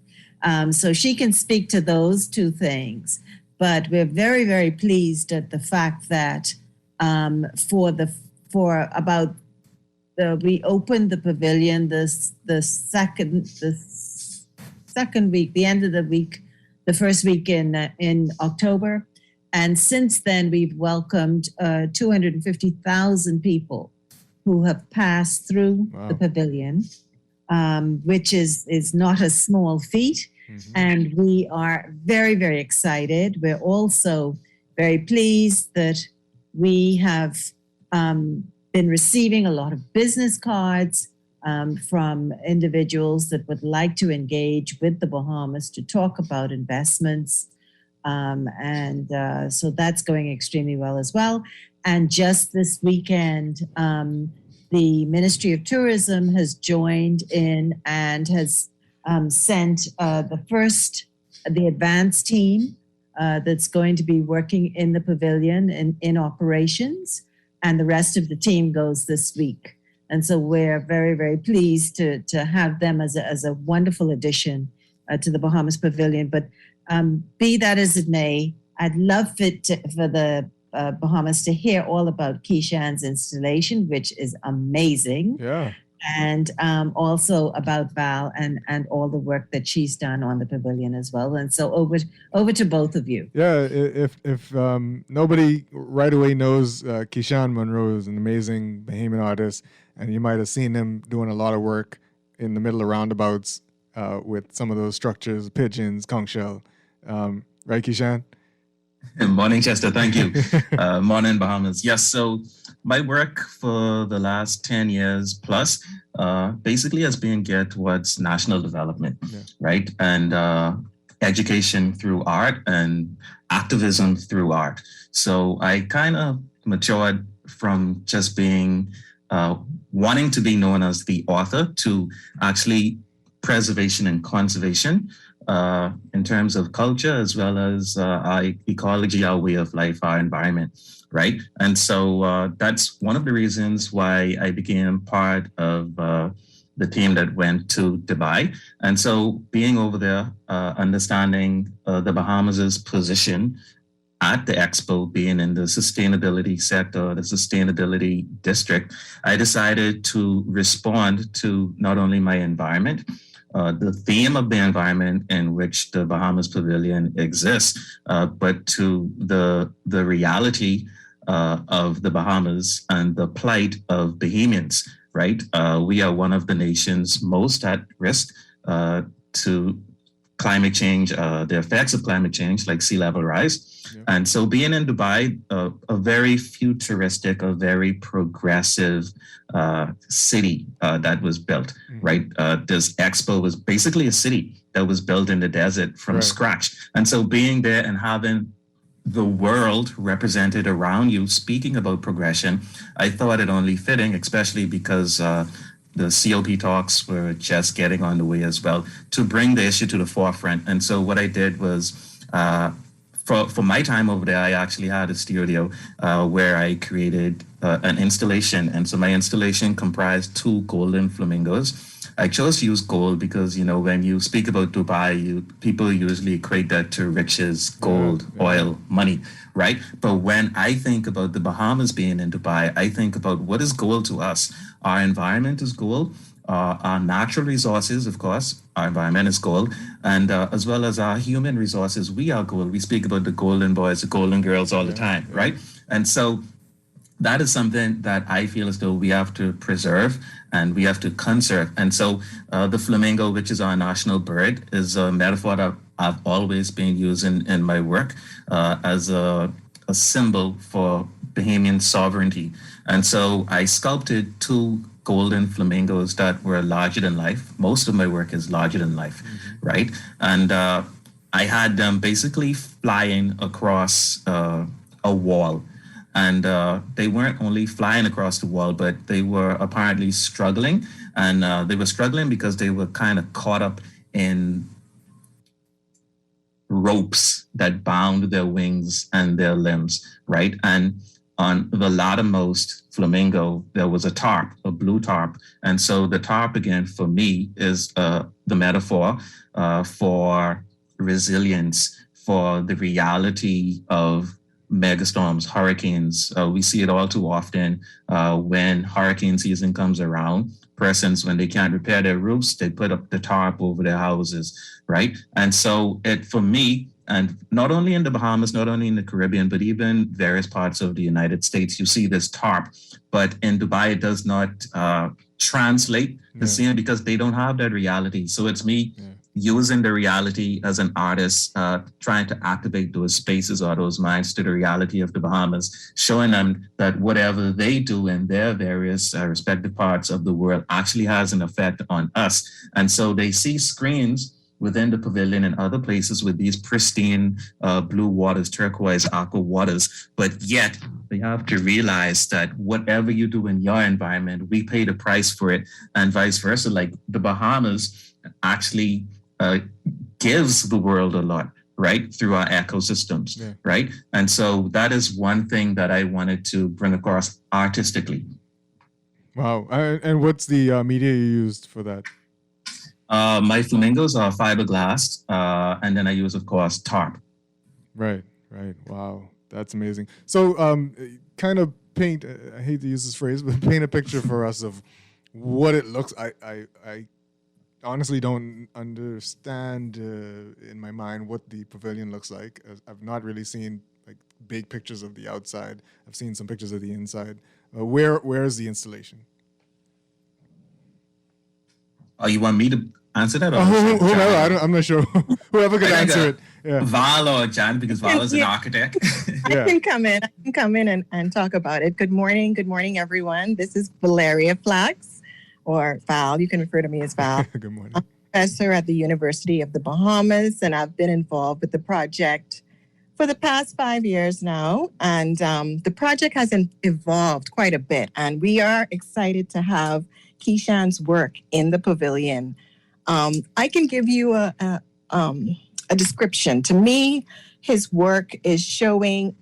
So she can speak to those two things. But we're very, very pleased at the fact that we opened the pavilion the second week, the end of the week, the first week in October. And since then, we've welcomed 250,000 people who have passed through the pavilion, which is not a small feat. Mm-hmm. And we are very, very excited. We're also very pleased that we have been receiving a lot of business cards from individuals that would like to engage with the Bahamas to talk about investments. So that's going extremely well as well. And just this weekend, the Ministry of Tourism has joined in and has sent the advance team that's going to be working in the pavilion in operations, and the rest of the team goes this week. And so we're very, very pleased to have them as a wonderful addition to the Bahamas Pavilion. But be that as it may, I'd love for the Bahamas to hear all about Keishan's installation, which is amazing. Yeah. And also about Val and all the work that she's done on the pavilion as well. And so over to both of you. Yeah, if nobody right away knows, Keishan Monroe is an amazing Bahamian artist, and you might have seen him doing a lot of work in the middle of roundabouts with some of those structures, pigeons, conch shell. Right, Keishan? Morning, Chester. Thank you. Morning, Bahamas. Yes, so my work for the last 10 years plus basically has been geared towards national development, right? And education through art and activism through art. So I kind of matured from just being wanting to be known as the author to actually preservation and conservation in terms of culture, as well as our ecology, our way of life, our environment, right? And so that's one of the reasons why I became part of the team that went to Dubai. And so being over there, understanding the Bahamas' position at the expo, being in the sustainability sector, the sustainability district, I decided to respond to not only my environment, the theme of the environment in which the Bahamas Pavilion exists, but to the reality of the Bahamas and the plight of Bahamians, right? We are one of the nations most at risk to climate change, the effects of climate change, like sea level rise. Yeah. And so being in Dubai, a very futuristic, a very progressive city that was built, right? This expo was basically a city that was built in the desert from scratch. And so being there and having the world represented around you, speaking about progression, I thought it only fitting, especially because the COP talks were just getting on the way as well, to bring the issue to the forefront. And so what I did was, for my time over there, I actually had a studio where I created an installation. And so my installation comprised 2 golden flamingos. I chose to use gold because, when you speak about Dubai, people usually equate that to riches, gold, oil, money, right? But when I think about the Bahamas being in Dubai, I think about what is gold to us. Our environment is gold. Our natural resources, of course, our environment is gold, and as well as our human resources, we are gold. We speak about the golden boys, the golden girls all the time, right? And so that is something that I feel as though we have to preserve and we have to conserve. And so the flamingo, which is our national bird, is a metaphor that I've always been using in my work as a symbol for Bahamian sovereignty. And so I sculpted 2 golden flamingos that were larger than life. Most of my work is larger than life, right? And I had them basically flying across a wall. And they weren't only flying across the wall, but they were apparently struggling. And they were struggling because they were kind of caught up in ropes that bound their wings and their limbs, right? And on the latter-most flamingo, there was a tarp, a blue tarp. And so the tarp, again, for me, is the metaphor for resilience, for the reality of megastorms, hurricanes. We see it all too often when hurricane season comes around. Persons, when they can't repair their roofs, they put up the tarp over their houses, right? And so for me, and not only in the Bahamas, not only in the Caribbean, but even various parts of the United States, you see this tarp. But in Dubai, it does not translate the same because they don't have that reality. So it's me using the reality as an artist, trying to activate those spaces or those minds to the reality of the Bahamas, showing them that whatever they do in their various respective parts of the world actually has an effect on us. And so they see screens within the pavilion and other places with these pristine blue waters, turquoise, aqua waters. But yet they have to realize that whatever you do in your environment, we pay the price for it, and vice versa. Like the Bahamas actually gives the world a lot, right? Through our ecosystems, right? And so that is one thing that I wanted to bring across artistically. Wow. And what's the media you used for that? My flamingos are fiberglass, and then I use, of course, tarp. Right. Wow, that's amazing. So, kind of paint. I hate to use this phrase, but paint a picture for us of what it looks. I honestly don't understand in my mind what the pavilion looks like. I've not really seen like big pictures of the outside. I've seen some pictures of the inside. Where is the installation? Oh, you want me to answer that? Or whoever, I'm not sure. Whoever can answer it. Yeah. Val or Jan, because Val is an architect. I can come in and talk about it. Good morning, everyone. This is Valeria Flax, or Val. You can refer to me as Val. Good morning. I'm a professor at the University of the Bahamas, and I've been involved with the project for the past 5 years now. And the project has evolved quite a bit, and we are excited to have Keishan's work in the pavilion. I can give you a description. To me, his work is showing.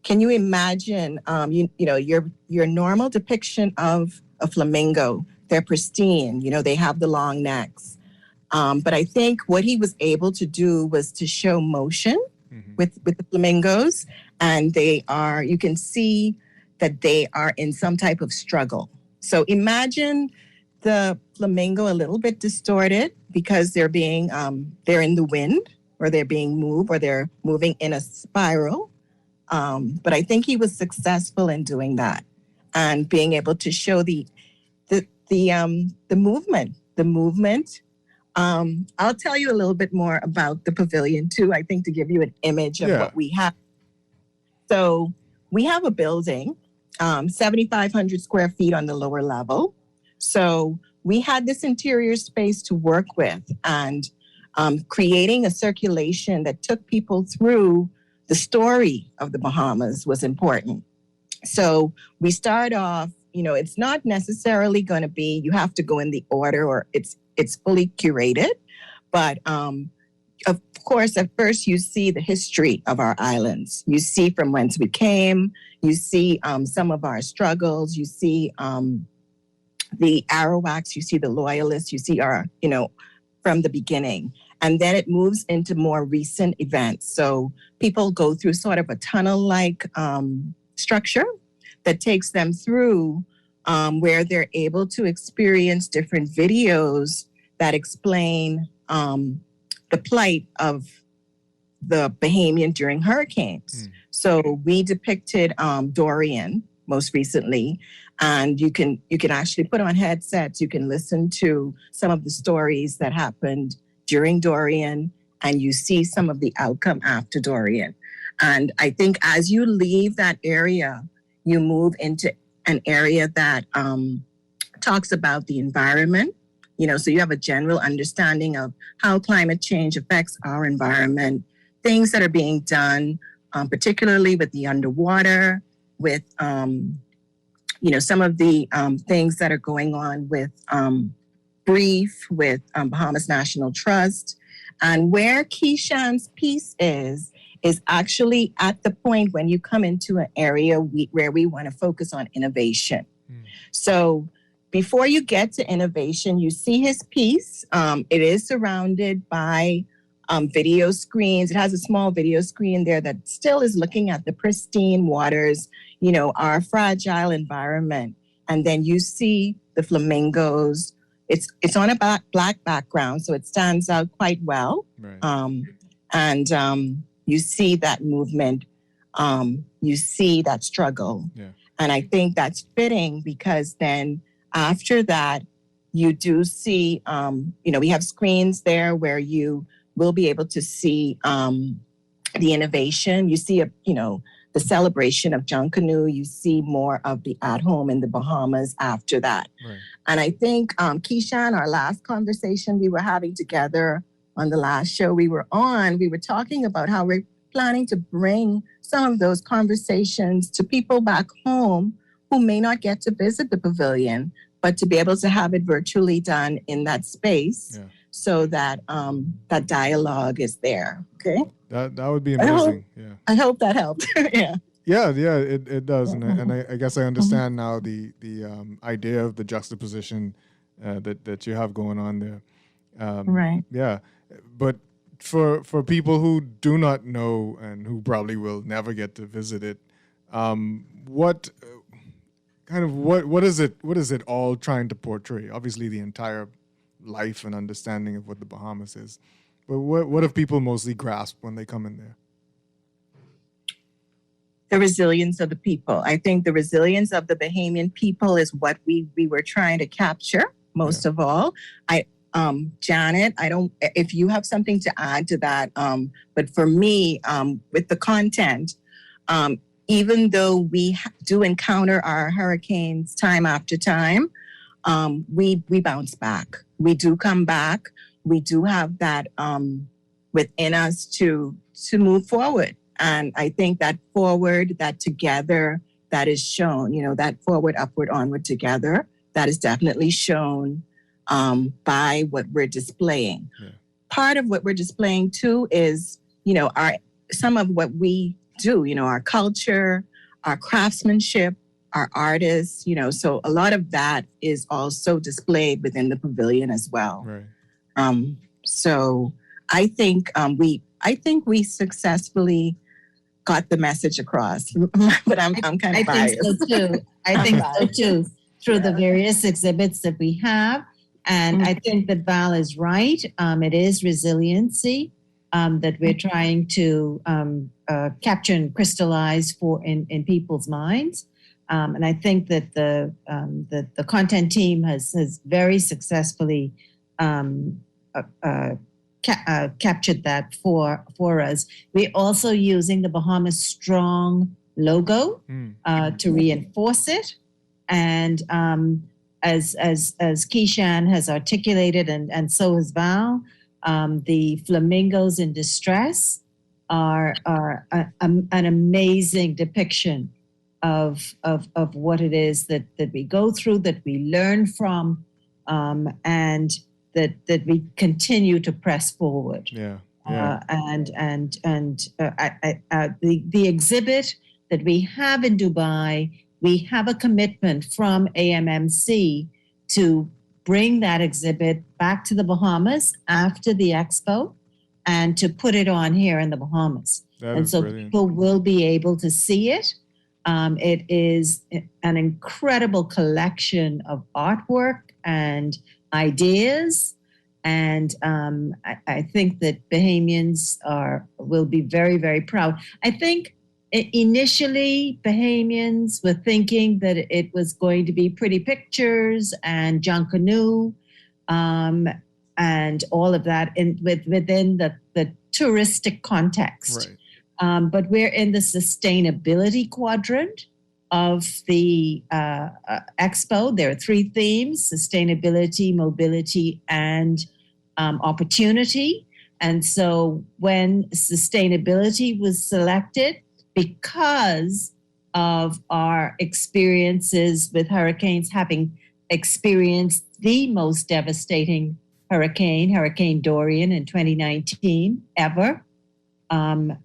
Can you imagine? Your normal depiction of a flamingo. They're pristine. They have the long necks. But I think what he was able to do was to show motion with the flamingos, and they are. You can see that they are in some type of struggle. So imagine the flamingo a little bit distorted because they're in the wind, or they're being moved, or they're moving in a spiral. But I think he was successful in doing that and being able to show the movement. The movement. I'll tell you a little bit more about the pavilion too. I think to give you an image of what we have. So we have a building, 7,500 square feet on the lower level. So we had this interior space to work with, and creating a circulation that took people through the story of the Bahamas was important. So we start off, it's not necessarily going to be, you have to go in the order, or it's fully curated. But of course, at first you see the history of our islands. You see from whence we came. You see some of our struggles. You see the Arawaks, you see the Loyalists, you see our, from the beginning. And then it moves into more recent events. So people go through sort of a tunnel-like structure that takes them through where they're able to experience different videos that explain the plight of the Bahamian during hurricanes. So we depicted Dorian most recently, and you can actually put on headsets. You can listen to some of the stories that happened during Dorian, and you see some of the outcome after Dorian. And I think as you leave that area, you move into an area that talks about the environment. So you have a general understanding of how climate change affects our environment, things that are being done, particularly with the underwater, with some of the things that are going on with Brief, with Bahamas National Trust. And where Keishan's piece is actually at the point when you come into an area where we want to focus on innovation. So before you get to innovation, you see his piece. It is surrounded by video screens. It has a small video screen there that still is looking at the pristine waters, our fragile environment. And then you see the flamingos. It's on a black background, so it stands out quite well. Right. And you see that movement. You see that struggle. Yeah. And I think that's fitting because then after that, you do see, we have screens there where you will be able to see the innovation. You see, the celebration of Junkanoo. You see more of the at-home in the Bahamas after that. Right. And I think, Keishan, our last conversation we were having together on the last show we were on, we were talking about how we're planning to bring some of those conversations to people back home who may not get to visit the pavilion, but to be able to have it virtually done in that space so that that dialogue is there. Okay. That would be amazing. I hope that helped. Yeah, it does, and I guess I understand now the idea of the juxtaposition that you have going on there. Right. Yeah, but for people who do not know and who probably will never get to visit it, what is it all trying to portray? Obviously, the entire life and understanding of what the Bahamas is, but what have people mostly grasped when they come in there? The resilience of the people. I think the resilience of the Bahamian people is what we were trying to capture most of all. Janet, if you have something to add to that, but for me, with the content, even though we do encounter our hurricanes time after time, we bounce back. We do come back. We do have that within us to move forward. And I think that forward, that together, that is shown, that forward, upward, onward, together, that is definitely shown by what we're displaying. Yeah. Part of what we're displaying too is, some of what we do, our culture, our craftsmanship, our artists, so a lot of that is also displayed within the pavilion as well. Right. So I think we successfully got the message across, but I'm kind of biased. I think so too, through the various exhibits that we have. And I think that Val is right. It is resiliency that we're trying to capture and crystallize in people's minds. And I think that the content team has very successfully captured that for us. We're also using the Bahamas Strong logo to reinforce it. And as Keishan has articulated, and so has Val, the flamingos in distress are an amazing depiction of what it is that we go through, that we learn from, and that we continue to press forward. The exhibit that we have in Dubai, we have a commitment from AMMC to bring that exhibit back to the Bahamas after the expo and to put it on here in the Bahamas. That and is so brilliant. people will be able to see it. It is an incredible collection of artwork and ideas. And I think that Bahamians will be very, very proud. I think initially Bahamians were thinking that it was going to be pretty pictures and John Canoe and all of that within the touristic context. Right. But we're in the sustainability quadrant of the expo. There are 3 themes: sustainability, mobility, and opportunity. And so when sustainability was selected, because of our experiences with hurricanes, having experienced the most devastating hurricane, Hurricane Dorian in 2019 ever, having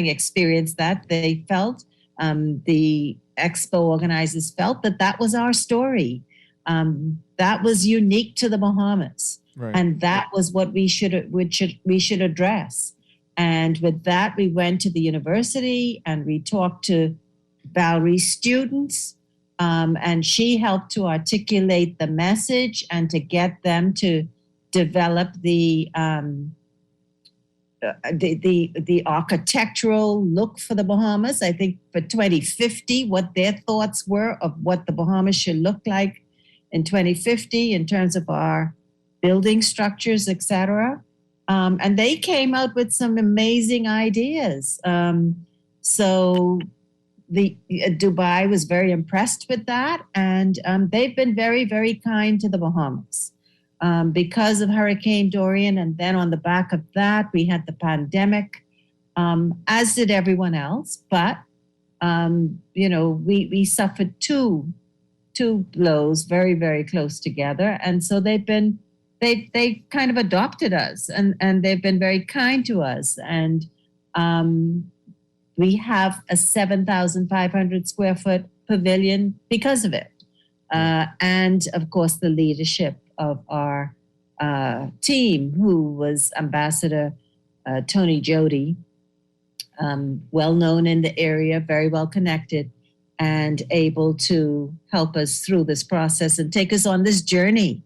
experienced that, they felt, the expo organizers felt that was our story. That was unique to the Bahamas. Right. And that was what we should address. And with that, we went to the university and we talked to Valerie's students, and she helped to articulate the message and to get them to develop the architectural look for the Bahamas. I think for 2050, what their thoughts were of what the Bahamas should look like in 2050 in terms of our building structures, etc. And they came out with some amazing ideas. So Dubai was very impressed with that, and they've been very, very kind to the Bahamas. Because of Hurricane Dorian, and then on the back of that, we had the pandemic, as did everyone else. But we suffered two blows very, very close together, and so they kind of adopted us, and they've been very kind to us. And we have a 7,500 square foot pavilion because of it, and of course the leadership of our team, who was Ambassador Tony Jody, well known in the area, very well connected, and able to help us through this process and take us on this journey.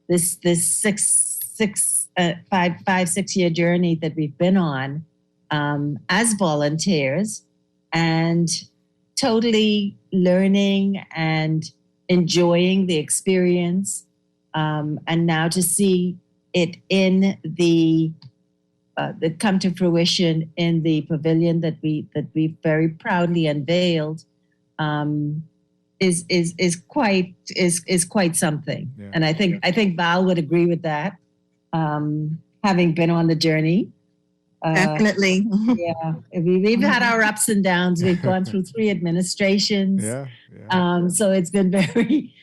This 6-year journey that we've been on as volunteers, and totally learning and enjoying the experience, and now to see it in that come to fruition in the pavilion that we very proudly unveiled, is quite something. Yeah. And I think Val would agree with that, having been on the journey. Definitely. Yeah, we've had our ups and downs. We've gone through 3 administrations. Yeah. So it's been very,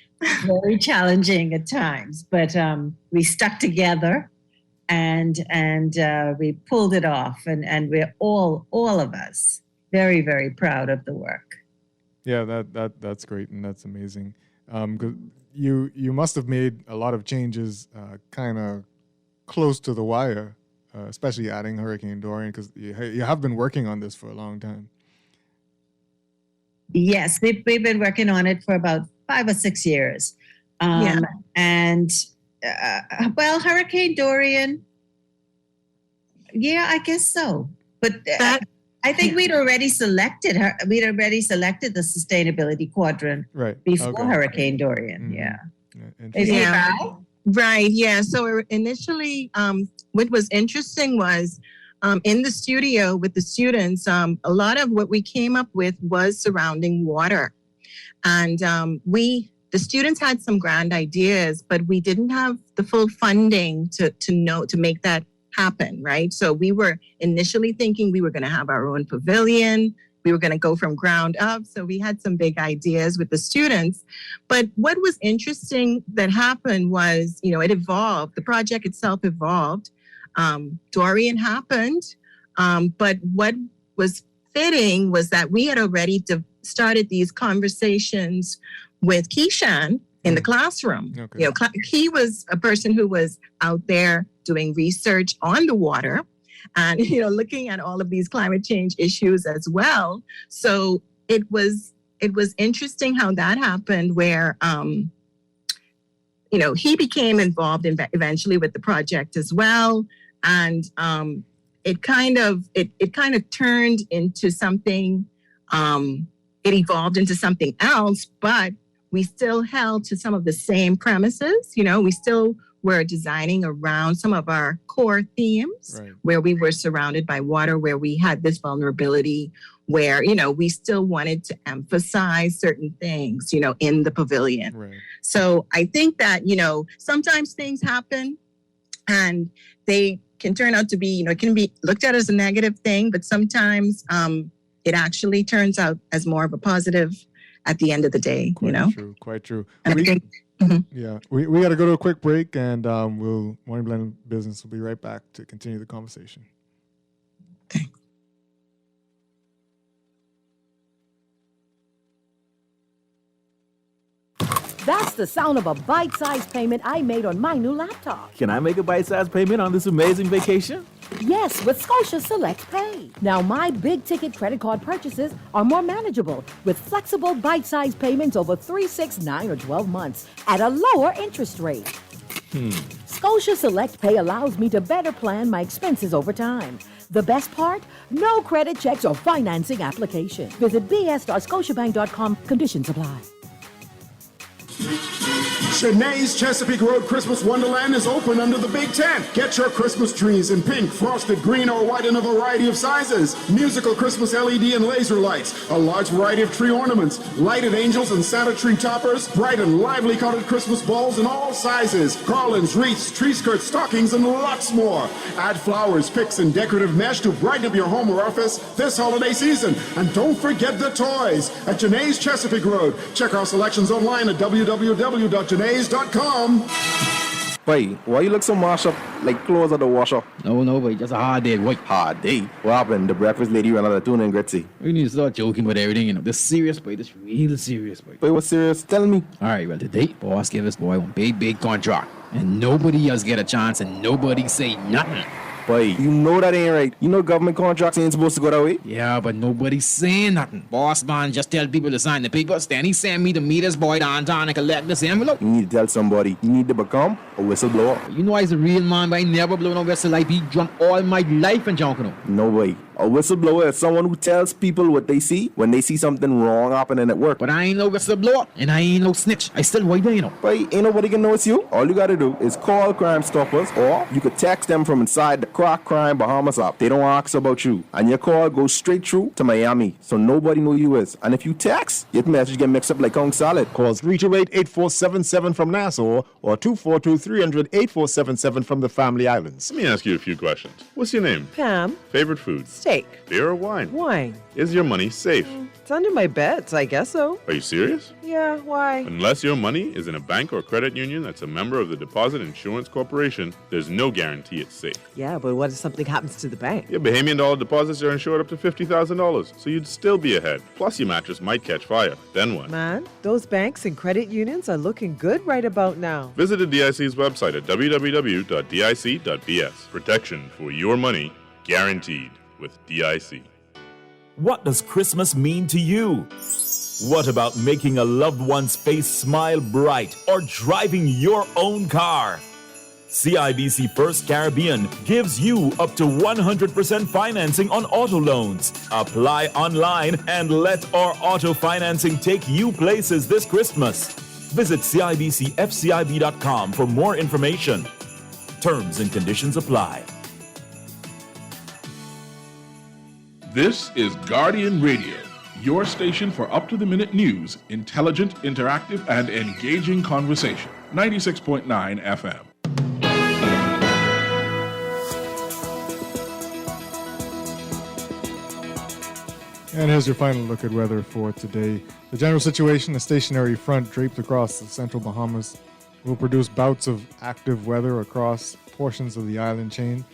very challenging at times, but we stuck together and we pulled it off, and we're all of us very, very proud of the work. Yeah, that's great, and that's amazing. 'Cause you must have made a lot of changes, kind of close to the wire, especially adding Hurricane Dorian, because you have been working on this for a long time. Yes, we've been working on it for about 5 or 6 years. And Hurricane Dorian, yeah, I guess so. But I think we'd already selected the sustainability quadrant before Hurricane Dorian. Mm-hmm. Yeah. Right. Yeah. So initially, what was interesting was in the studio with the students, a lot of what we came up with was surrounding water. And the students had some grand ideas, but we didn't have the full funding to make that happen, right? So we were initially thinking we were going to have our own pavilion. We were going to go from ground up. So we had some big ideas with the students. But what was interesting that happened was, it evolved. The project itself evolved. Dorian happened. But what was fitting was that we had already started these conversations with Keyshawn in the classroom. Okay. He was a person who was out there doing research on the water and, looking at all of these climate change issues as well. So it was interesting how that happened where, he became involved eventually with the project as well. And it kind of turned into something, it evolved into something else, but we still held to some of the same premises. We still were designing around some of our core themes, right, where we were surrounded by water, where we had this vulnerability, where, we still wanted to emphasize certain things, in the pavilion. Right. So I think that, sometimes things happen and they can turn out to be, it can be looked at as a negative thing, but sometimes it actually turns out as more of a positive at the end of the day, Quite true. And Yeah, we got to go to a quick break, and Morning Blend Business will be right back to continue the conversation. That's the sound of a bite-sized payment I made on my new laptop. Can I make a bite-sized payment on this amazing vacation? Yes, with Scotia Select Pay. Now, my big-ticket credit card purchases are more manageable with flexible bite-sized payments over 3, 6, 9, or 12 months at a lower interest rate. Scotia Select Pay allows me to better plan my expenses over time. The best part? No credit checks or financing application. Visit bs.scotiabank.com. Conditions apply. Cheney's Chesapeake Road Christmas Wonderland is open under the Big Tent. Get your Christmas trees in pink, frosted green, or white in a variety of sizes. Musical Christmas LED and laser lights, a large variety of tree ornaments, lighted angels and Santa tree toppers, bright and lively colored Christmas balls in all sizes, garlands, wreaths, tree skirts, stockings, and lots more. Add flowers, picks, and decorative mesh to brighten up your home or office this holiday season. And don't forget the toys at Cheney's Chesapeake Road. Check our selections online at www.cheney's.com. Boy, why you look so mashed up like clothes at the washer? No, boy, just a hard day, boy. Hard day? What happened? The breakfast lady ran out of tuna and Gretzi. We need to start joking with everything, This serious, boy. This real serious, boy. Boy, what's serious? Tell me. All right, well, today, boss gave us, boy, one big contract. And nobody else get a chance and nobody say nothing. Boy, you know that ain't right. You know government contracts ain't supposed to go that way. Yeah, but nobody's saying nothing. Boss man just tell people to sign the papers. Then he send me to meet his boy downtown and collect this envelope. You need to tell somebody. You need to become a whistleblower. You know I's a real man, but I never blow no whistle. I be drunk all my life and junking. No way. A whistleblower is someone who tells people what they see when they see something wrong happening at work. But I ain't no whistleblower, and I ain't no snitch. I still white there, But ain't nobody can know it's you. All you gotta do is call Crime Stoppers, or you could text them from inside the Crack Crime Bahamas app. They don't ask about you, and your call goes straight through to Miami, so nobody know you is. And if you text, your message get mixed up like Kong Salad. Call 328-8477 from Nassau, or 242-300-8477 from the Family Islands. Let me ask you a few questions. What's your name? Pam. Favorite food? Steak. Beer or wine? Wine. Is your money safe? It's under my bed, so I guess so. Are you serious? Yeah, why? Unless your money is in a bank or credit union that's a member of the Deposit Insurance Corporation, there's no guarantee it's safe. Yeah, but what if something happens to the bank? Your Bahamian dollar deposits are insured up to $50,000, so you'd still be ahead. Plus, your mattress might catch fire. Then what? Man, those banks and credit unions are looking good right about now. Visit the DIC's website at www.dic.bs. Protection for your money, guaranteed with DIC. What does Christmas mean to you? What about making a loved one's face smile bright or driving your own car? CIBC First Caribbean gives you up to 100% financing on auto loans. Apply online and let our auto financing take you places this Christmas. Visit CIBCFCIB.com for more information. Terms and conditions apply. This is Guardian Radio, your station for up-to-the-minute news, intelligent, interactive, and engaging conversation. 96.9 FM. And here's your final look at weather for today. The general situation, a stationary front draped across the central Bahamas, will produce bouts of active weather across portions of the island chain.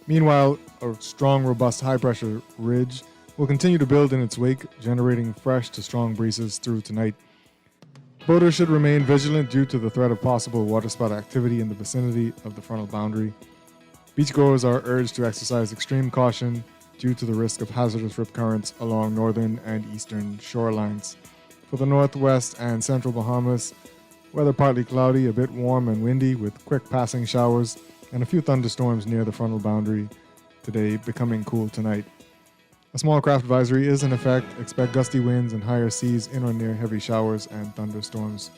Meanwhile, a strong, robust high-pressure ridge will continue to build in its wake, generating fresh to strong breezes through tonight. Boaters should remain vigilant due to the threat of possible waterspout activity in the vicinity of the frontal boundary. Beachgoers are urged to exercise extreme caution due to the risk of hazardous rip currents along northern and eastern shorelines. For the northwest and central Bahamas, weather partly cloudy, a bit warm and windy with quick passing showers and a few thunderstorms near the frontal boundary today, becoming cool tonight. A small craft advisory is in effect. Expect gusty winds and higher seas in or near heavy showers and thunderstorms.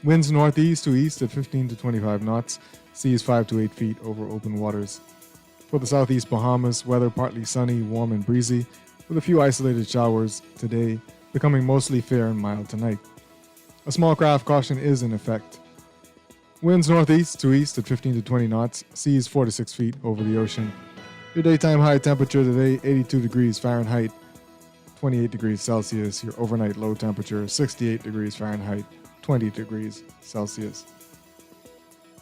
Winds northeast to east at 15 to 25 knots, seas 5 to 8 feet over open waters. For the southeast Bahamas, weather partly sunny, warm and breezy, with a few isolated showers today, becoming mostly fair and mild tonight. A small craft caution is in effect. Winds northeast to east at 15 to 20 knots, seas 4 to 6 feet over the ocean. Your daytime high temperature today, 82 degrees Fahrenheit, 28 degrees Celsius. Your overnight low temperature, 68 degrees Fahrenheit, 20 degrees Celsius.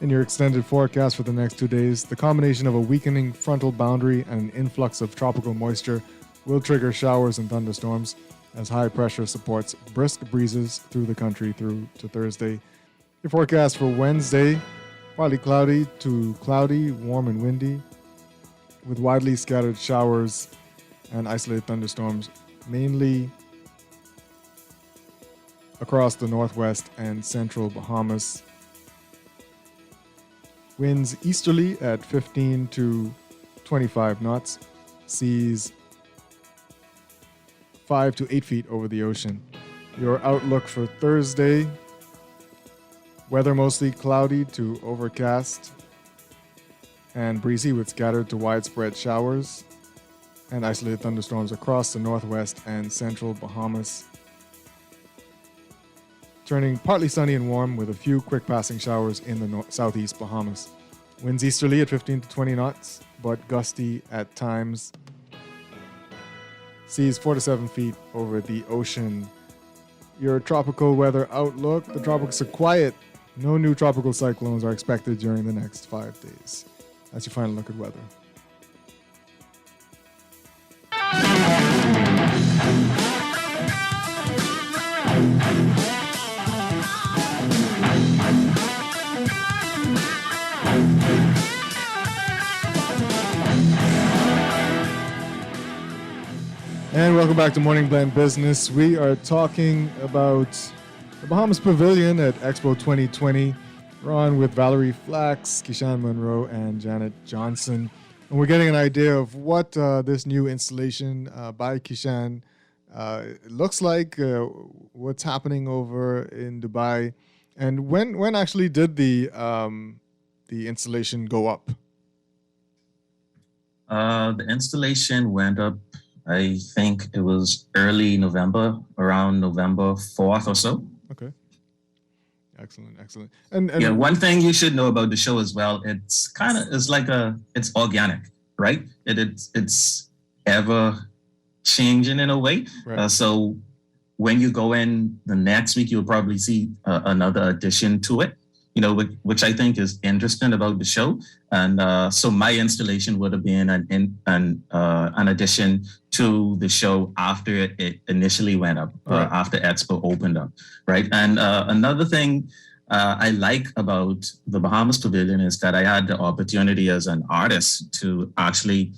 In your extended forecast for the next 2 days, the combination of a weakening frontal boundary and an influx of tropical moisture will trigger showers and thunderstorms as high pressure supports brisk breezes through the country through to Thursday. Your forecast for Wednesday, partly cloudy to cloudy, warm and windy, with widely scattered showers and isolated thunderstorms, mainly across the northwest and central Bahamas. Winds easterly at 15 to 25 knots, seas 5 to 8 feet over the ocean. Your outlook for Thursday, weather mostly cloudy to overcast and breezy with scattered to widespread showers and isolated thunderstorms across the northwest and central Bahamas. Turning partly sunny and warm with a few quick passing showers in the southeast Bahamas. Winds easterly at 15 to 20 knots, but gusty at times. Seas 4 to 7 feet over the ocean. Your tropical weather outlook, the tropics are quiet. No new tropical cyclones are expected during the next 5 days. That's your final look at weather. And welcome back to Morning Blend Business. We are talking about the Bahamas Pavilion at Expo 2020. We're on with Valerie Flax, Kishan Monroe, and Janet Johnson. And we're getting an idea of what this new installation by Kishan looks like, what's happening over in Dubai, and when actually did the installation go up? The installation went up, I think it was early November, around November 4th or so. Okay. Excellent. And yeah, one thing you should know about the show as well, it's it's organic, right? It's ever changing in a way. Right. So when you go in the next week, you'll probably see another addition to it, which I think is interesting about the show. And so my installation would have been an addition to the show after it initially went up, Right. after Expo opened up, right? And another thing I like about the Bahamas Pavilion is that I had the opportunity as an artist to actually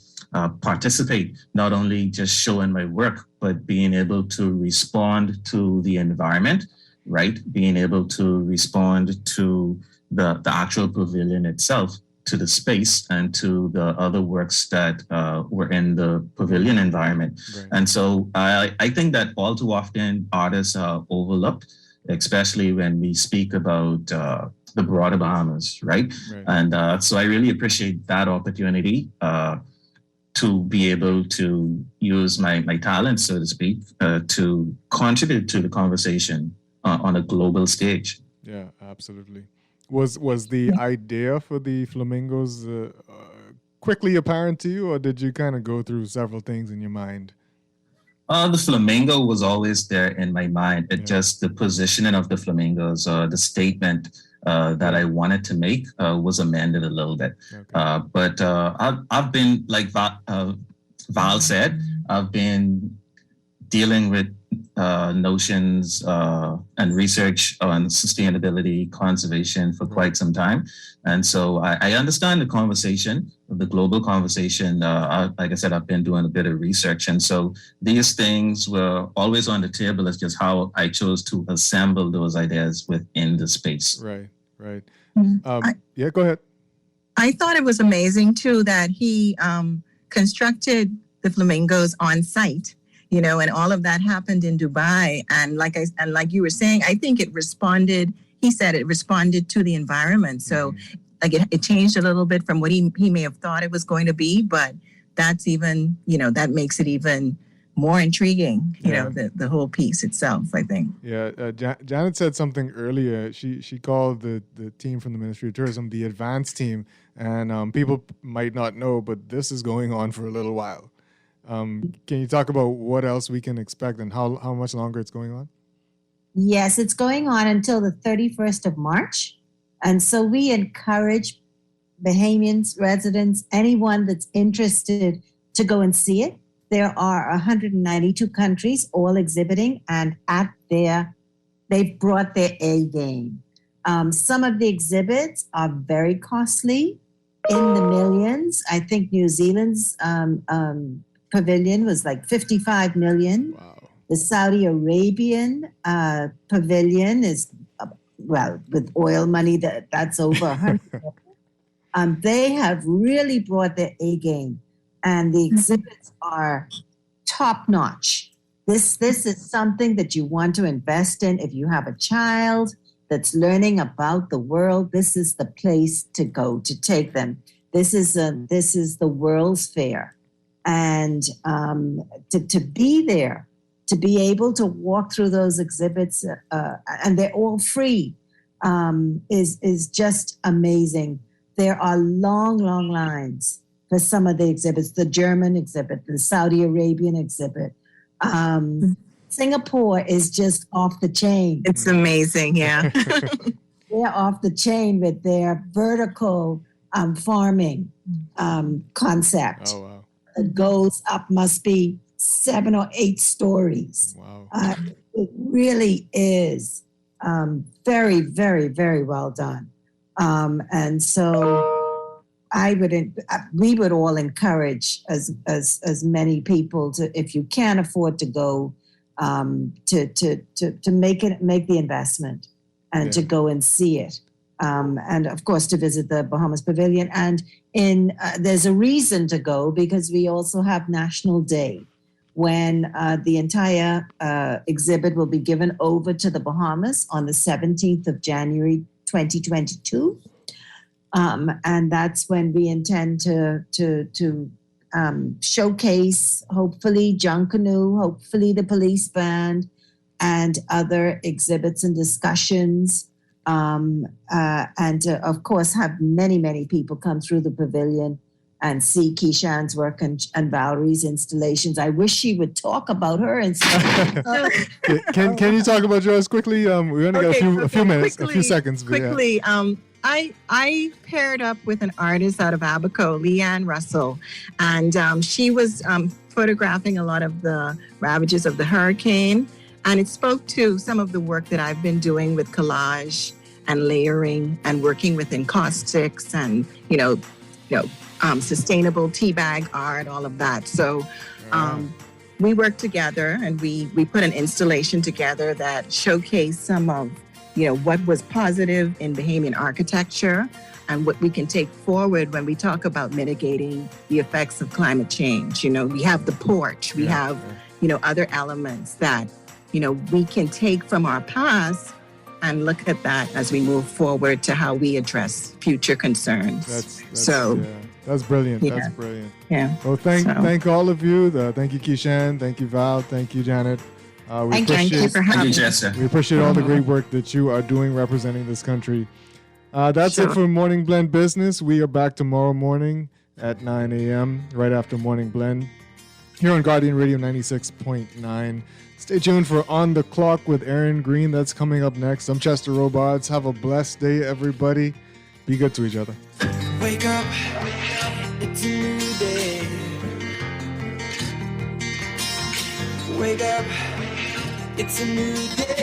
participate, not only just showing my work, but being able to respond to the environment, right? Being able to respond to the actual pavilion itself, to the space, and to the other works that were in the pavilion environment. Right. And so I think that all too often artists are overlooked, especially when we speak about the broader Bahamas, right? Right. And so I really appreciate that opportunity to be able to use my talent, so to speak, to contribute to the conversation on a global stage. Yeah, absolutely. Was the idea for the flamingos quickly apparent to you, or did you kind of go through several things in your mind? The flamingo was always there in my mind. It just the positioning of the flamingos, the statement that I wanted to make was amended a little bit. Okay. But I've been, like Val said, I've been dealing with notions and research on sustainability, conservation for quite some time. And so I understand the conversation, the global conversation. Like I said, I've been doing a bit of research. And so these things were always on the table. It's just how I chose to assemble those ideas within the space. Right. Mm-hmm. Yeah, go ahead. I thought it was amazing, too, that he constructed the flamingos on site. And all of that happened in Dubai. And like you were saying, I think it responded. He said it responded to the environment. So, it changed a little bit from what he may have thought it was going to be. But that's even, that makes it even more intriguing. The whole piece itself, I think. Yeah, Janet said something earlier. She called the team from the Ministry of Tourism the advanced team, and people might not know, but this is going on for a little while. Can you talk about what else we can expect and how much longer it's going on? Yes, it's going on until the 31st of March. And so we encourage Bahamians, residents, anyone that's interested to go and see it. There are 192 countries all exhibiting, and they've brought their A game. Some of the exhibits are very costly, in the millions. I think New Zealand's pavilion was like 55 million. Wow. The Saudi Arabian pavilion is, with oil money, that's over 100 million. They have really brought their A game, and the exhibits are top notch. This is something that you want to invest in. If you have a child that's learning about the world, this is the place to go, to take them. This is the World's Fair. And to be there, to be able to walk through those exhibits, and they're all free, is just amazing. There are long lines for some of the exhibits, the German exhibit, the Saudi Arabian exhibit. Singapore is just off the chain. It's amazing, yeah. They're off the chain with their vertical farming concept. Oh, wow. It goes up, must be 7 or 8 stories. Wow. It really is very, very, very well done. And so we would all encourage as many people to, if you can afford to go, to make the investment and to go and see it. And of course to visit the Bahamas Pavilion. And there's a reason to go, because we also have National Day, when the entire exhibit will be given over to the Bahamas on the 17th of January 2022. And that's when we intend to showcase, hopefully, Junkanoo, hopefully the police band, and other exhibits and discussions. And of course, have many people come through the pavilion and see Keishan's work and Valerie's installations. I wish she would talk about her installation. Can you talk about yours quickly? We only got a few minutes, a few seconds. Quickly, yeah. I paired up with an artist out of Abaco, Leanne Russell, and she was photographing a lot of the ravages of the hurricane, and it spoke to some of the work that I've been doing with collage and layering and working with encaustics and sustainable tea bag art, all of that. So we worked together and we put an installation together that showcased some of what was positive in Bahamian architecture and what we can take forward when we talk about mitigating the effects of climate change. We have the porch, we have other elements that we can take from our past and look at that as we move forward to how we address future concerns. That's brilliant. Yeah. That's brilliant. Yeah. Well, thank all of you. Thank you, Keishan. Thank you, Val. Thank you, Janet. Thank you for having me. We appreciate all the great work that you are doing representing this country. That's it for Morning Blend Business. We are back tomorrow morning at 9 a.m. right after Morning Blend here on Guardian Radio 96.9. Stay tuned for On the Clock with Aaron Green. That's coming up next. I'm Chester Robots. Have a blessed day, everybody. Be good to each other. Wake up, it's a new day. Wake wake up, it's a new day.